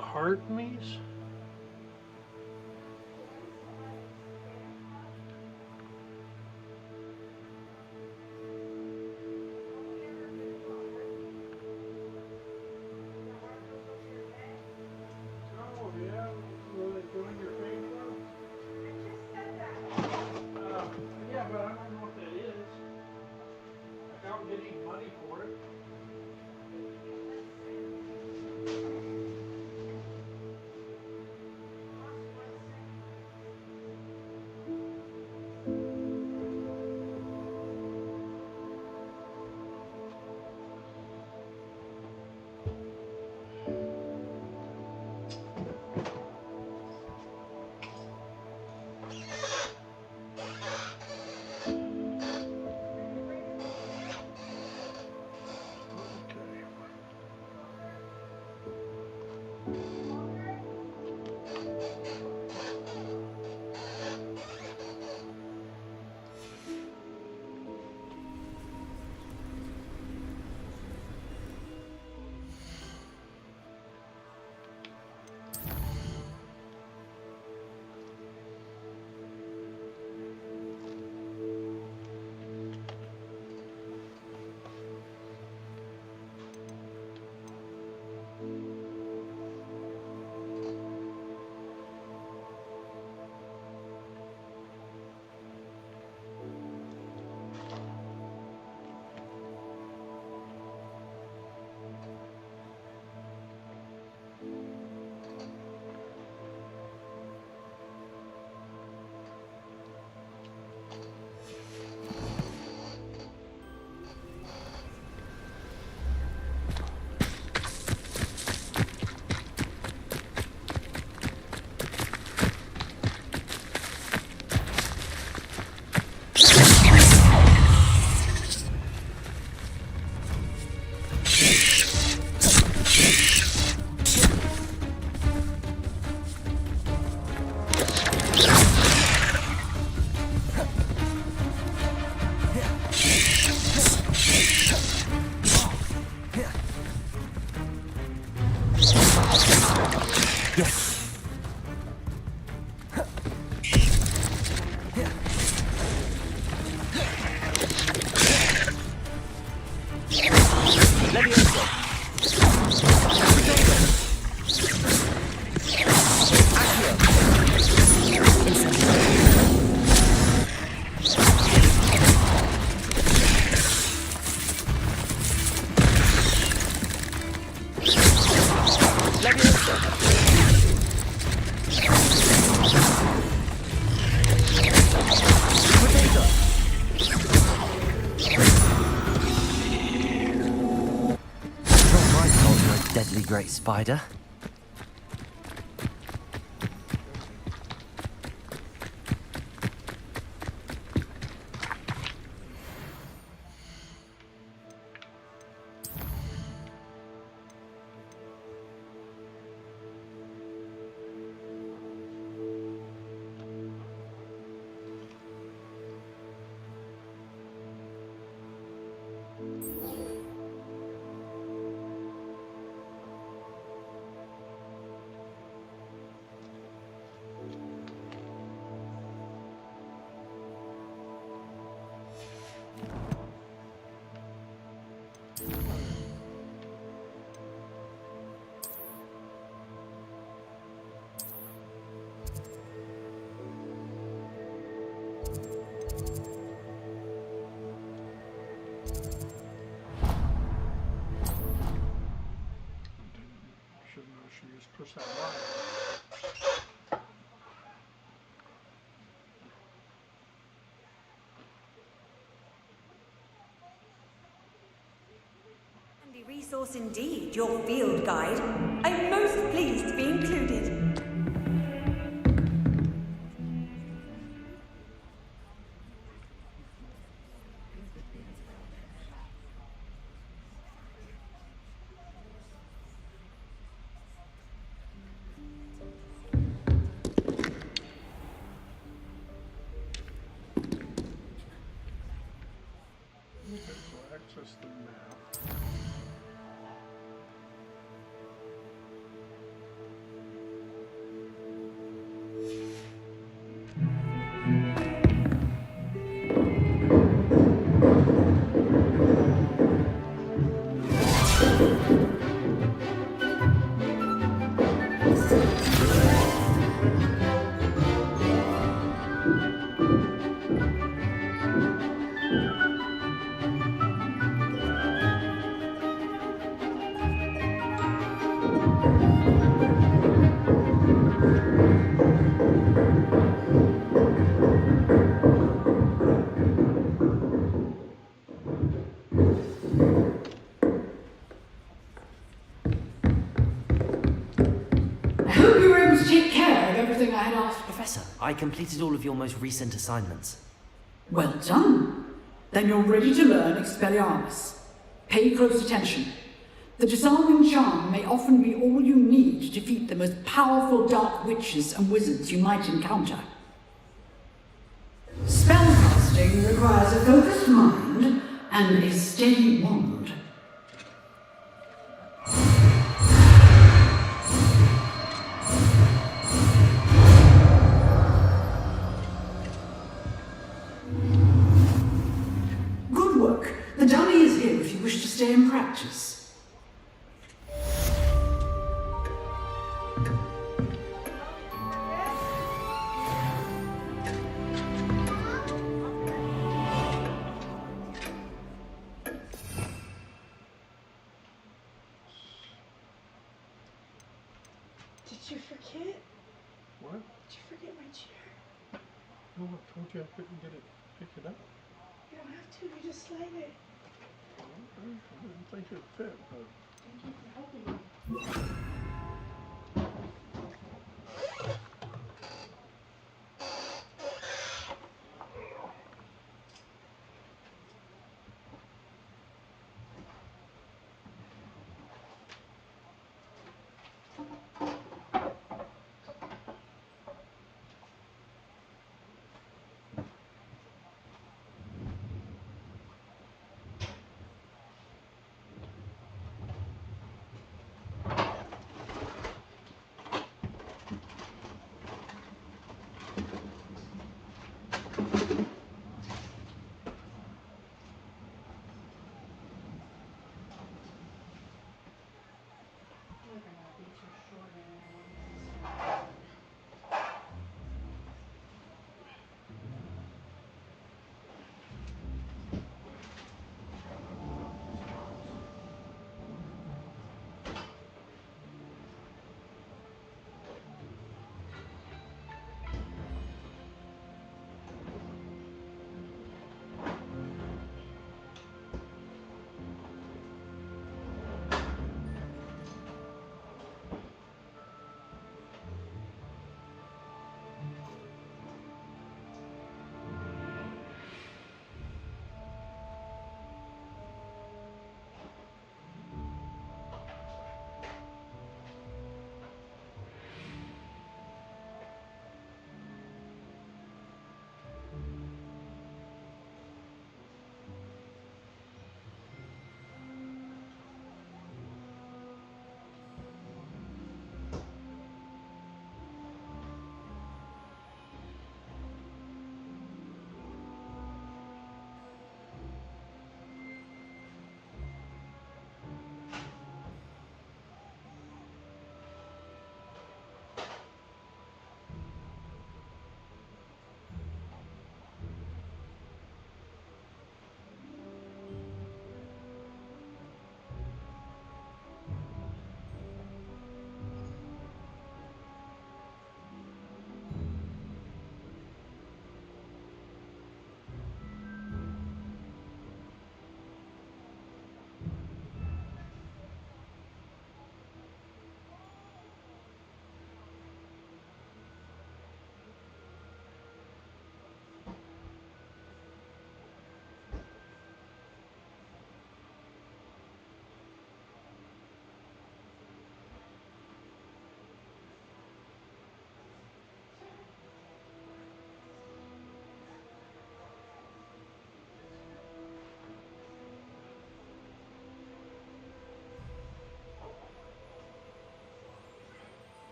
the heart maze? Oh, yeah. Really doing your favor? Yeah, but I don't know what that is. I don't get any money for it. Great spider. Push that line. Handy resource indeed, your field guide. I'm most pleased to be included. Access the map. everything I had asked? Professor, I completed all of your most recent assignments. Well done. Then you're ready to learn Expelliarmus. Pay close attention. The disarming charm may often be all you need to defeat the most powerful dark witches and wizards you might encounter. Spellcasting requires a focused mind and a steady wand. Good work. The dummy is here if you wish to stay and practice. Did you forget? What? Did you forget my chair? No, I told you I couldn't get it. Pick it up. You don't have to. You just slide it. I didn't think it would fit, but thank you for helping me.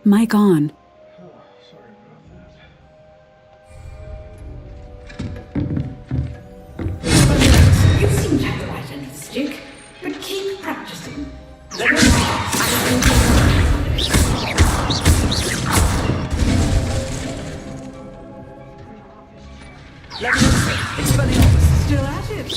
Mic on. You seem to have the right end of the stick, but keep practicing. Still at it.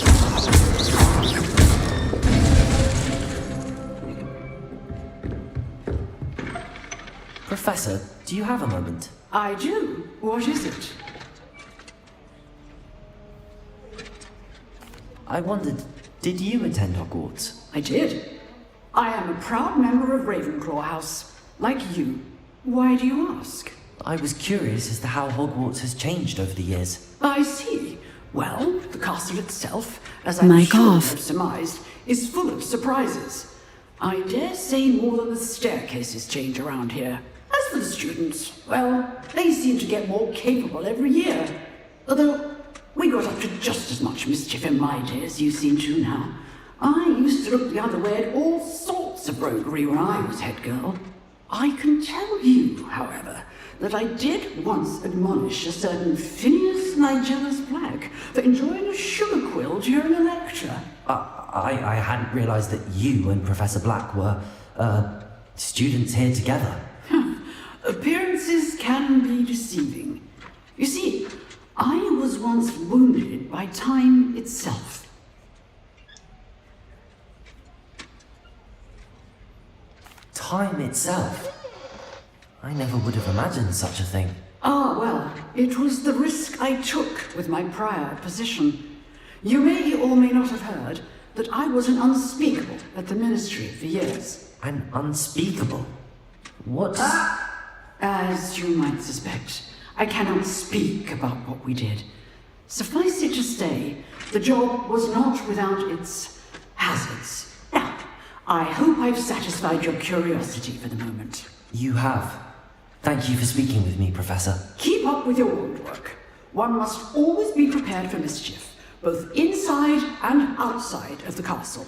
Professor, do you have a moment? I do. What is it? I wondered, did you attend Hogwarts? I did. I am a proud member of Ravenclaw House, like you. Why do you ask? I was curious as to how Hogwarts has changed over the years. I see. Well, the castle itself, as I'm My sure you golf. have surmised, is full of surprises. I dare say more than the staircases change around here. As for the students, well, they seem to get more capable every year. Although, we got up to just as much mischief in my day as you seem to now. I used to look the other way at all sorts of roguery when I was head girl. I can tell you, however, that I did once admonish a certain Phineas Nigellus Black for enjoying a sugar quill during a lecture. I hadn't realised that you and Professor Black were, students here together. Appearances can be deceiving. You see, I was once wounded by time itself. Time itself? I never would have imagined such a thing. Ah, well, it was the risk I took with my prior position. You may or may not have heard that I was an unspeakable at the Ministry for years. An unspeakable? What? As you might suspect, I cannot speak about what we did. Suffice it to say, the job was not without its hazards. Now, I hope I've satisfied your curiosity for the moment. You have. Thank you for speaking with me, Professor. Keep up with your own work. One must always be prepared for mischief, both inside and outside of the castle.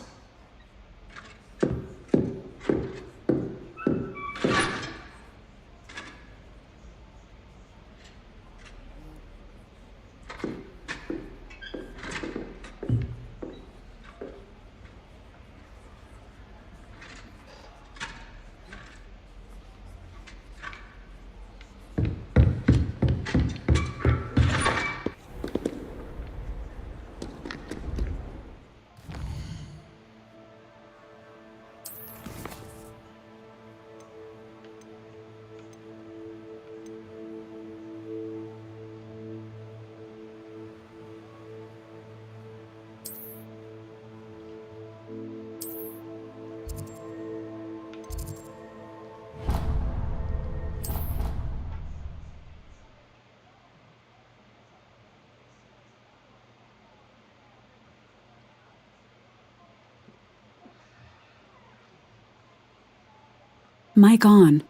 Mic on.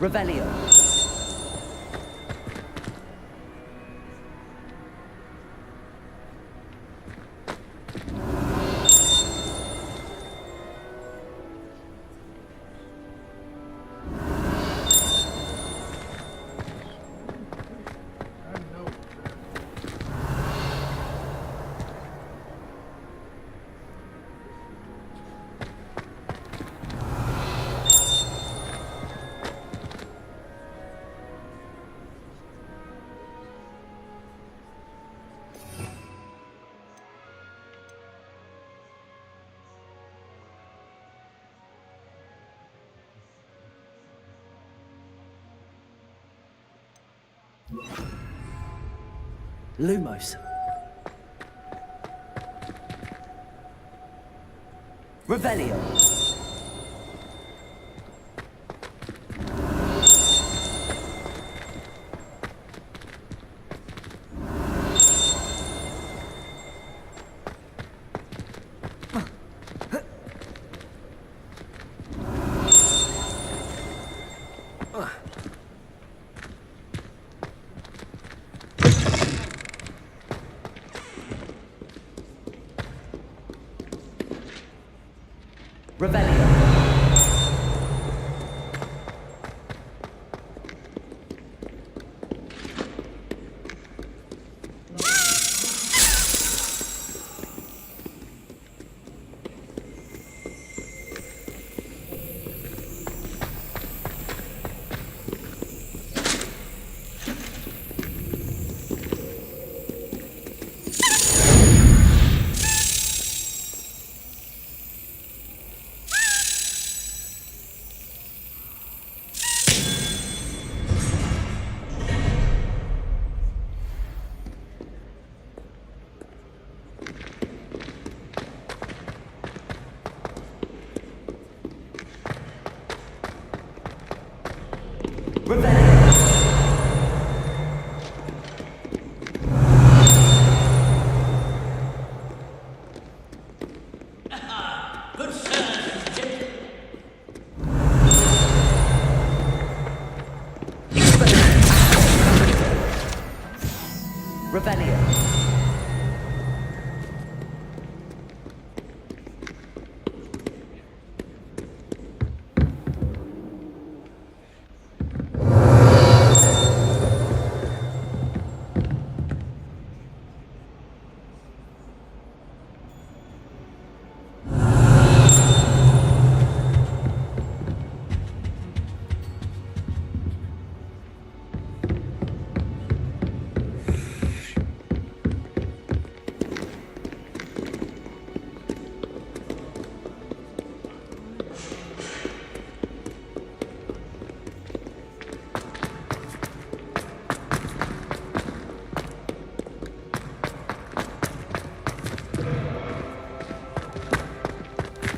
Revelio. Lumos. Revelio. Revelio.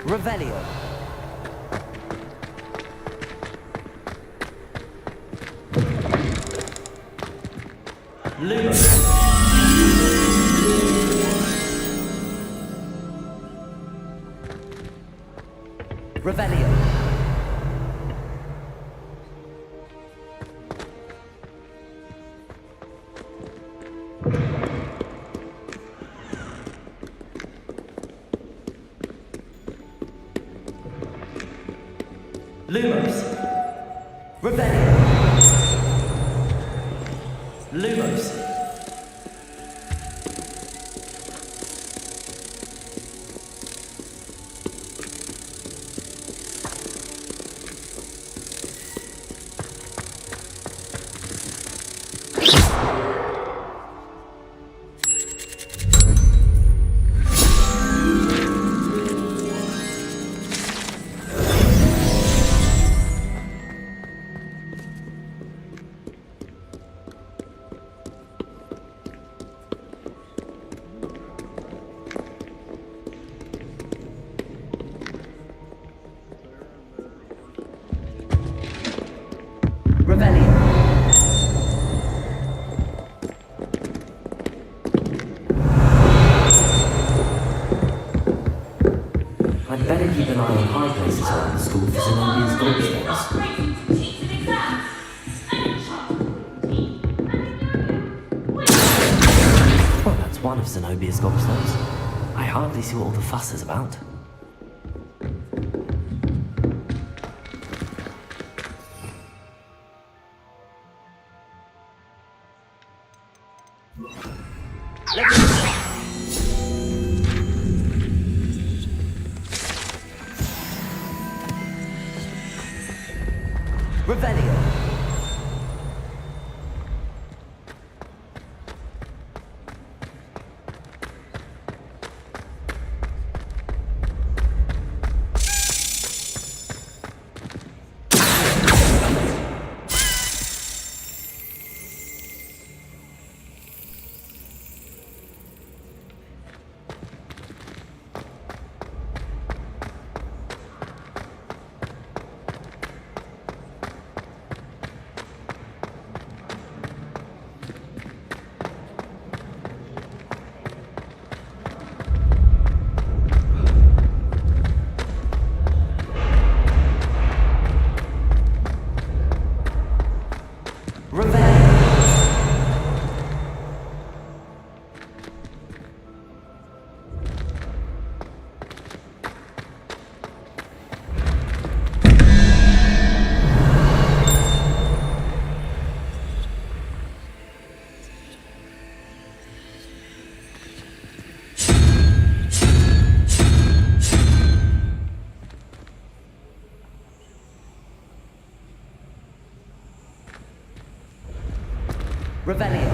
Revelio. Lumos. Revelio. Lumos. Revelio. Lumos. I'd better keep an eye on high places around the school for Zenobia's gobstones. Well, that's one of Zenobia's gobstones. I hardly see what all the fuss is about. Revelio. Revelio.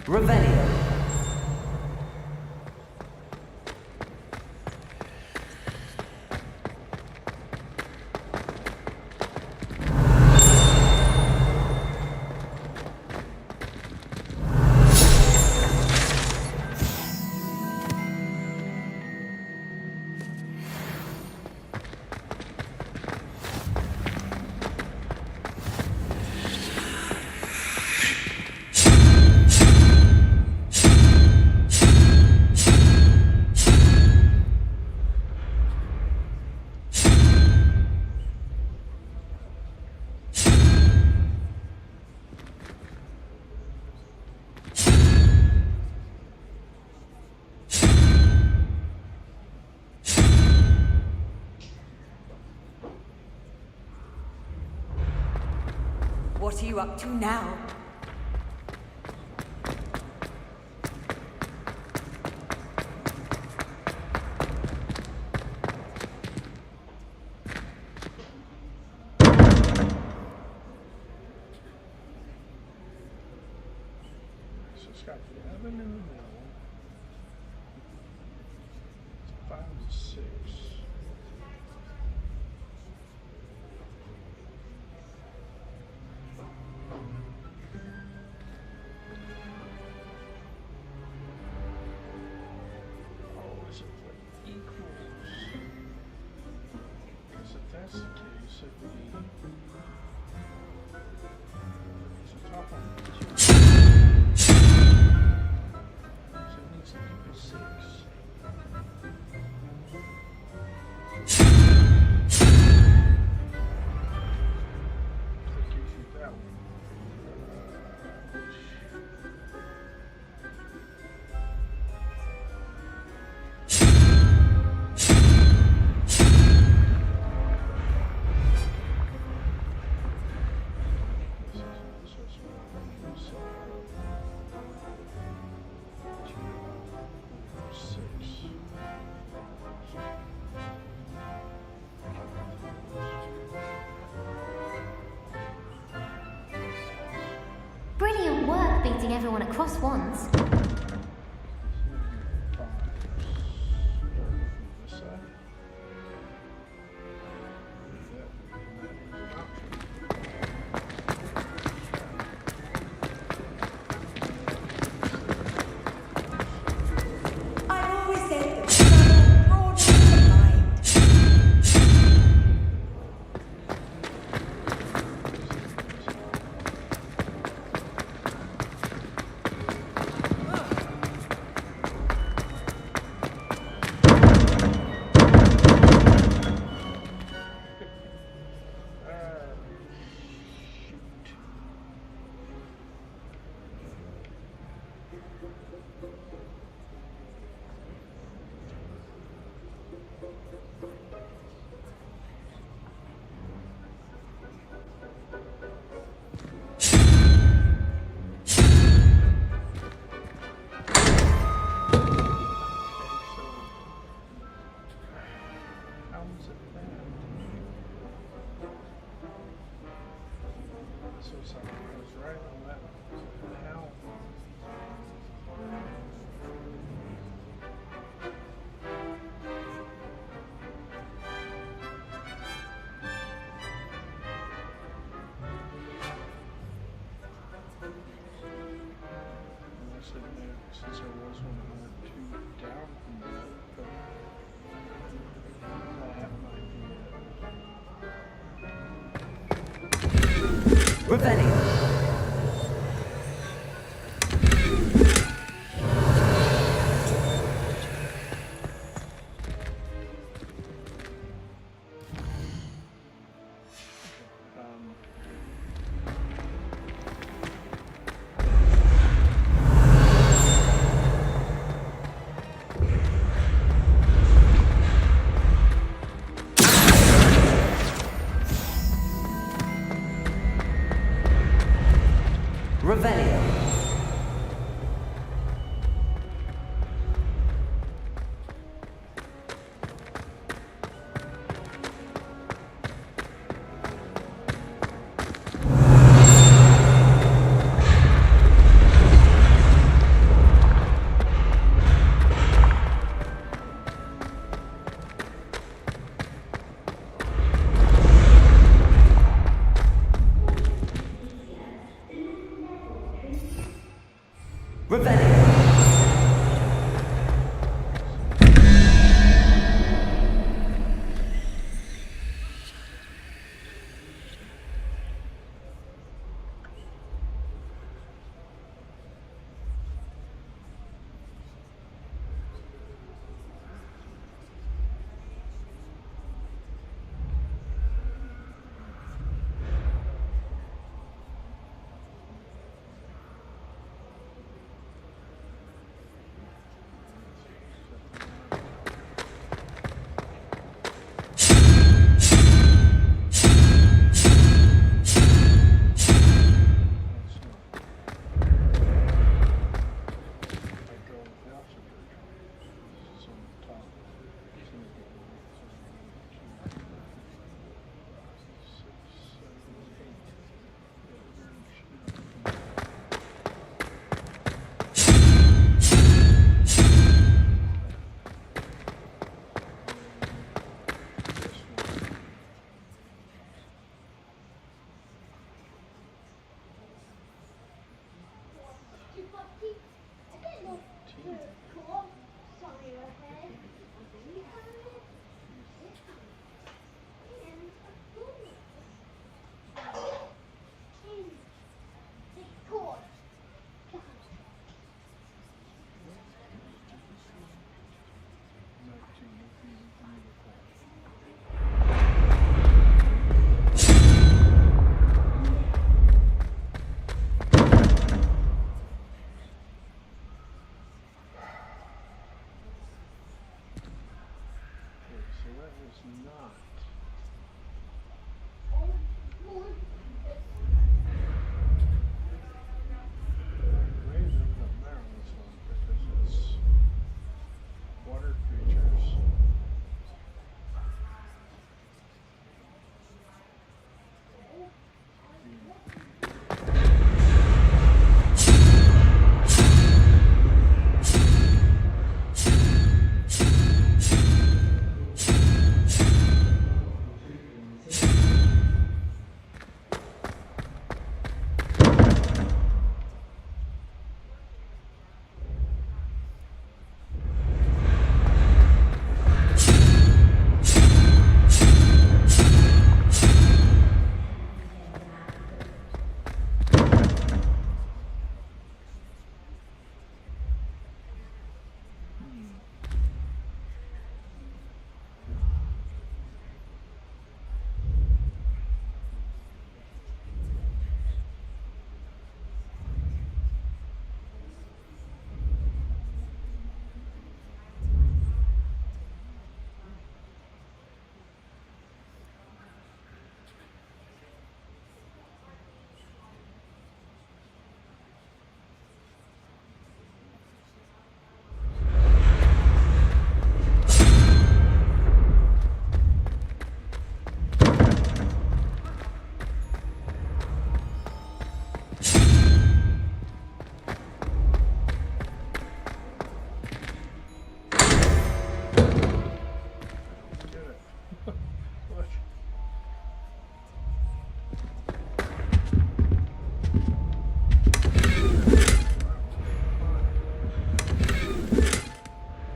Revelio. What are you up to now? So it's got the avenue in the middle. 5 to 6. That's the case, it would be... So top on 2. So it needs to be 6. That gives you that one. Brilliant work beating everyone across once. So something goes right on that. How? Unless it knew, since there was one more 2 down from that, but that might be it. Revelio.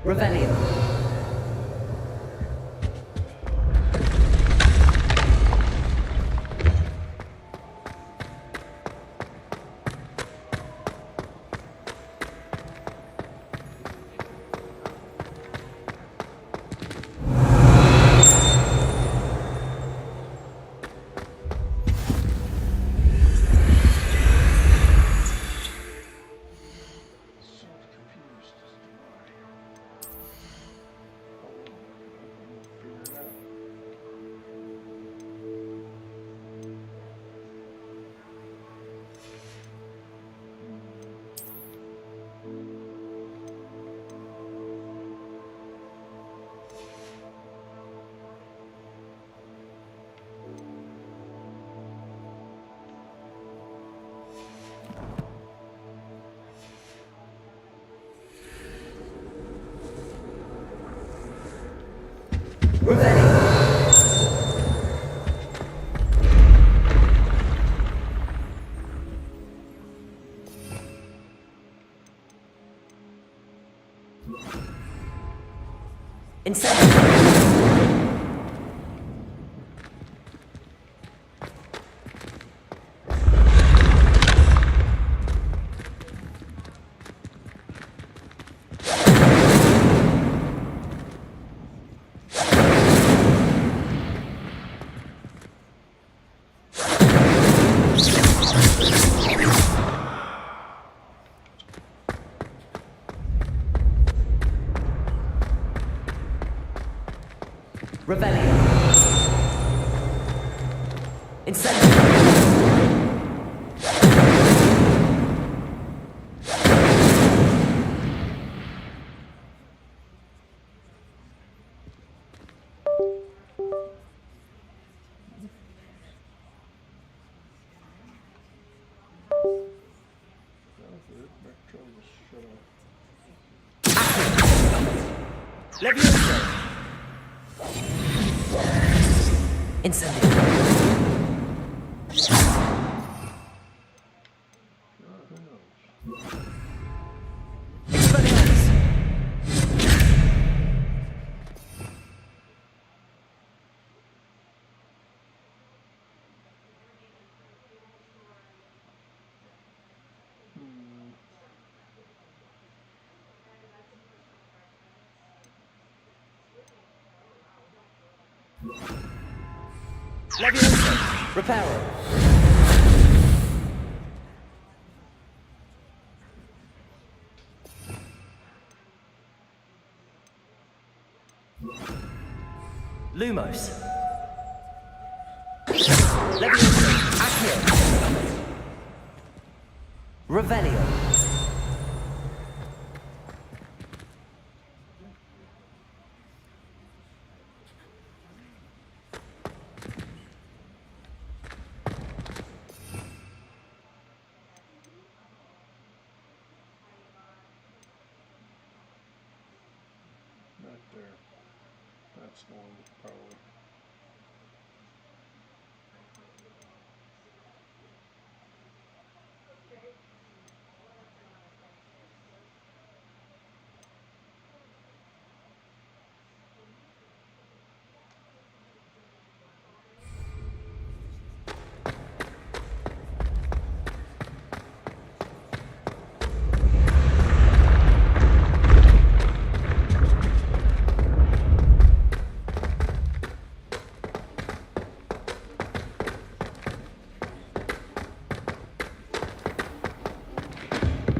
Revelio. Expelliarmus! Leviosa! Reparo! Lumos! Leviosa! Accio! Revelio! Right there. That's the one, probably.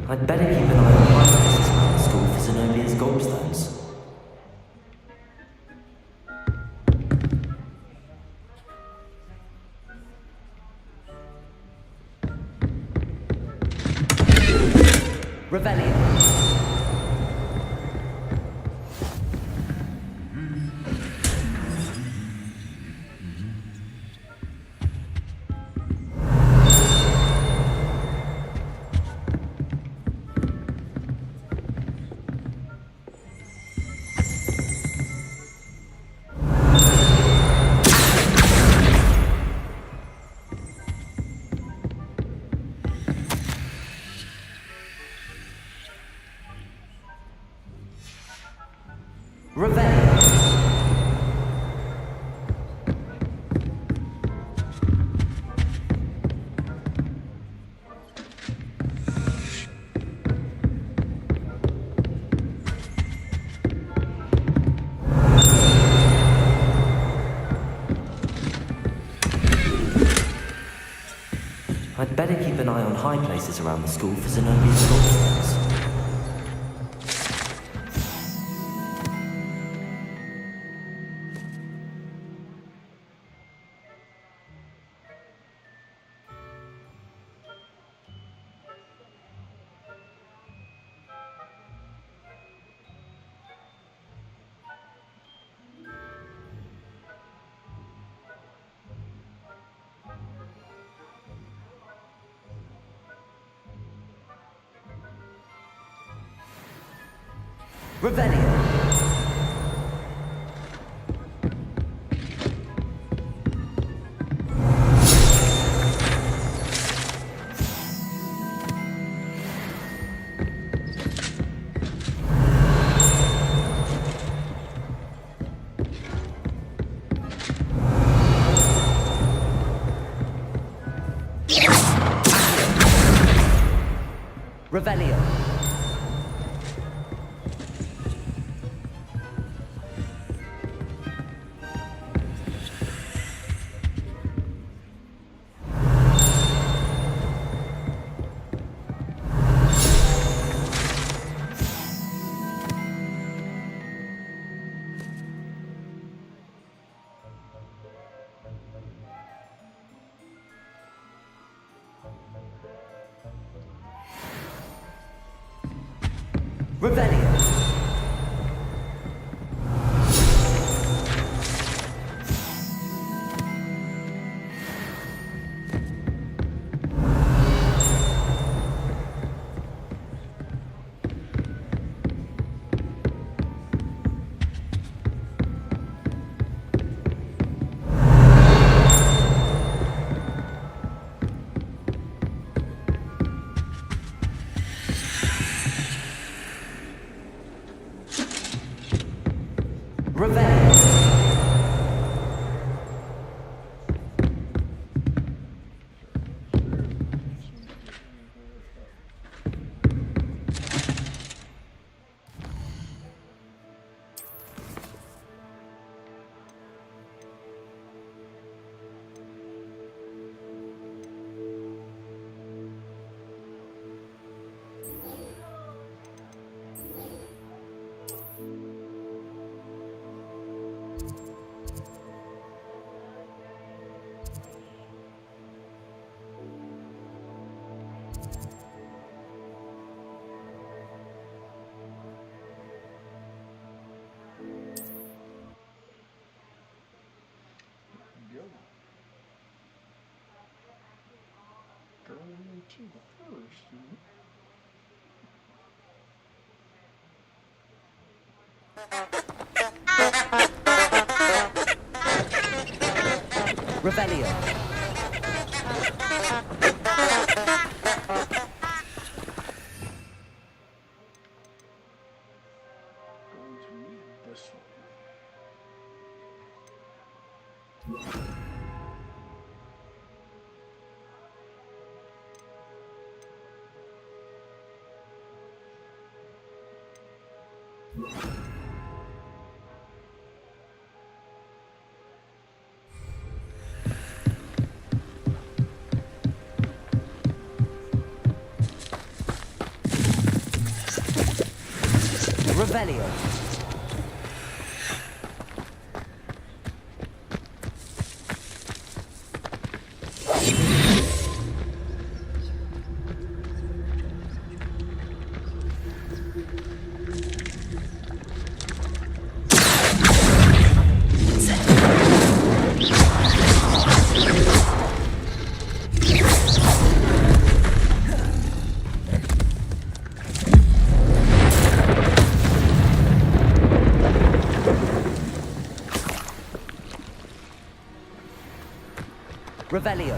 I'd better keep an eye on my places around the school for Zenobia's gobstones. Revelio. I'd better keep an eye on high places around the school for Zenobia's gobstones. Revelio. Revelio. Revelio. watching the first, Revelio. Going to need this one. Revelio. Revelio.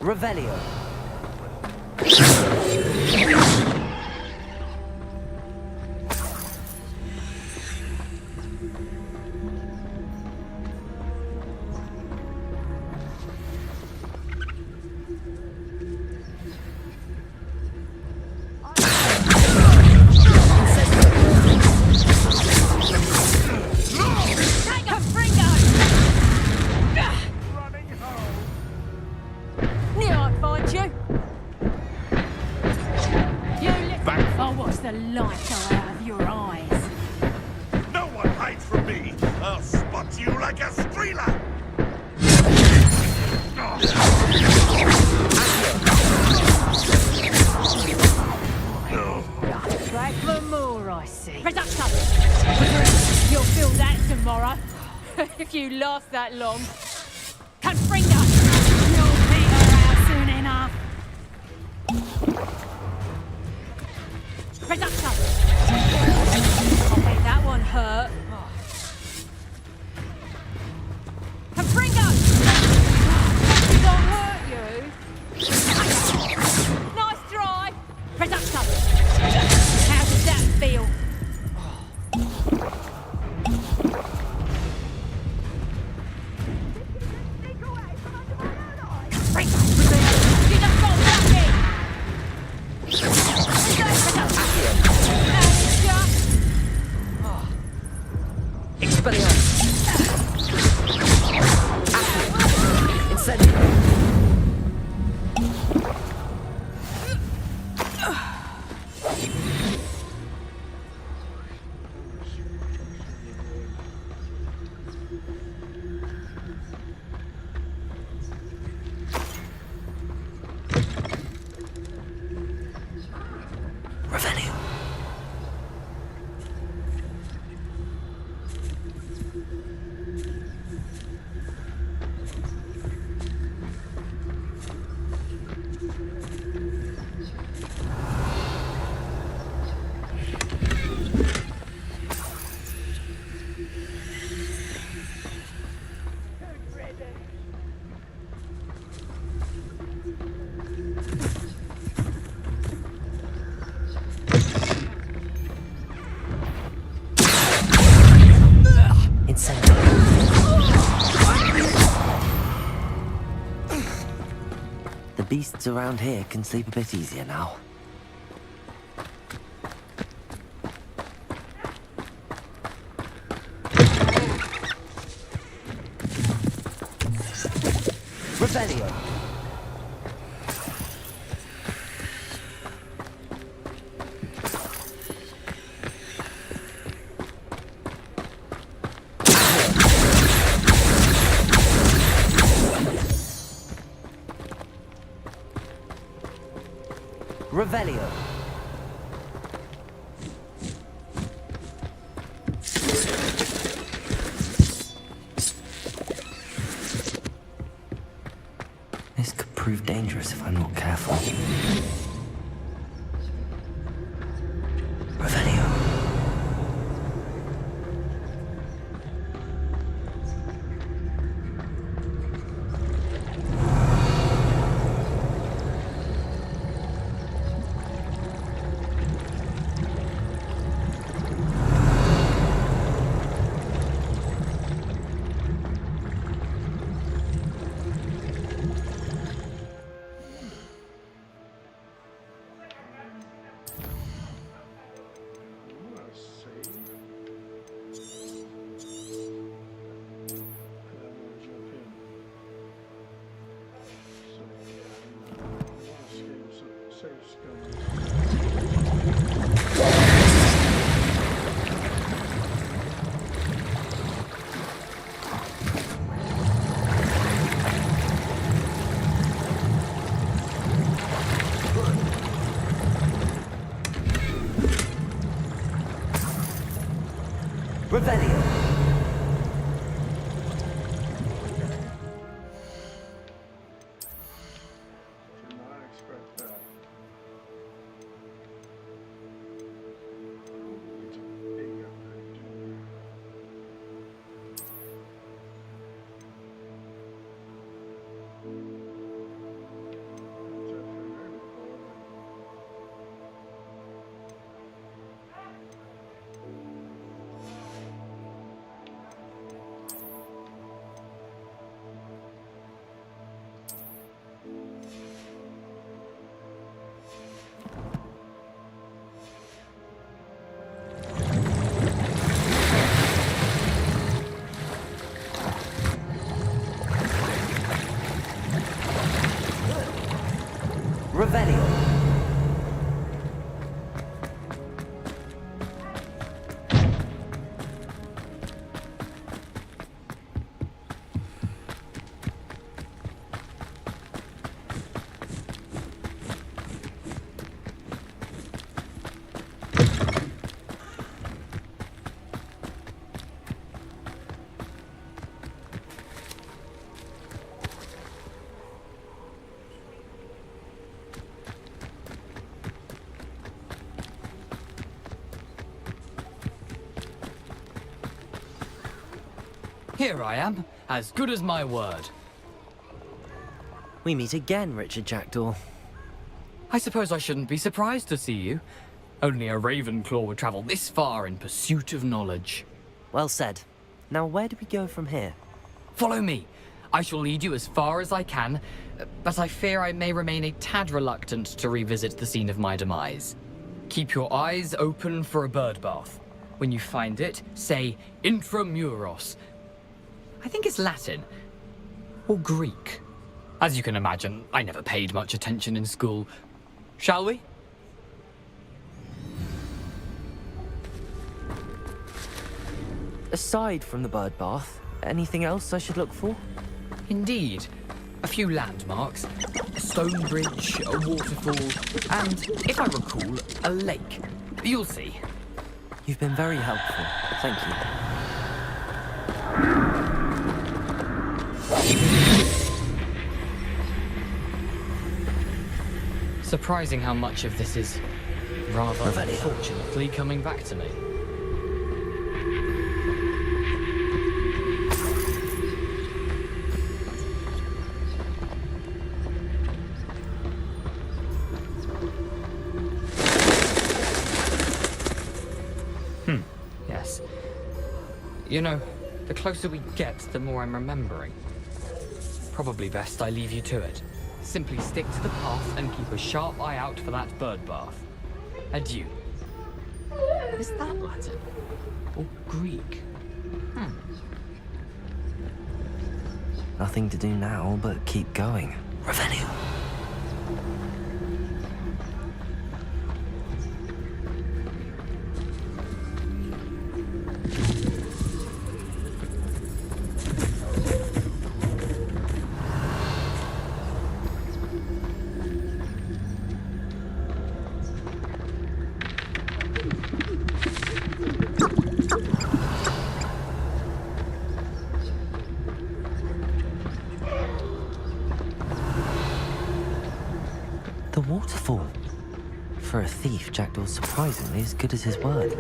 Revelio. The light out of your eyes. No one hides from me! I'll spot you like a streeler! Back for more, I see. Reducto! You'll feel that tomorrow. If you last that long. Confringo! You'll peter out soon enough. Reducto! I think that one hurt. Confringo! Did I hurt you? Nice try! Reducto! How does that feel? The beasts around here can sleep a bit easier now. Revelio. Revelio. This could prove dangerous if I'm not careful. Revelio. Revelio. Revelio. Here I am, as good as my word. We meet again, Richard Jackdaw. I suppose I shouldn't be surprised to see you. Only a Ravenclaw would travel this far in pursuit of knowledge. Well said. Now where do we go from here? Follow me. I shall lead you as far as I can, but I fear I may remain a tad reluctant to revisit the scene of my demise. Keep your eyes open for a bird bath. When you find it, say Intramuros. I think it's Latin. Or Greek. As you can imagine, I never paid much attention in school. Shall we? Aside from the bird bath, anything else I should look for? Indeed. A few landmarks. A stone bridge, a waterfall, and, if I recall, a lake. You'll see. You've been very helpful. Thank you. Surprising how much of this is rather unfortunately coming back to me. Yes. You know, the closer we get, the more I'm remembering. Probably best I leave you to it. Simply stick to the path and keep a sharp eye out for that bird bath. Adieu. Is that Latin? Or Greek? Nothing to do now but keep going. Revelio. The waterfall. For a thief, Jackdaw's surprisingly as good as his word.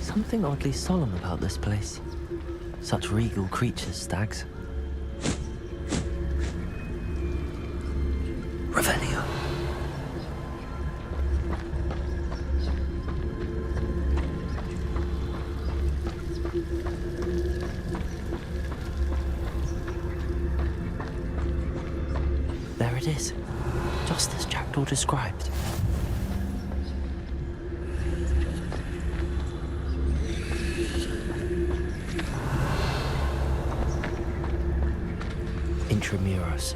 Something oddly solemn about this place. Such regal creatures, stags. Revelio. There it is, just as Jackdaw described. Intramuros.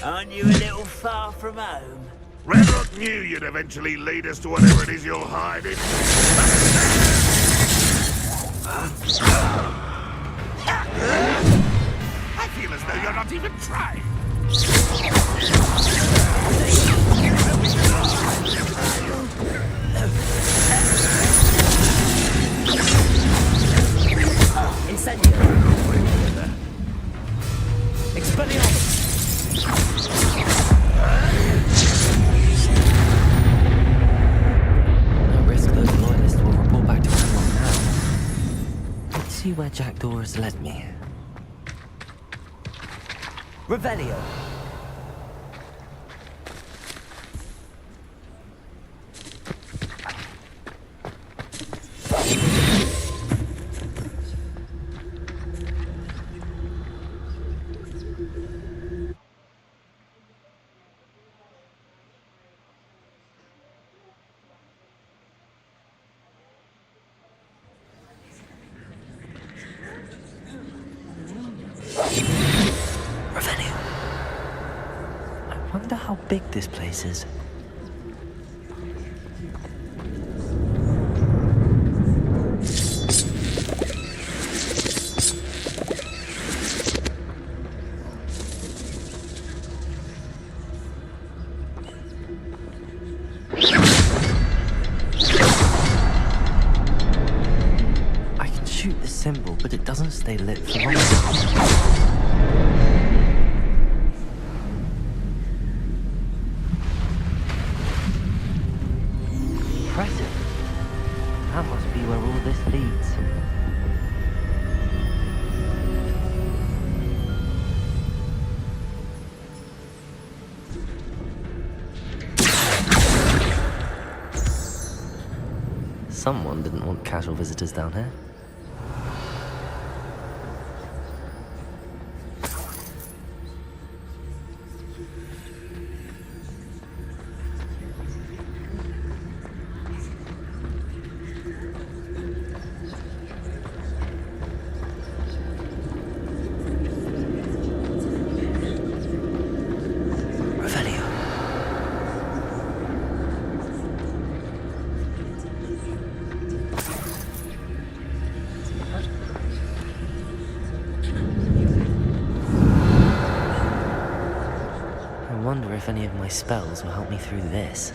Aren't you a little far from home? Redrock knew you'd eventually lead us to whatever it is you're hiding. I feel as though you're not even trying. Incendio. Expelliarmus. No risk those loyalists will report back to Hemlock now. Let's see where Jackdaw has led me. Revelio. I wonder how big this place is. symbol, but it doesn't stay lit for long. Impressive. That must be where all this leads. Someone didn't want casual visitors down here. I wonder if any of my spells will help me through this.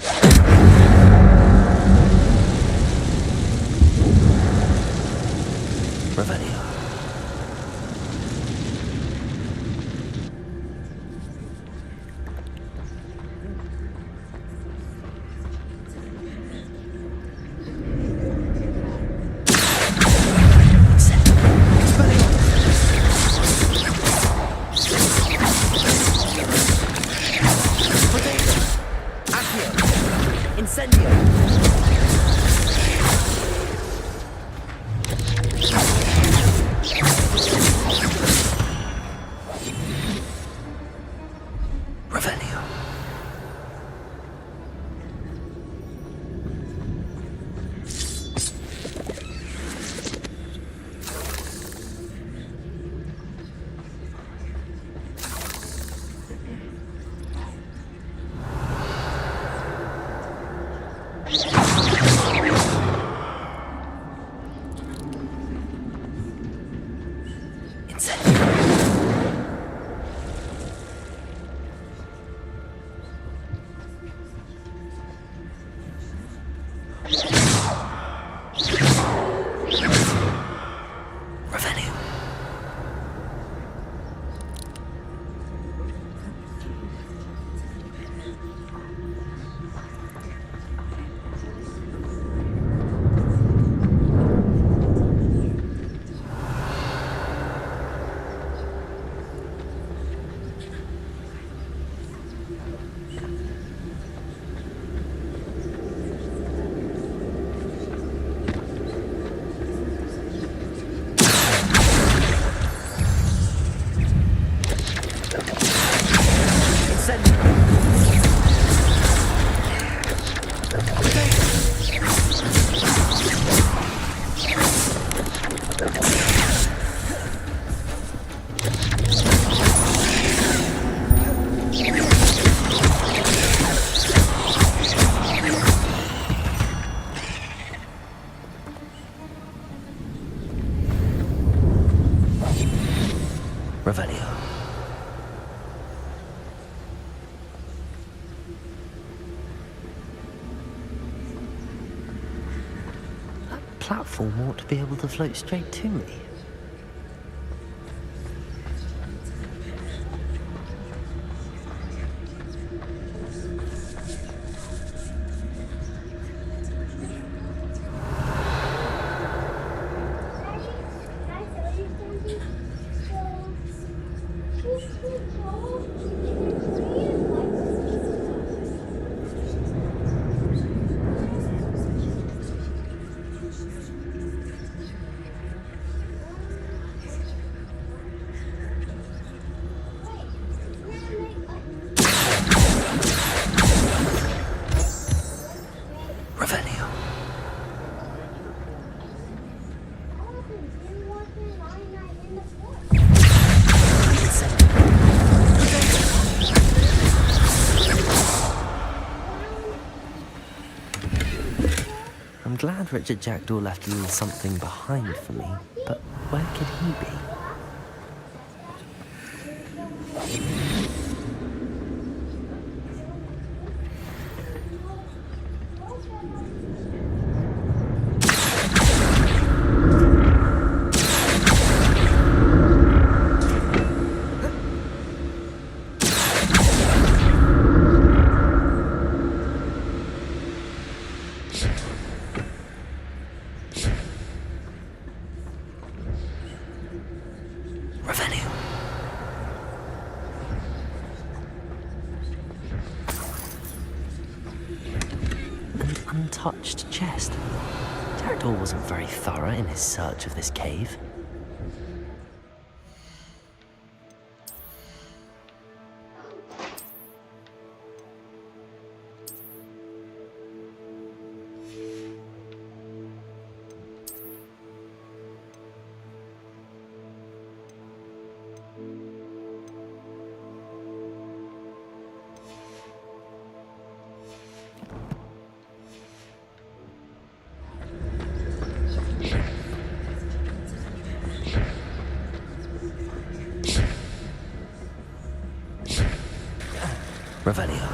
Revelio. Revelio. That platform ought to be able to float straight to me. I'm glad Richard Jackdaw left a little something behind for me, but where could he be? untouched chest. Jackdaw wasn't very thorough in his search of this cave. Revelio.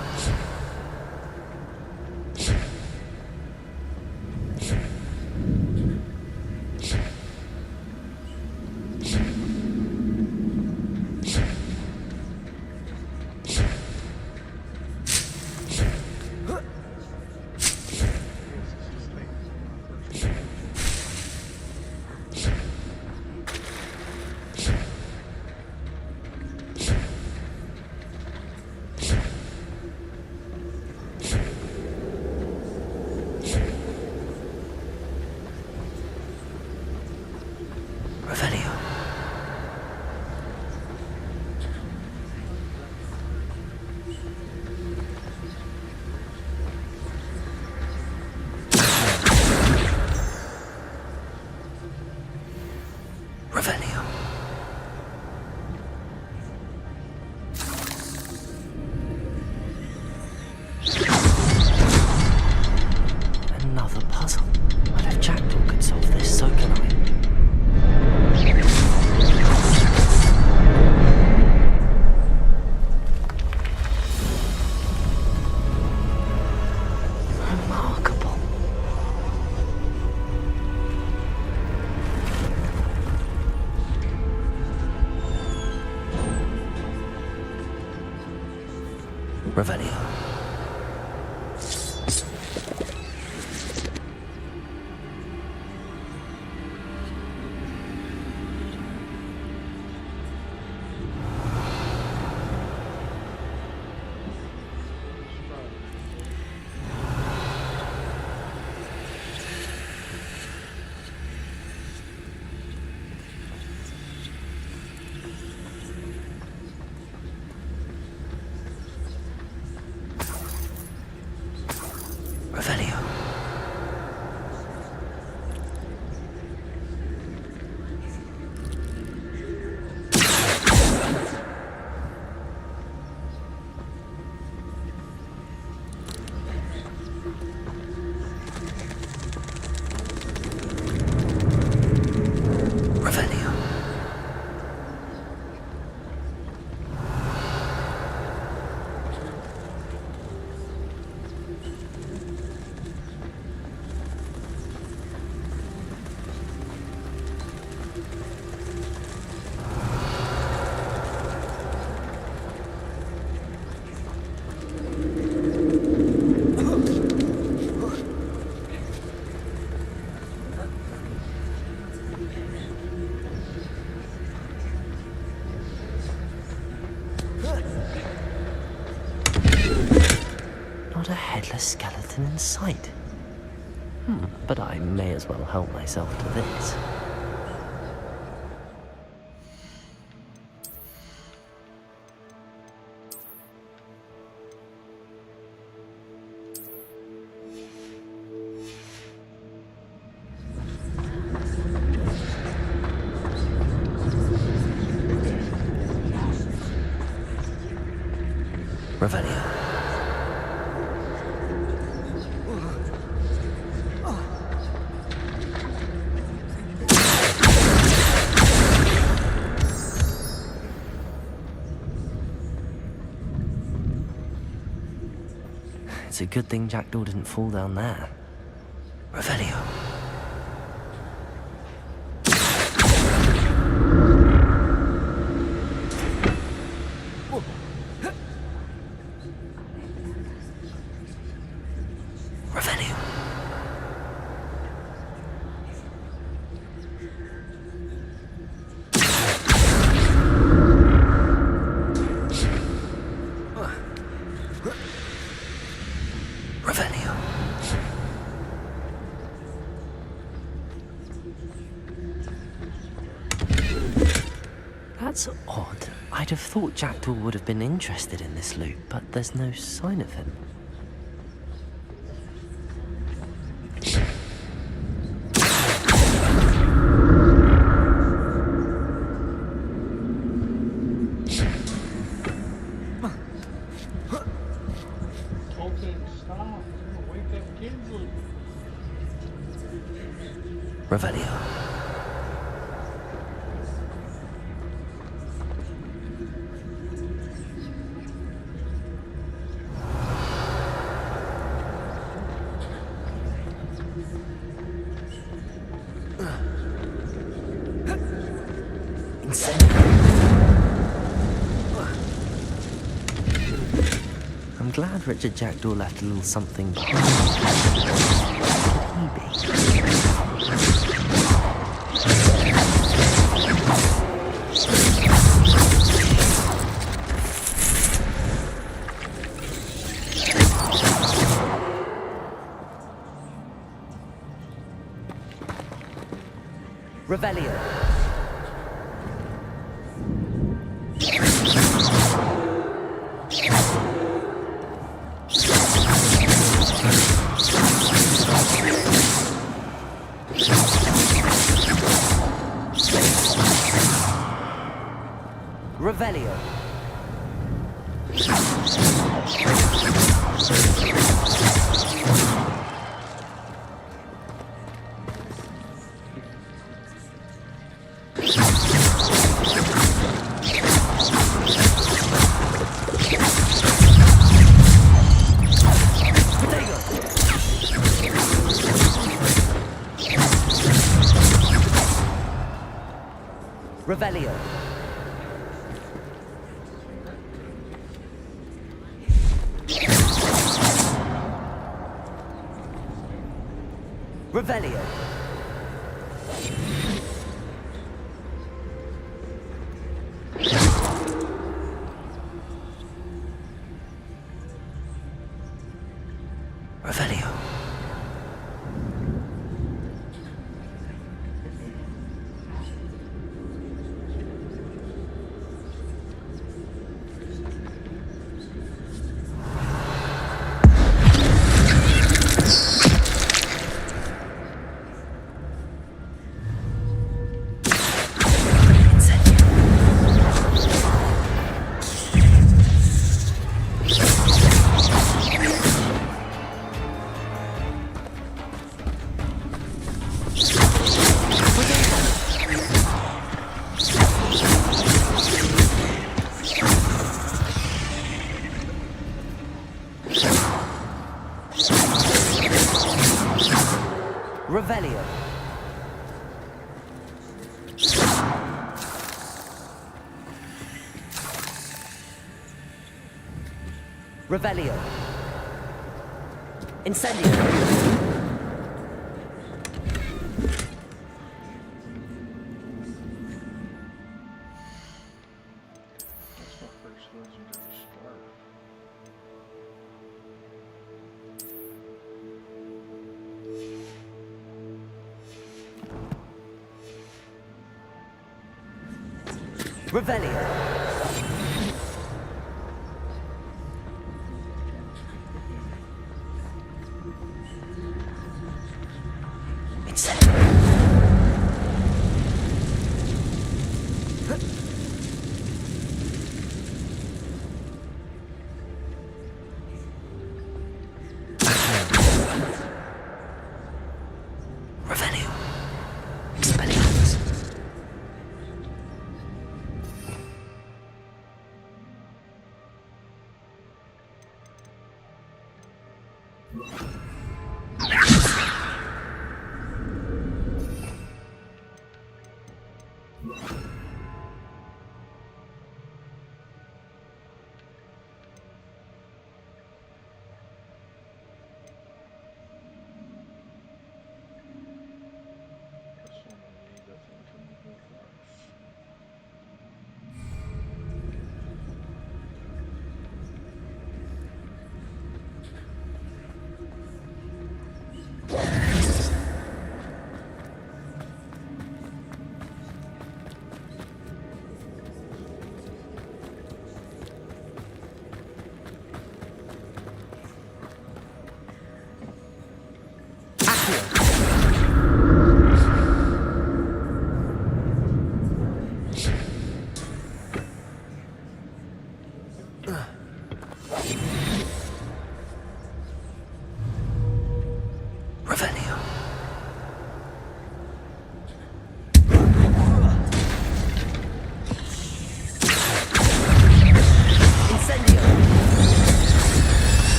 Another puzzle. Well, if Jackdaw could solve this, so can I. Remarkable. Revelio. Revelio. Revelio. Not a headless skeleton in sight. But I may as well help myself to this. Revelio. It's a good thing Jackdaw didn't fall down there. Revelio. Revelio. Revelio. That's odd. I'd have thought Jackdaw would have been interested in this loot, but there's no sign of him. Revelio. I'm glad Richard Jackdaw left a little something behind. Revelio. Revelio. Revelio. Revelio. Revelio. Revelio. Revelio. Incendio. Revelio. Revelio. Expelliarmus.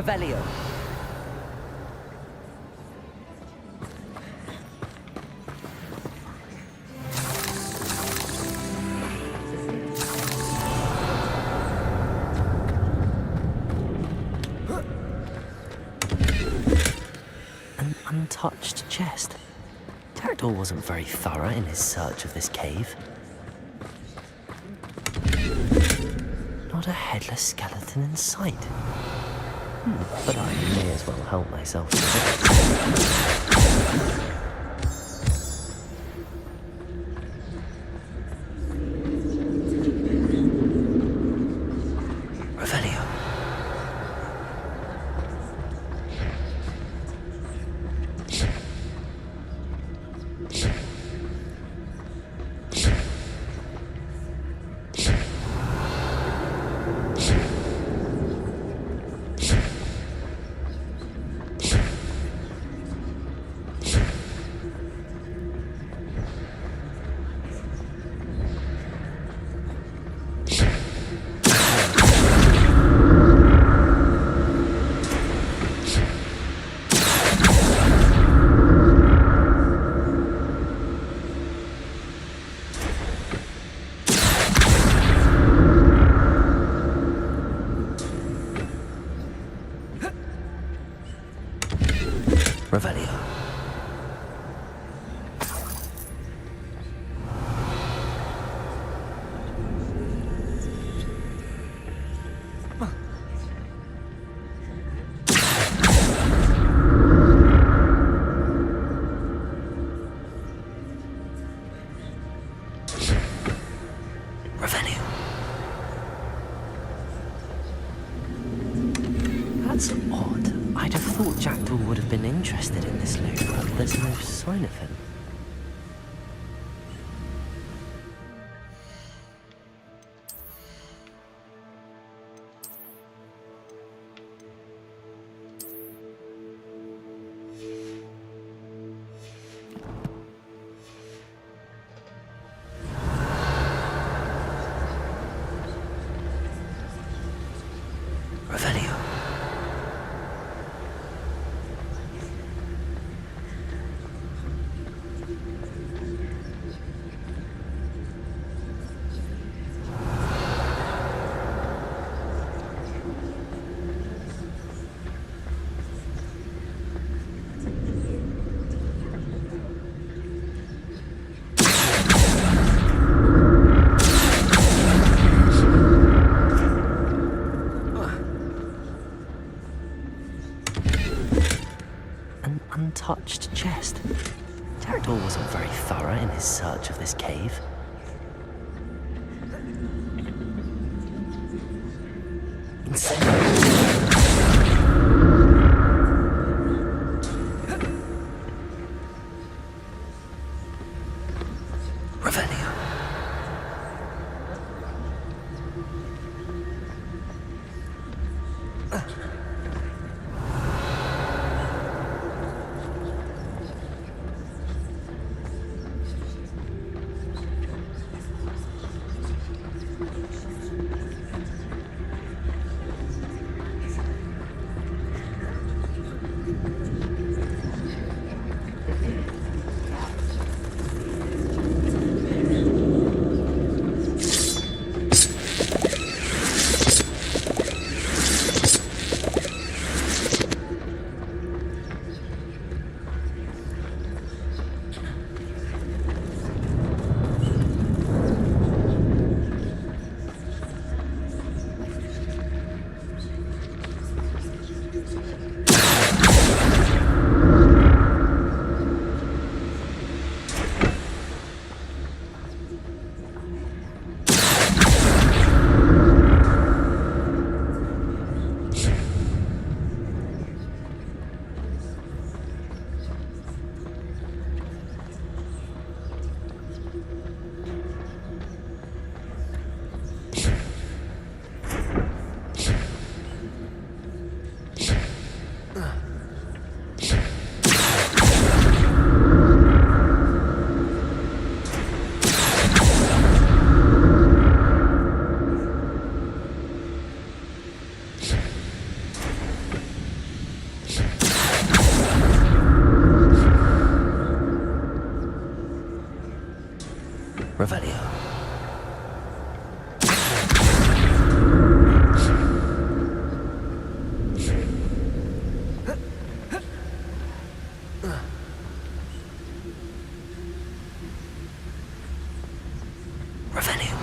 Revelio. An untouched chest. Terador wasn't very thorough in his search of this cave. Not a headless skeleton in sight. But I may as well help myself to it. Revelio. Revelio. That's odd. I'd have thought Jackdaw would have been interested in this loot, but there's no sign of him. Revelio. Untouched chest. Terador wasn't very thorough in his search of this cave. Revelio. Revelio. Revelio.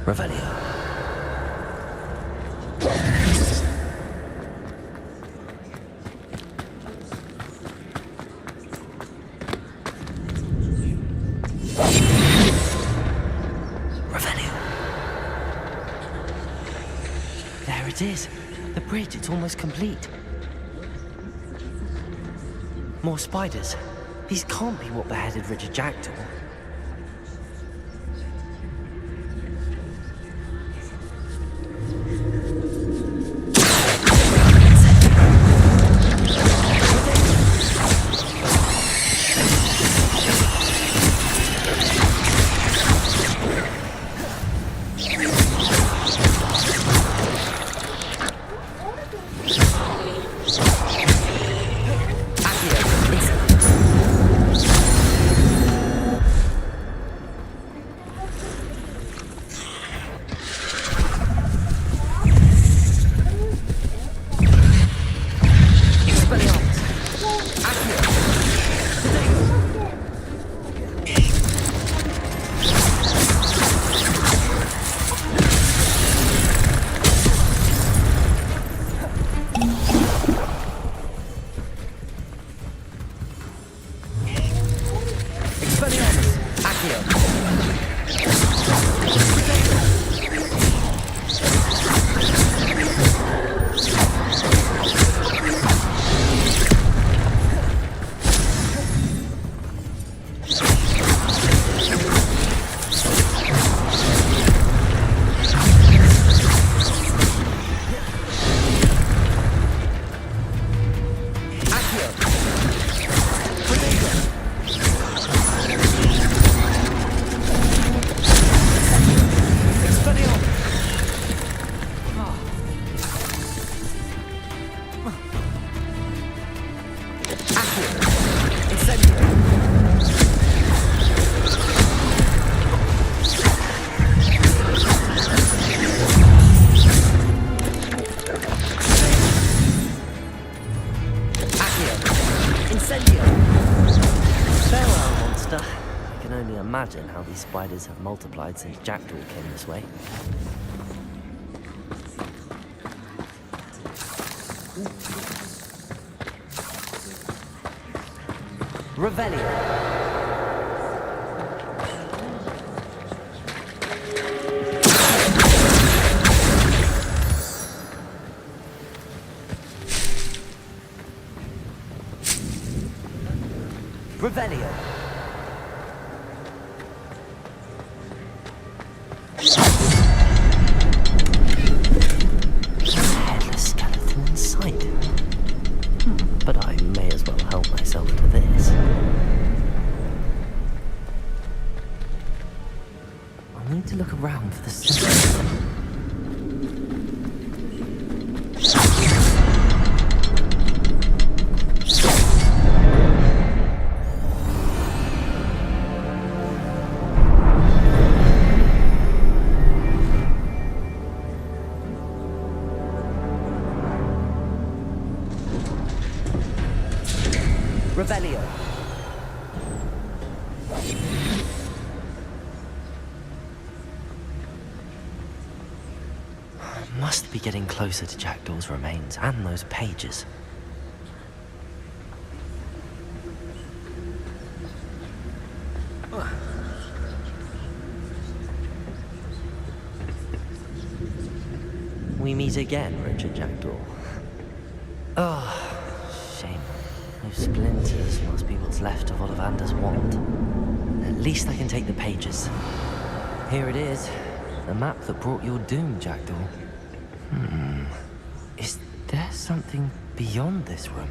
Revelio. Revelio. There it is. The bridge, it's almost complete. More spiders. These can't be what beheaded Richard Jackdaw. Imagine how these spiders have multiplied since Jackdaw came this way. Revelio. Revelio. Headless skeleton in sight. But I may as well help myself to this. I'll need to look around for the symbol. Revelio. Must be getting closer to Jackdaw's remains and those pages. We meet again, Richard Jackdaw. Oh, shame. Those splinters must be what's left of Ollivander's wand. At least I can take the pages. Here it is. The map that brought your doom, Jackdaw. Is there something beyond this room?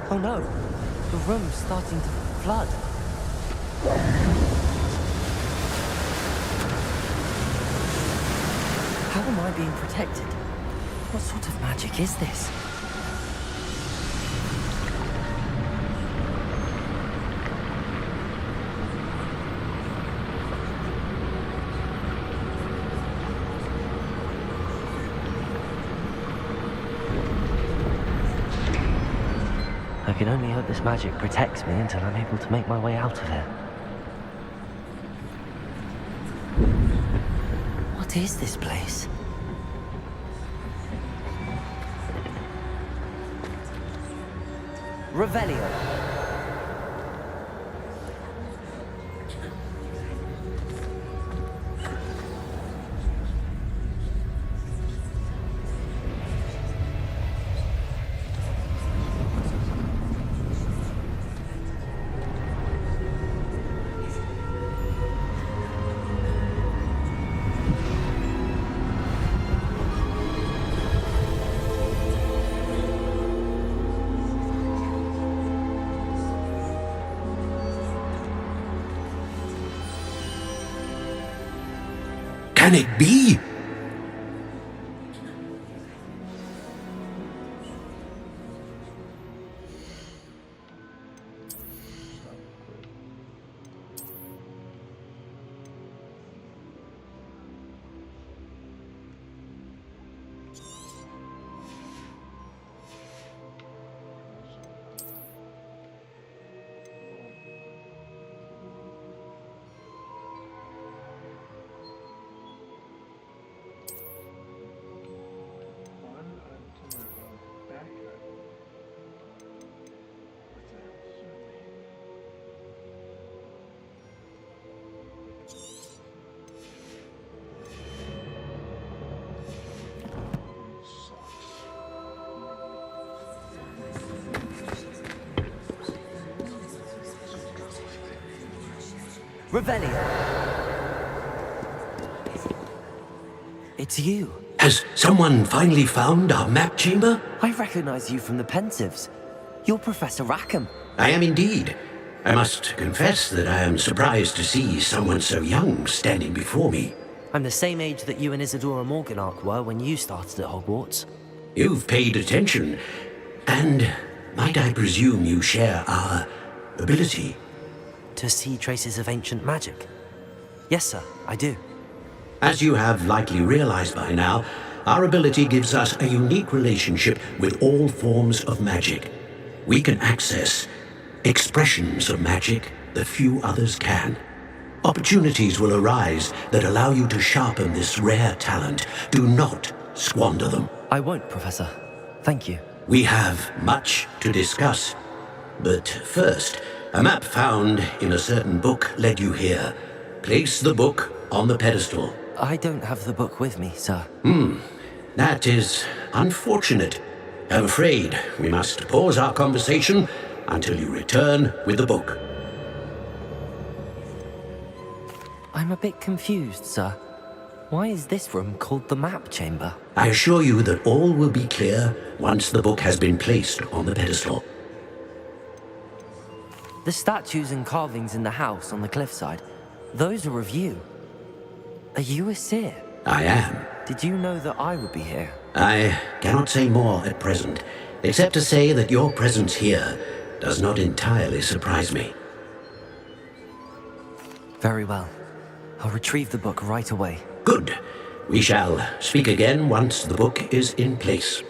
Oh no, the room's starting to flood. How am I being protected? What sort of magic is this? I can only hope this magic protects me until I'm able to make my way out of here. What is this place? Revelio. Can it be? Revelio. It's you. Has someone finally found our map chamber? I recognize you from the Pensives. You're Professor Rackham. I am indeed. I must confess that I am surprised to see someone so young standing before me. I'm the same age that you and Isadora Morganach were when you started at Hogwarts. You've paid attention. And might I presume you share our ability? To see traces of ancient magic? Yes, sir, I do. As you have likely realized by now, our ability gives us a unique relationship with all forms of magic. We can access expressions of magic that few others can. Opportunities will arise that allow you to sharpen this rare talent. Do not squander them. I won't, Professor. Thank you. We have much to discuss. But first, a map found in a certain book led you here. Place the book on the pedestal. I don't have the book with me, sir. That is unfortunate. I'm afraid we must pause our conversation until you return with the book. I'm a bit confused, sir. Why is this room called the map chamber? I assure you that all will be clear once the book has been placed on the pedestal. The statues and carvings in the house on the cliffside, those are of you. Are you a seer? I am. Did you know that I would be here? I cannot say more at present, except to say that your presence here does not entirely surprise me. Very well. I'll retrieve the book right away. Good. We shall speak again once the book is in place.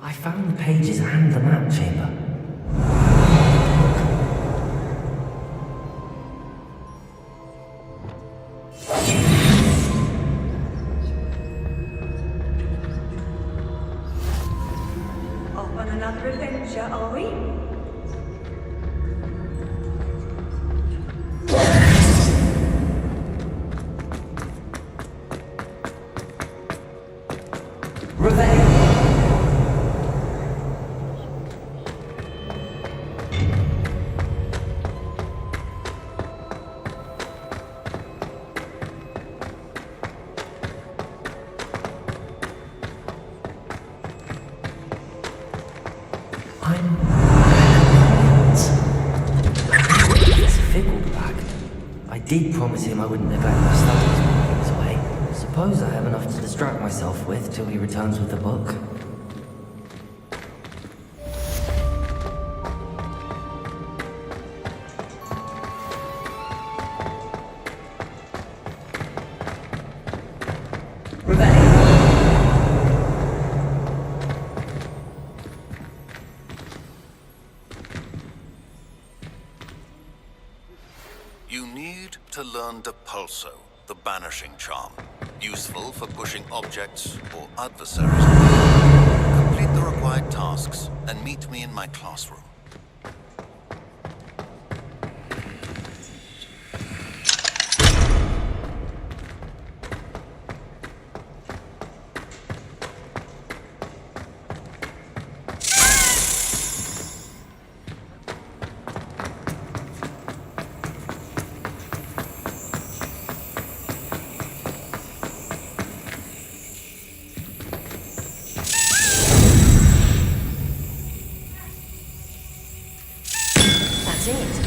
I found the pages and the map chamber. Off on another adventure, are we? I did promise him I wouldn't neglect my studies while he was away. Suppose I have enough to distract myself with till he returns with the book. You need to learn Depulso, the banishing charm. Useful for pushing objects or adversaries. Complete the required tasks and meet me in my classroom. That's it.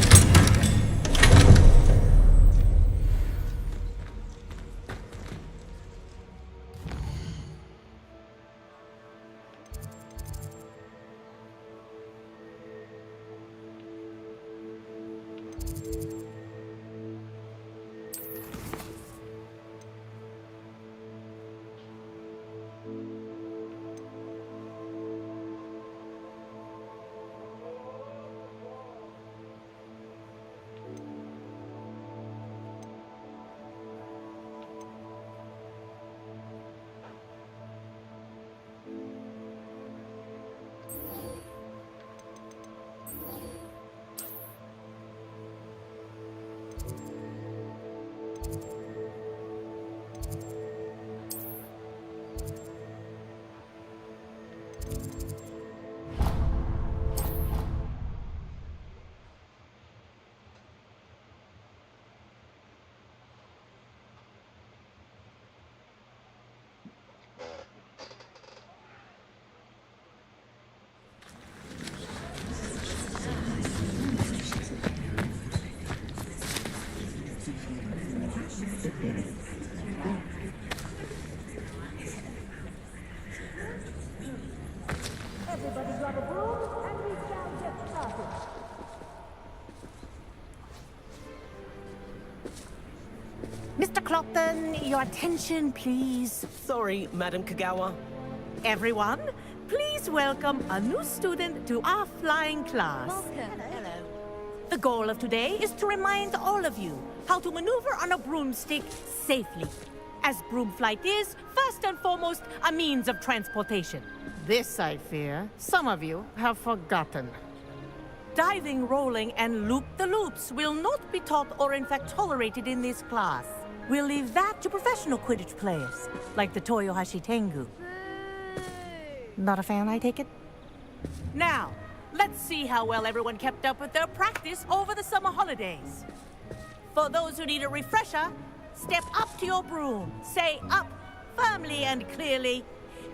Everybody grab a broom and we shall get started. Mr. Clopton, your attention, please. Sorry, Madam Kagawa. Everyone, please welcome a new student to our flying class. Hello. The goal of today is to remind all of you how to maneuver on a broomstick safely. as broom flight is, first and foremost, a means of transportation. This, I fear, some of you have forgotten. Diving, rolling, and loop-the-loops will not be taught or in fact tolerated in this class. We'll leave that to professional Quidditch players, like the Toyohashi Tengu. Not a fan, I take it? Now, let's see how well everyone kept up with their practice over the summer holidays. For those who need a refresher, step up to your broom, say up firmly and clearly,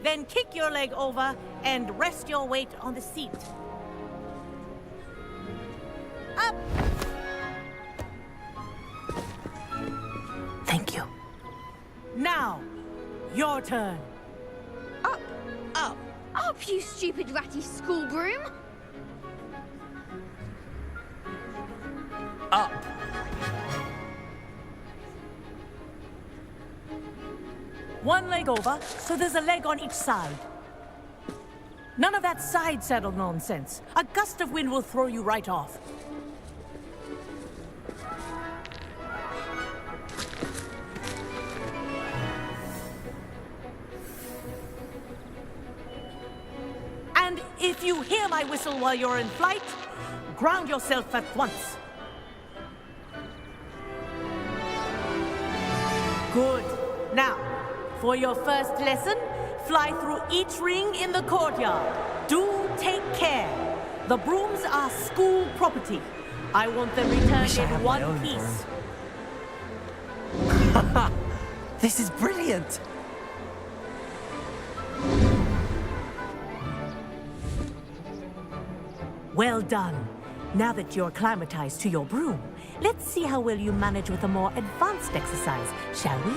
then kick your leg over and rest your weight on the seat. Up! Thank you. Now, your turn. Up, up, up, you stupid ratty school broom! Up. One leg over, so there's a leg on each side. None of that side saddle nonsense. A gust of wind will throw you right off. And if you hear my whistle while you're in flight, ground yourself at once. Good. Now, for your first lesson, fly through each ring in the courtyard. Do take care. The brooms are school property. I want them returned in one piece. This is brilliant! Well done. Now that you're acclimatized to your broom, let's see how well you manage with a more advanced exercise, shall we?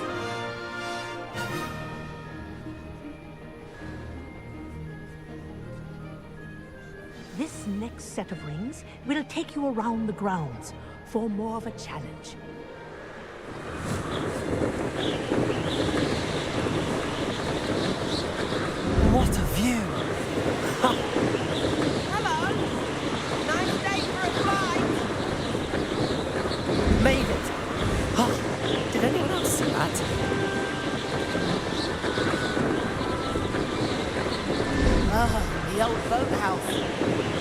This next set of rings will take you around the grounds for more of a challenge. What a view! Hello! Nice day for a flight! Made it! Oh, did anyone else see that? Ah, the old boathouse.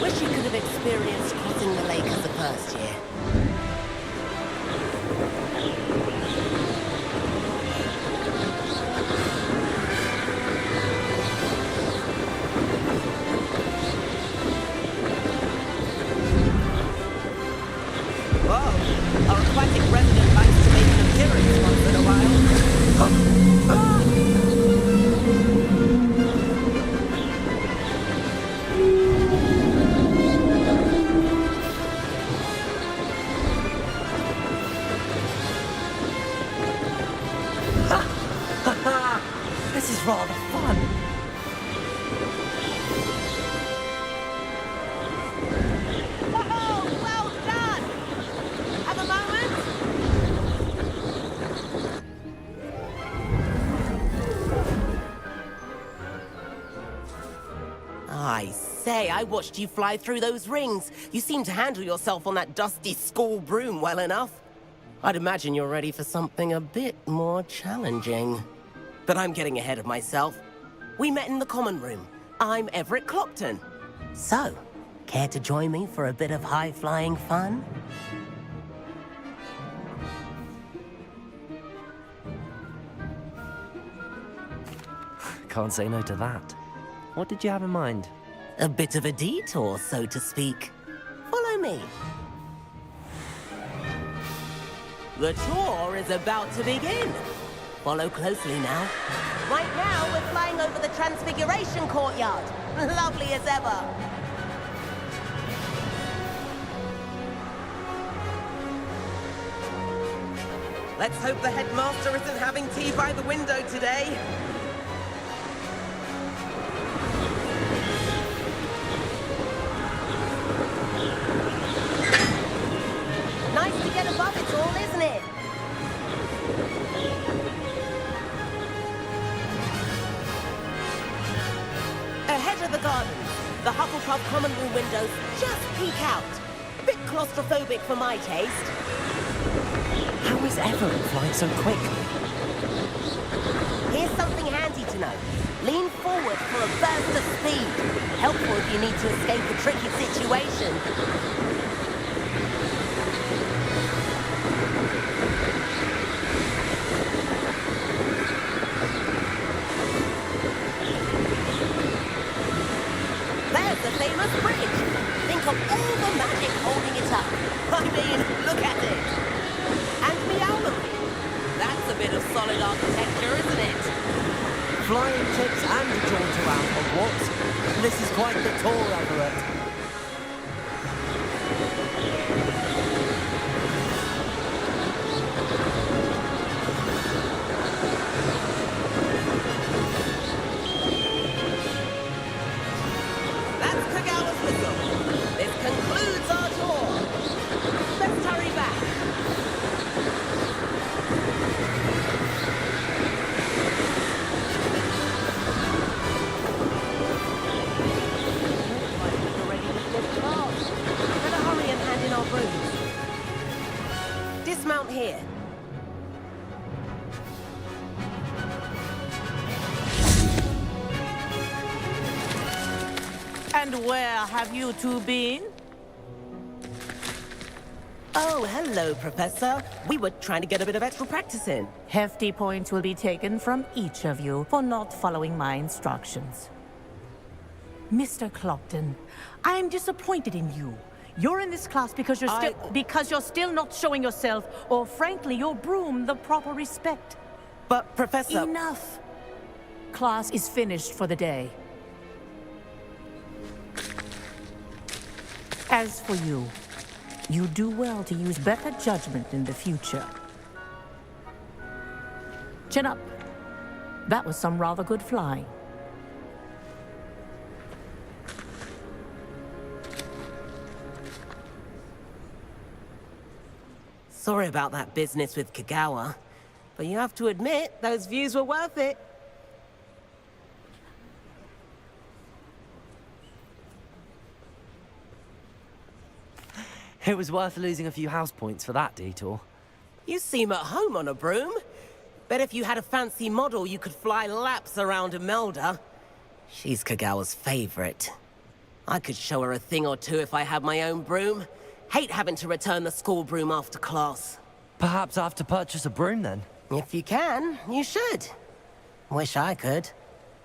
Wish you could have experienced crossing the lake as a first year. Whoa! Our aquatic resident likes to make an appearance once in a while. This is rather fun. Whoa! Well done! Have a moment? I say, I watched you fly through those rings. You seem to handle yourself on that dusty school broom well enough. I'd imagine you're ready for something a bit more challenging. But I'm getting ahead of myself. We met in the common room. I'm Everett Clopton. So, care to join me for a bit of high-flying fun? Can't say no to that. What did you have in mind? A bit of a detour, so to speak. Follow me. The tour is about to begin. Follow closely now. Right now, we're flying over the Transfiguration Courtyard. Lovely as ever. Let's hope the headmaster isn't having tea by the window today. Nice to get above it all, isn't it? Ahead of the gardens, the Hufflepuff common room windows just peek out. Bit claustrophobic for my taste. How is Everett flying so quickly? something handy to know. Lean forward for a burst of speed. Helpful if you need to escape a tricky situation. There's the famous bridge. Think of all the magic holding it up. I mean, look at it. And Meowlery. That's a bit of solid architecture, isn't it? Flying tips and a jaunt around Hogwarts. This is quite the tour, Everett. That's Kagawa's whistle. This concludes our tour. Let's hurry back. Better hurry and hand in our brooms. Dismount here. And where have you two been? Oh, hello, Professor. We were trying to get a bit of extra practice in. Hefty points will be taken from each of you for not following my instructions. Mr. Clopton, I am disappointed in you. You're in this class because you're still not showing yourself, or frankly, your broom, the proper respect. But, Professor... Enough! Class is finished for the day. As for you, you do well to use better judgment in the future. Chin up. That was some rather good flying. Sorry about that business with Kagawa, but you have to admit, those views were worth it. It was worth losing a few house points for that detour. You seem at home on a broom. Bet if you had a fancy model, you could fly laps around Imelda. She's Kagawa's favorite. I could show her a thing or two if I had my own broom. Hate having to return the school broom after class. Perhaps I have to purchase a broom then? If you can, you should. Wish I could.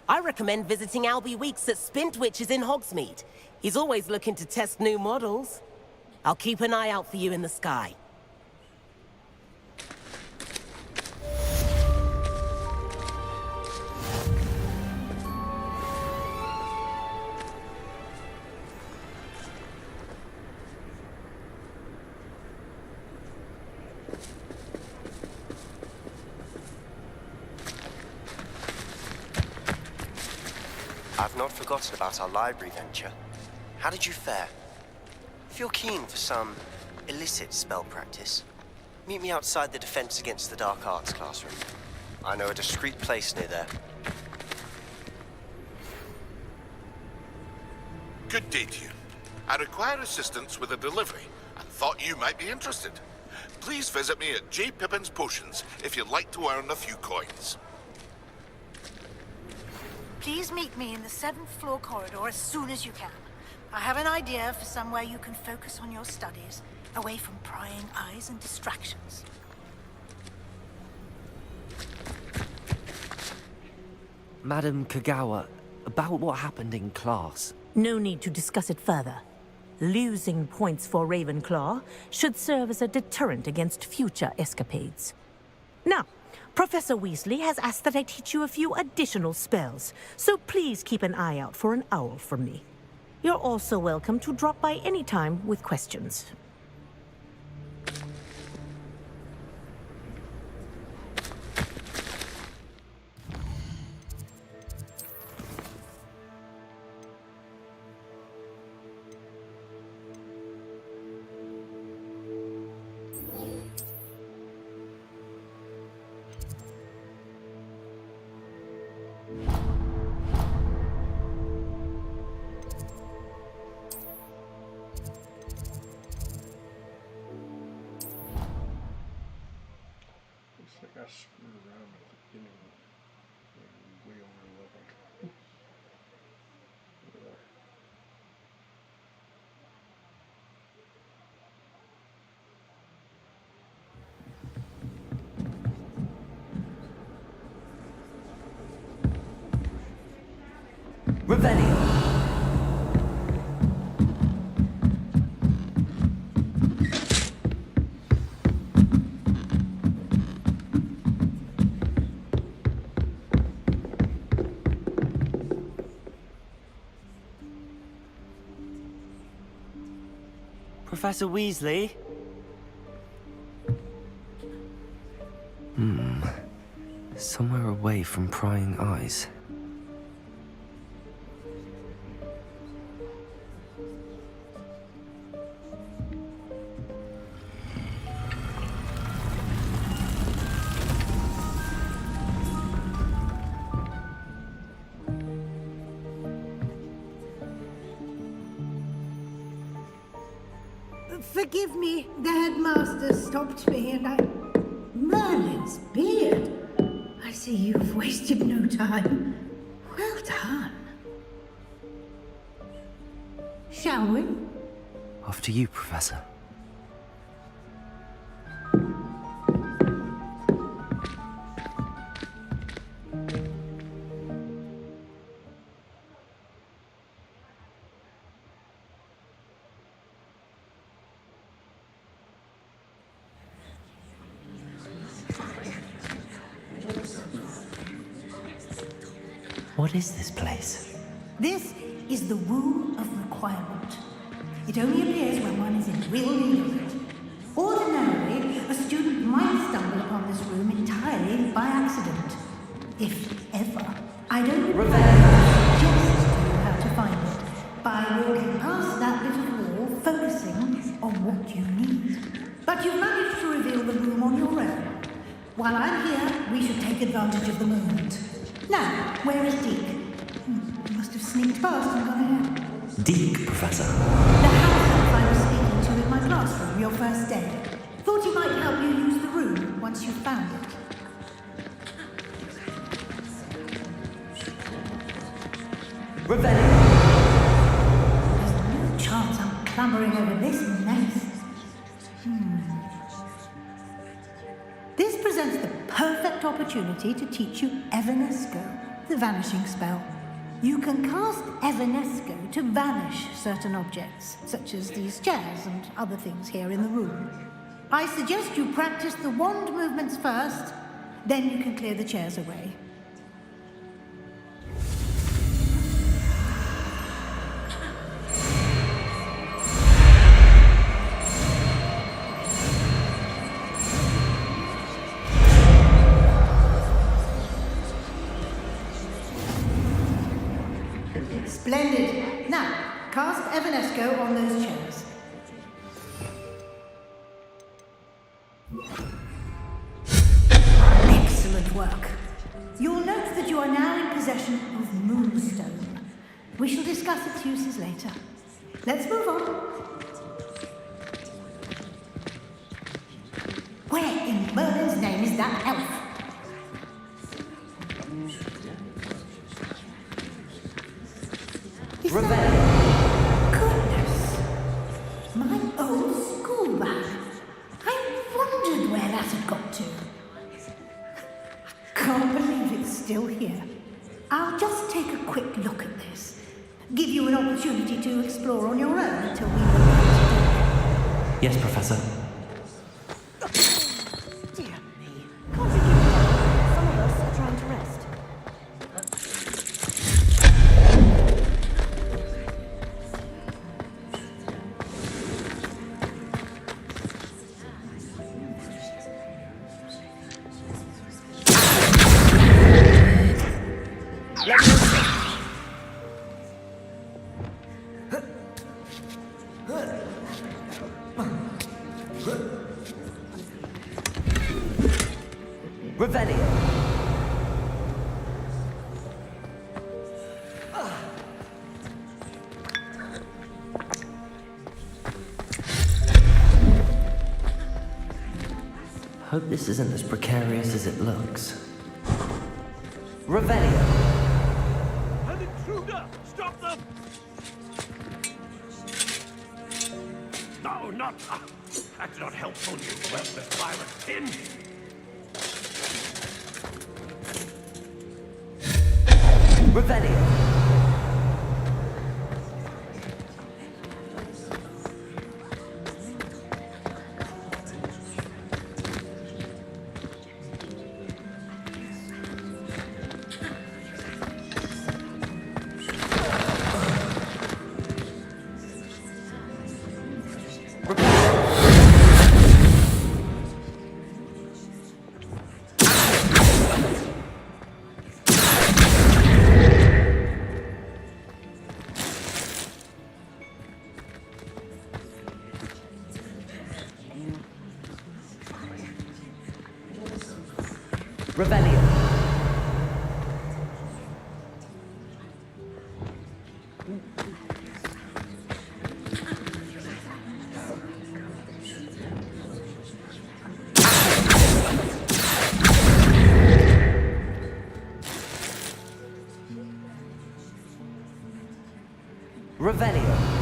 I recommend visiting Albie Weeks at Spintwitches in Hogsmeade. He's always looking to test new models. I'll keep an eye out for you in the sky. I've not forgotten about our library venture. How did you fare? If you're keen for some illicit spell practice, meet me outside the Defense Against the Dark Arts classroom. I know a discreet place near there. Good day to you. I require assistance with a delivery and thought you might be interested. Please visit me at J. Pippin's Potions if you'd like to earn a few coins. Please meet me in the 7th floor corridor as soon as you can. I have an idea for somewhere you can focus on your studies, away from prying eyes and distractions. Madam Kagawa, about what happened in class. No need to discuss it further. Losing points for Ravenclaw should serve as a deterrent against future escapades. Now, Professor Weasley has asked that I teach you a few additional spells, so please keep an eye out for an owl from me. You're also welcome to drop by any time with questions. Revelio. Professor Weasley? Somewhere away from prying eyes. Forgive me, the headmaster stopped me and I... Merlin's beard! I see you've wasted no time. Well done. Shall we? After you, Professor. What is this place? This is the Room of Requirement. It only appears when one is in real need of it. Ordinarily, a student might stumble upon this room entirely by accident. If ever. I don't suggest to you how to find it by walking past that little wall, focusing on what you need. But you've managed to reveal the room on your own. While I'm here, we should take advantage of the moment. Now, where is Deke? He must have sneaked past and gone ahead. Deke, Professor. The house elf I was speaking to in my classroom your first day. Thought he might help you use the room once you've found it. Revelio. There's no chance I'm clambering over this mess. This presents the perfect opportunity to teach you Evanesco, the vanishing spell. You can cast Evanesco to vanish certain objects, such as these chairs and other things here in the room. I suggest you practice the wand movements first, then you can clear the chairs away. Splendid. Now, cast Evanesco on those chairs. Excellent work. You'll note that you are now in possession of Moonstone. We shall discuss its uses later. Let's move on. Where in Merlin's name is that elf? Goodness! My old school bag. I wondered where that had got to. I can't believe it's still here. I'll just take a quick look at this. Give you an opportunity to explore on your own until we know what to do. Yes, Professor. Dear me. Can't you keep it down? Some of us are trying to rest. Revelio. Hope this isn't as precarious as it looks. Revelio. An intruder! Stop them! No, not... that's not helpful, you worthless pirate pin! Revelio. Revelio. Revelio.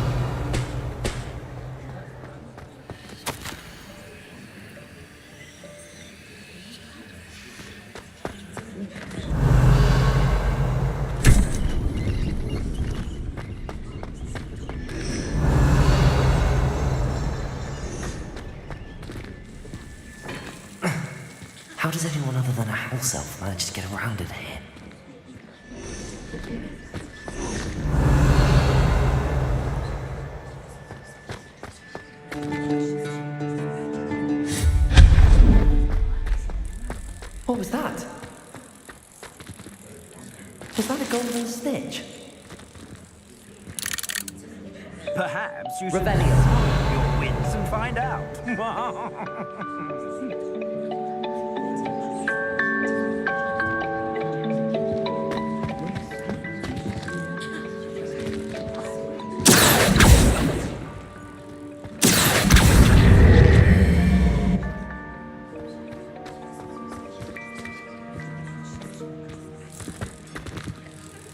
How does anyone other than a house elf manage to get around in here? What was that? Was that a golden snitch? Perhaps you should Revelio. summon your wits and find out.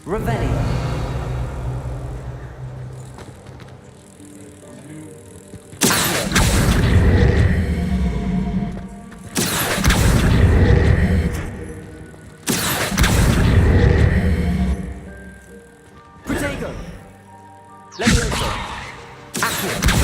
Revelio. Protego! Levioso! Accio!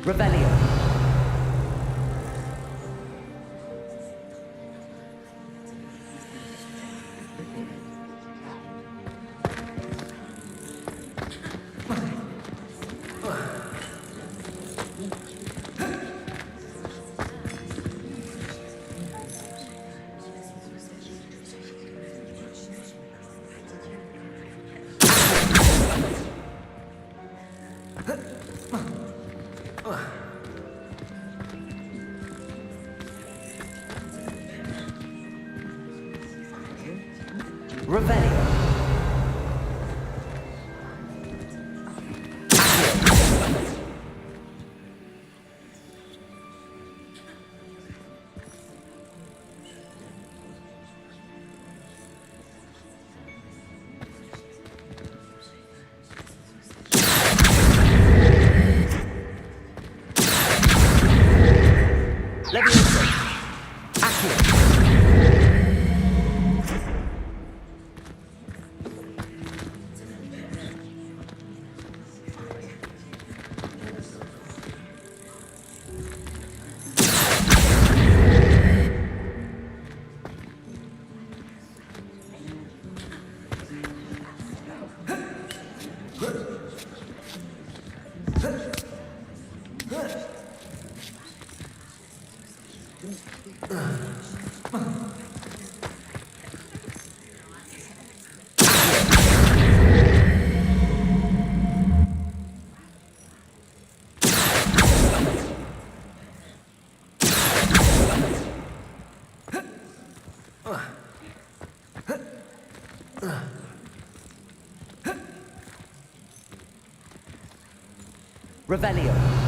Revelio. Revelio. Leviosa! Accio! Revelio.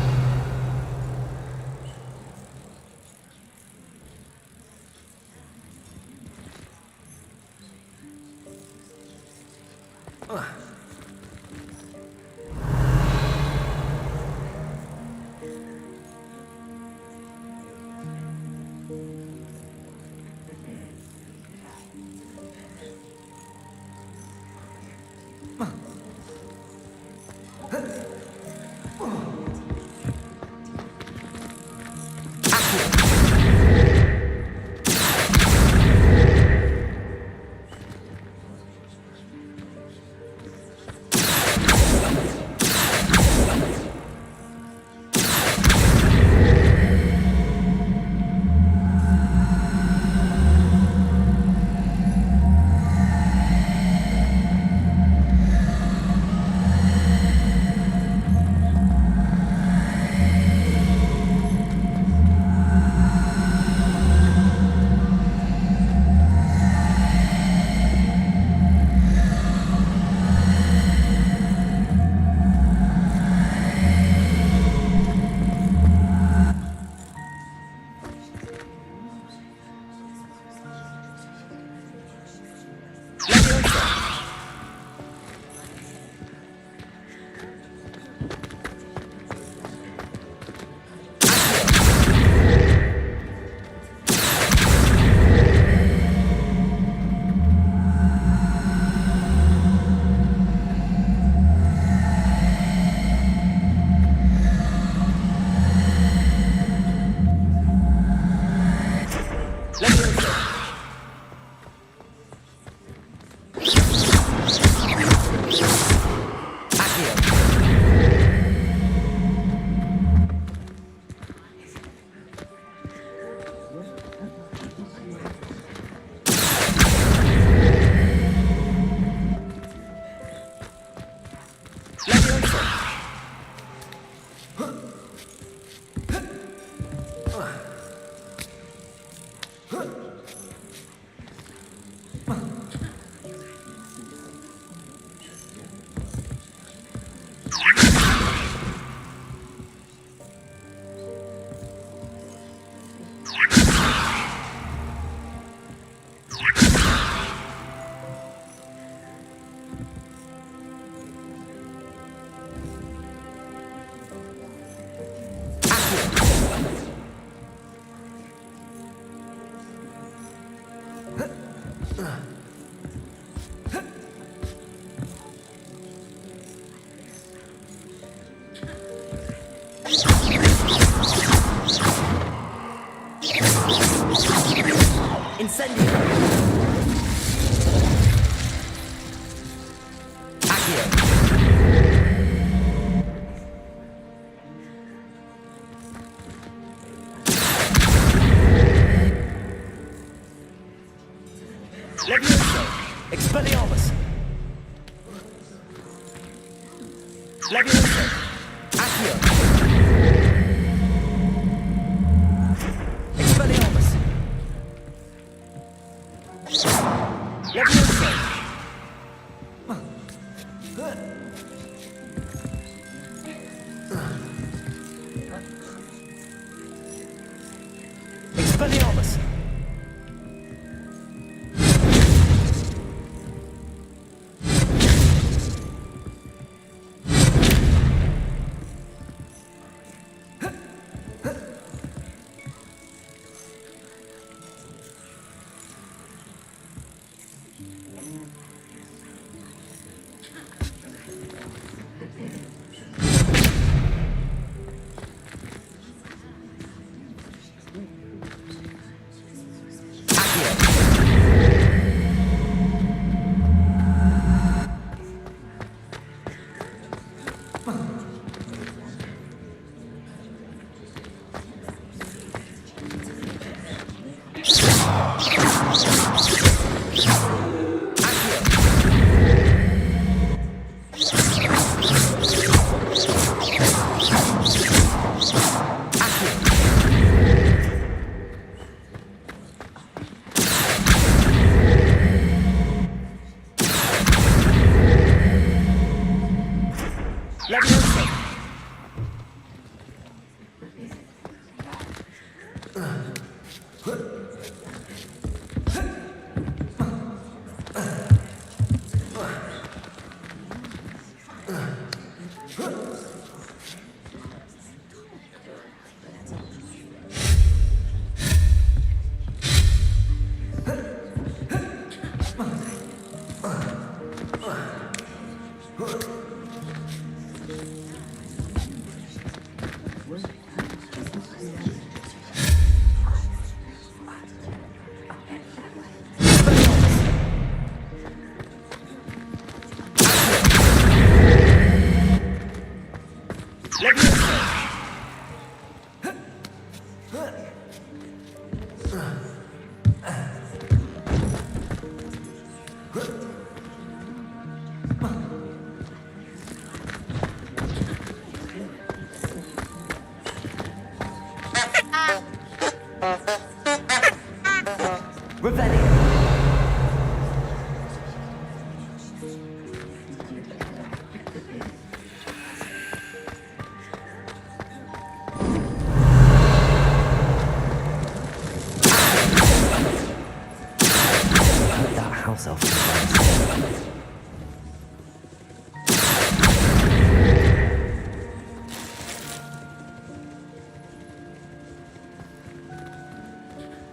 Incendio! Levioso! Expelliarmus! Levioso! Accio! Expelliarmus! Levioso! Expelliarmus!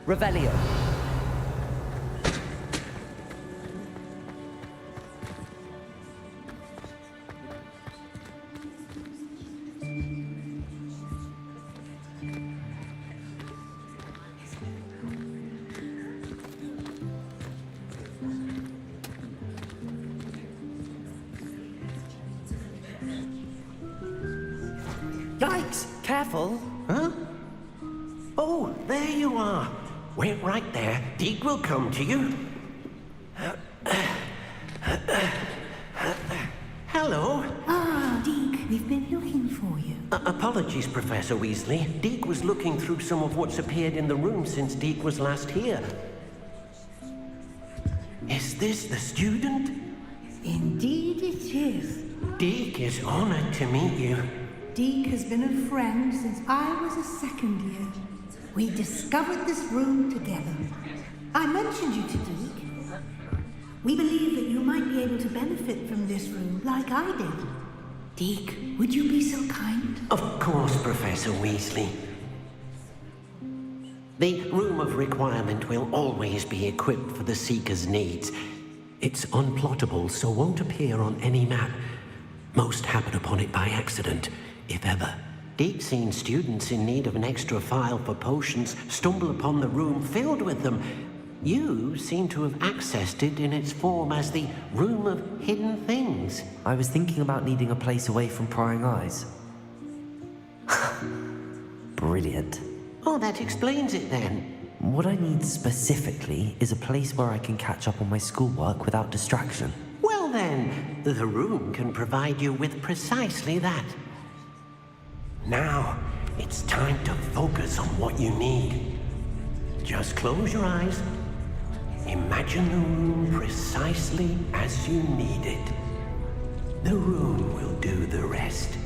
Revelio. Yikes! Careful! Huh? Oh, there you are. Wait right there. Deke will come to you. Hello. Ah, Deke, we've been looking for you. Apologies, Professor Weasley. Deke was looking through some of what's appeared in the room since Deke was last here. Is this the student? Indeed it is. Deke is honored to meet you. Deke has been a friend since I was a second year. We discovered this room together. I mentioned you to Deke. We believe that you might be able to benefit from this room like I did. Deke, would you be so kind? Of course, Professor Weasley. The Room of Requirement will always be equipped for the Seeker's needs. It's unplottable, so won't appear on any map. Most happen upon it by accident, if ever. Deke's seen students in need of an extra file for potions stumble upon the room filled with them. You seem to have accessed it in its form as the Room of Hidden Things. I was thinking about needing a place away from prying eyes. Brilliant. Oh, that explains it then. What I need specifically is a place where I can catch up on my schoolwork without distraction. Well then, the room can provide you with precisely that. Now, it's time to focus on what you need. Just close your eyes. Imagine the room precisely as you need it. The room will do the rest.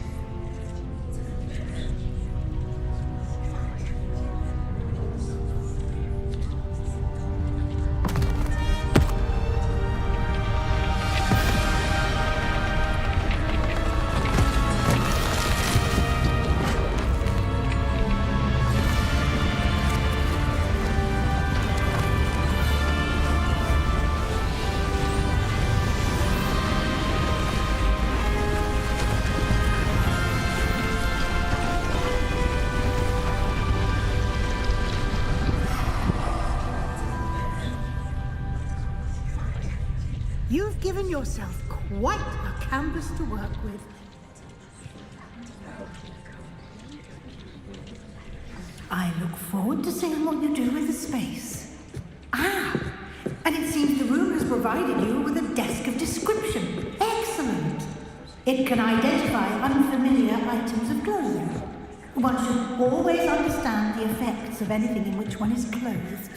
You've given yourself quite a canvas to work with. I look forward to seeing what you do with the space. Ah, and it seems the room has provided you with a desk of description. Excellent. It can identify unfamiliar items of clothing. One should always understand the effects of anything in which one is clothed.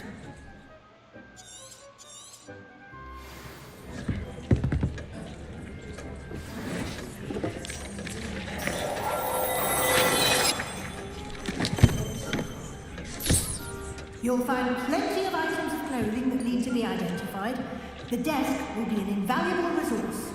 You'll find plenty of items of clothing that need to be identified. The desk will be an invaluable resource.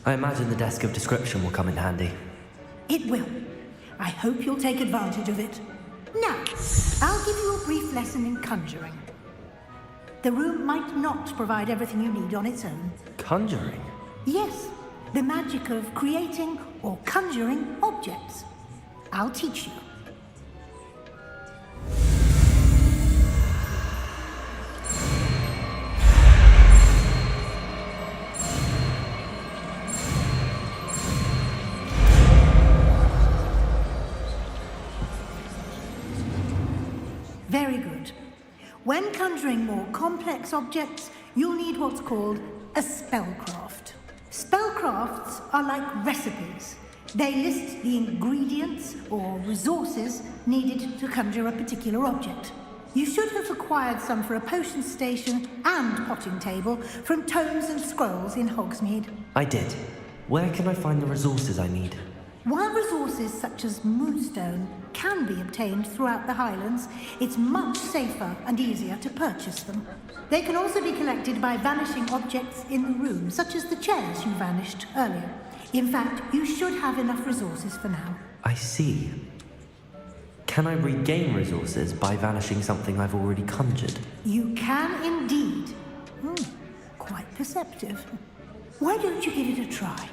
I imagine the desk of description will come in handy. It will. I hope you'll take advantage of it. Now, I'll give you a brief lesson in conjuring. The room might not provide everything you need on its own. Conjuring? Yes, the magic of creating or conjuring objects. I'll teach you. Very good. When conjuring more complex objects, you'll need what's called a spellcraft. Spellcrafts are like recipes. They list the ingredients or resources needed to conjure a particular object. You should have acquired some for a potion station and potting table from tomes and scrolls in Hogsmeade. I did. Where can I find the resources I need? While resources such as moonstone can be obtained throughout the Highlands, it's much safer and easier to purchase them. They can also be collected by vanishing objects in the room, such as the chairs you vanished earlier. In fact, you should have enough resources for now. I see. Can I regain resources by vanishing something I've already conjured? You can indeed. Quite perceptive. Why don't you give it a try?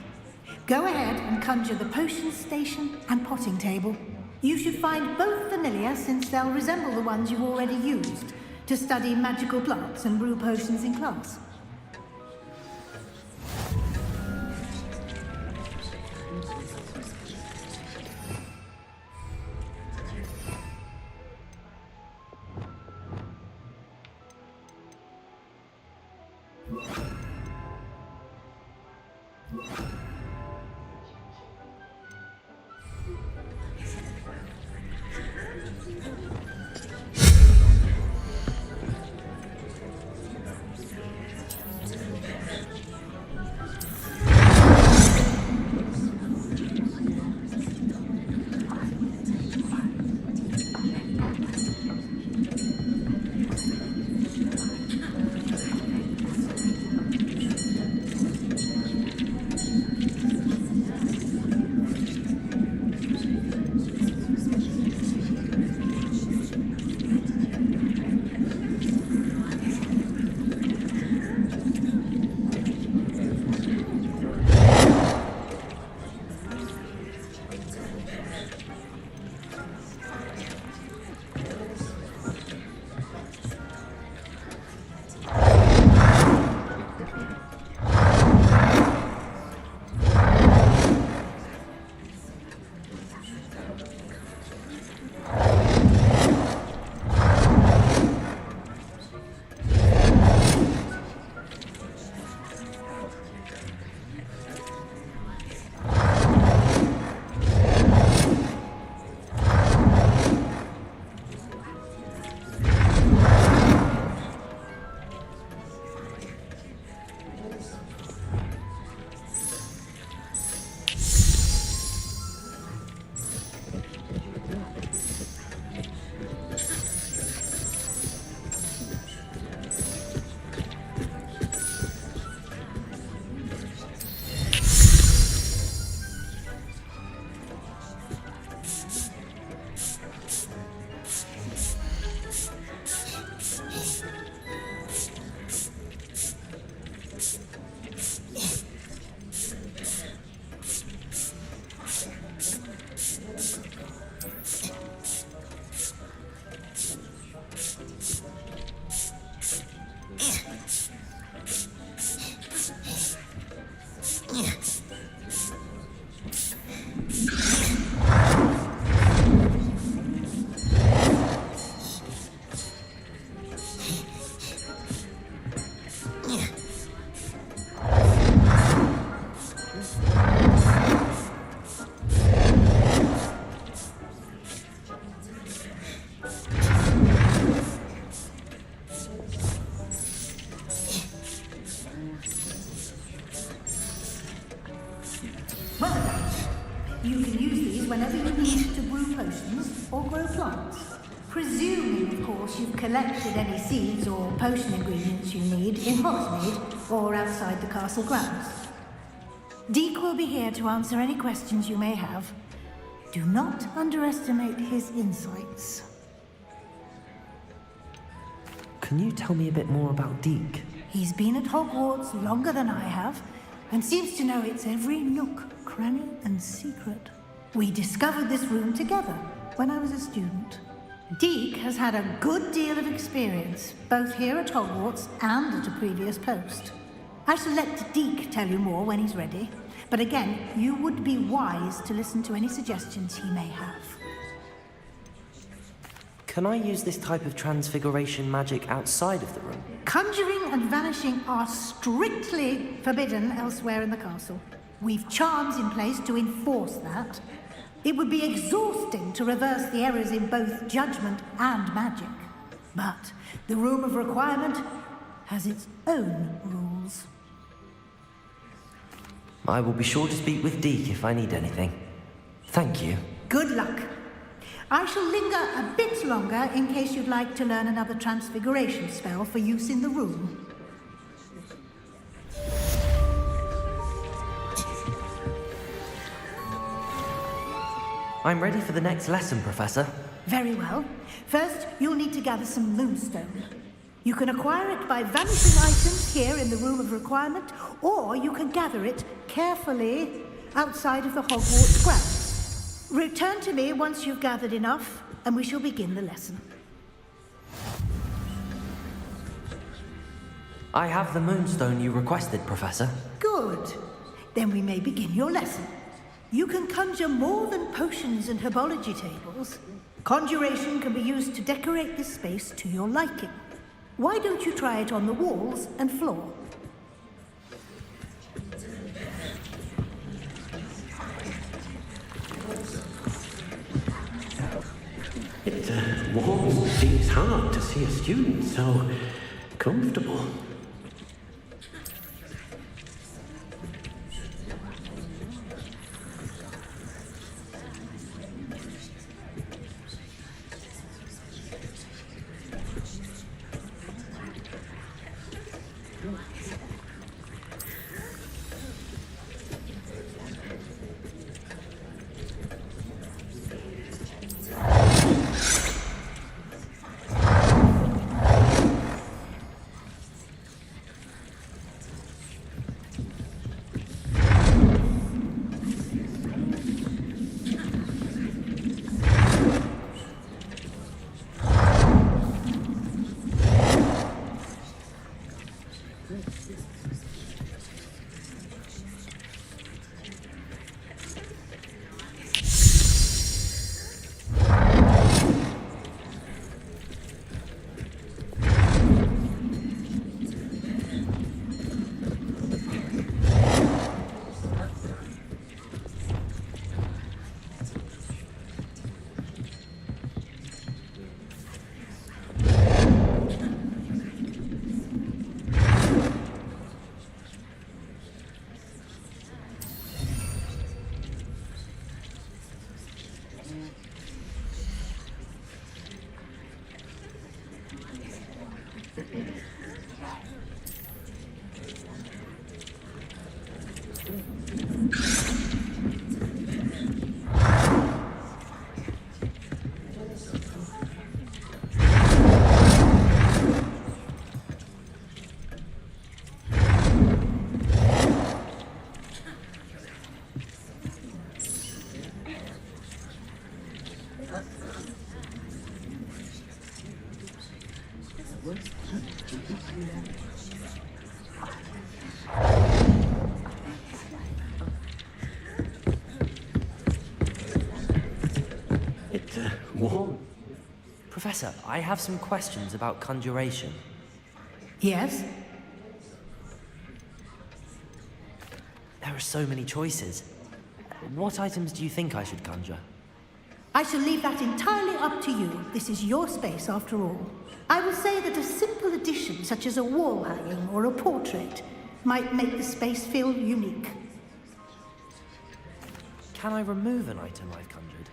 Go ahead and conjure the potion station and potting table. You should find both familiar, since they'll resemble the ones you've already used to study magical plants and brew potions in class. grow plants. Presuming, of course, you've collected any seeds or potion ingredients you need in Hogsmeade or outside the castle grounds. Deek will be here to answer any questions you may have. Do not underestimate his insights. Can you tell me a bit more about Deek? He's been at Hogwarts longer than I have, and seems to know its every nook, cranny, and secret. We discovered this room together when I was a student. Deek has had a good deal of experience, both here at Hogwarts and at a previous post. I shall let Deek tell you more when he's ready, but again, you would be wise to listen to any suggestions he may have. Can I use this type of transfiguration magic outside of the room? Conjuring and vanishing are strictly forbidden elsewhere in the castle. We've charms in place to enforce that. It would be exhausting to reverse the errors in both judgment and magic. But the Room of Requirement has its own rules. I will be sure to speak with Deek if I need anything. Thank you. Good luck. I shall linger a bit longer in case you'd like to learn another transfiguration spell for use in the room. I'm ready for the next lesson, Professor. Very well. First, you'll need to gather some moonstone. You can acquire it by vanishing items here in the Room of Requirement, or you can gather it carefully outside of the Hogwarts grounds. Return to me once you've gathered enough, and we shall begin the lesson. I have the moonstone you requested, Professor. Good. Then we may begin your lesson. You can conjure more than potions and herbology tables. Conjuration can be used to decorate this space to your liking. Why don't you try it on the walls and floor? It warms Deek's heart to see a student so comfortable. Professor, I have some questions about conjuration. Yes? There are so many choices. What items do you think I should conjure? I shall leave that entirely up to you. This is your space, after all. I will say that a simple addition, such as a wall hanging or a portrait, might make the space feel unique. Can I remove an item I've conjured?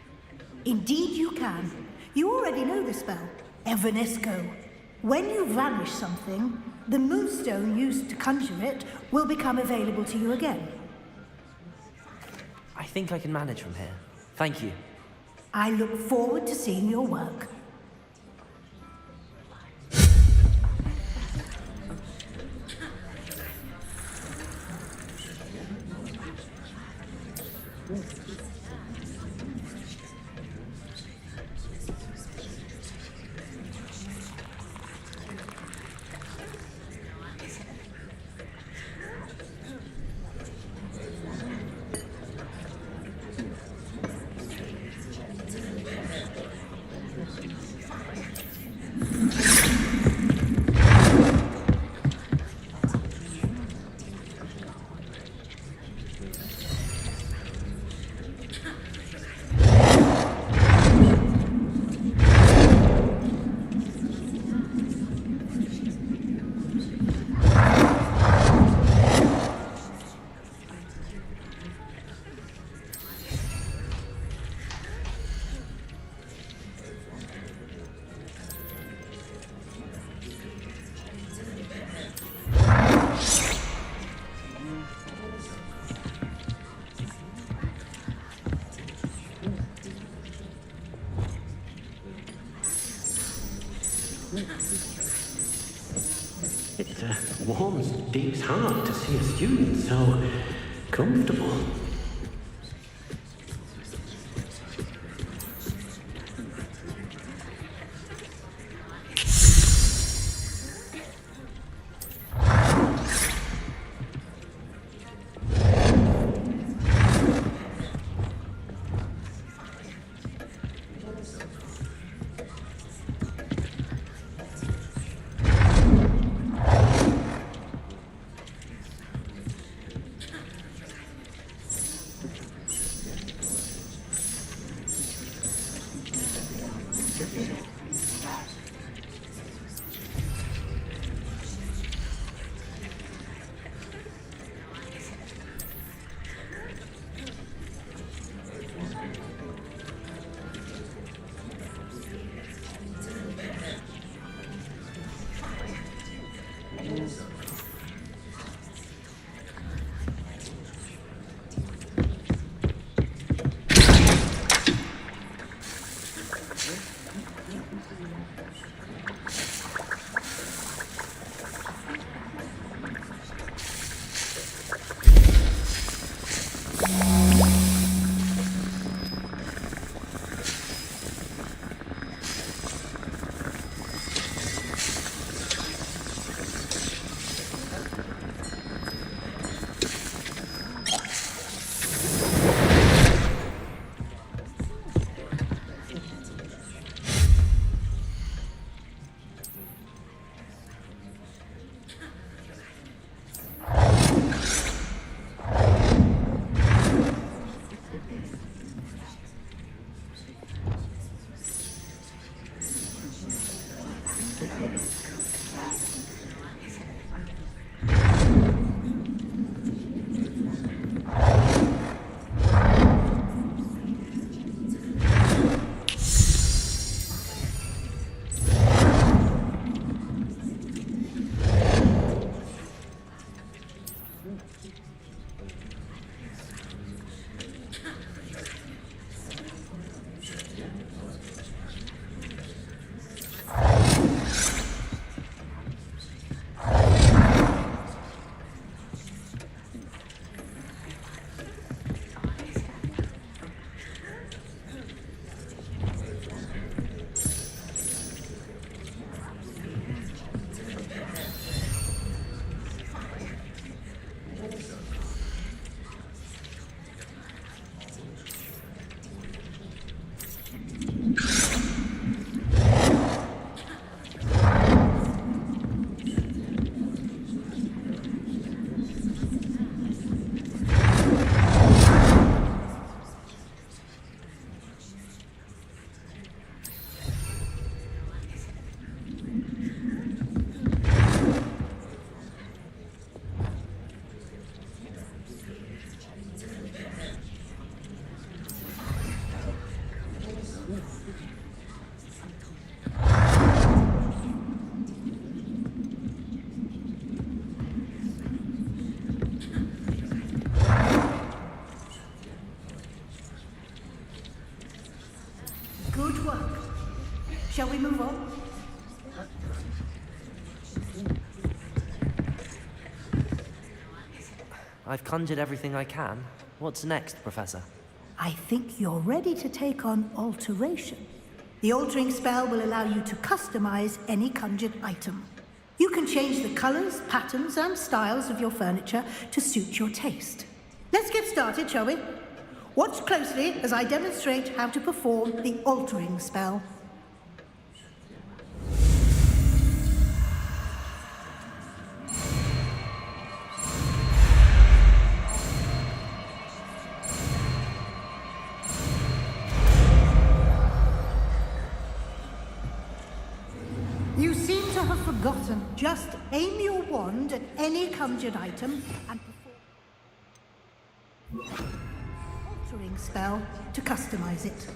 Indeed you can. You already know the spell, Evanesco. When you vanish something, the moonstone used to conjure it will become available to you again. I think I can manage from here. Thank you. I look forward to seeing your work. It warms Deep's heart to see a student so comfortable. Good work. Shall we move on? I've conjured everything I can. What's next, Professor? I think you're ready to take on alteration. The altering spell will allow you to customize any conjured item. You can change the colors, patterns, and styles of your furniture to suit your taste. Let's get started, shall we? Watch closely as I demonstrate how to perform the altering spell. You seem to have forgotten. Just aim your wand at any conjured item and perform altering spell to customize it.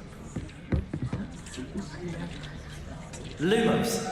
Lumos.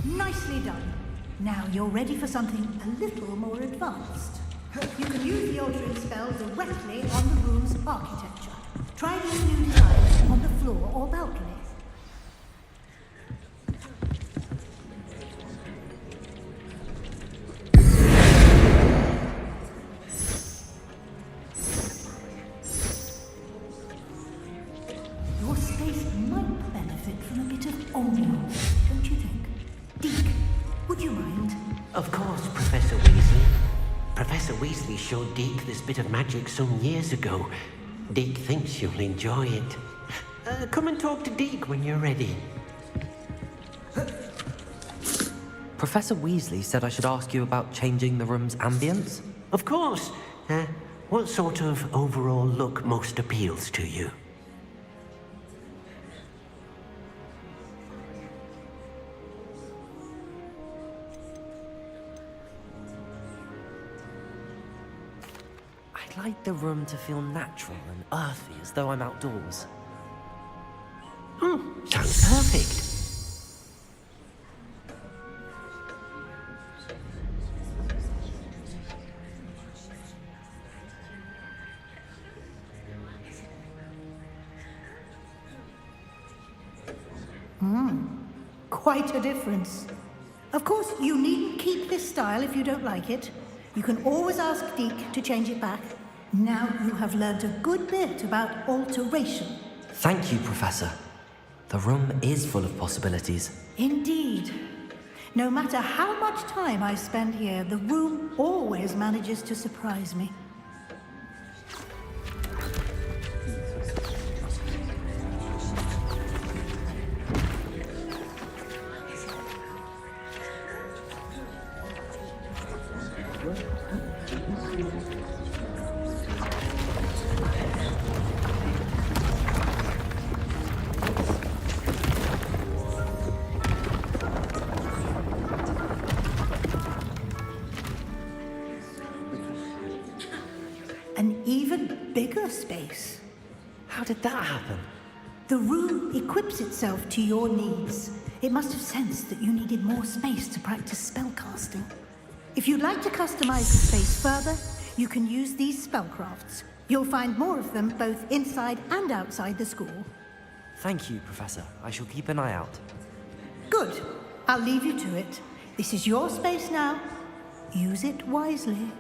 Nicely done. Now you're ready for something a little more advanced. You can use the altering spell directly on the room's architecture. Try these new designs on the floor or balcony. Your space might benefit from a bit of ambiance, don't you think? Deke, would you mind? Of course, Professor Weasley. Professor Weasley showed Deke this bit of magic some years ago. Deke thinks you'll enjoy it. Come and talk to Deke when you're ready. Professor Weasley said I should ask you about changing the room's ambience? Of course. What sort of overall look most appeals to you? I'd like the room to feel natural and earthy, as though I'm outdoors. Sounds perfect. Quite a difference. Of course, you needn't keep this style if you don't like it. You can always ask Deke to change it back. Now you have learned a good bit about alteration. Thank you, Professor. The room is full of possibilities. Indeed. No matter how much time I spend here, the room always manages to surprise me. An even bigger space. How did that happen? The room equips itself to your needs. It must have sensed that you needed more space to practice spellcasting. If you'd like to customize the space further, you can use these spellcrafts. You'll find more of them both inside and outside the school. Thank you, Professor. I shall keep an eye out. Good. I'll leave you to it. This is your space now. Use it wisely.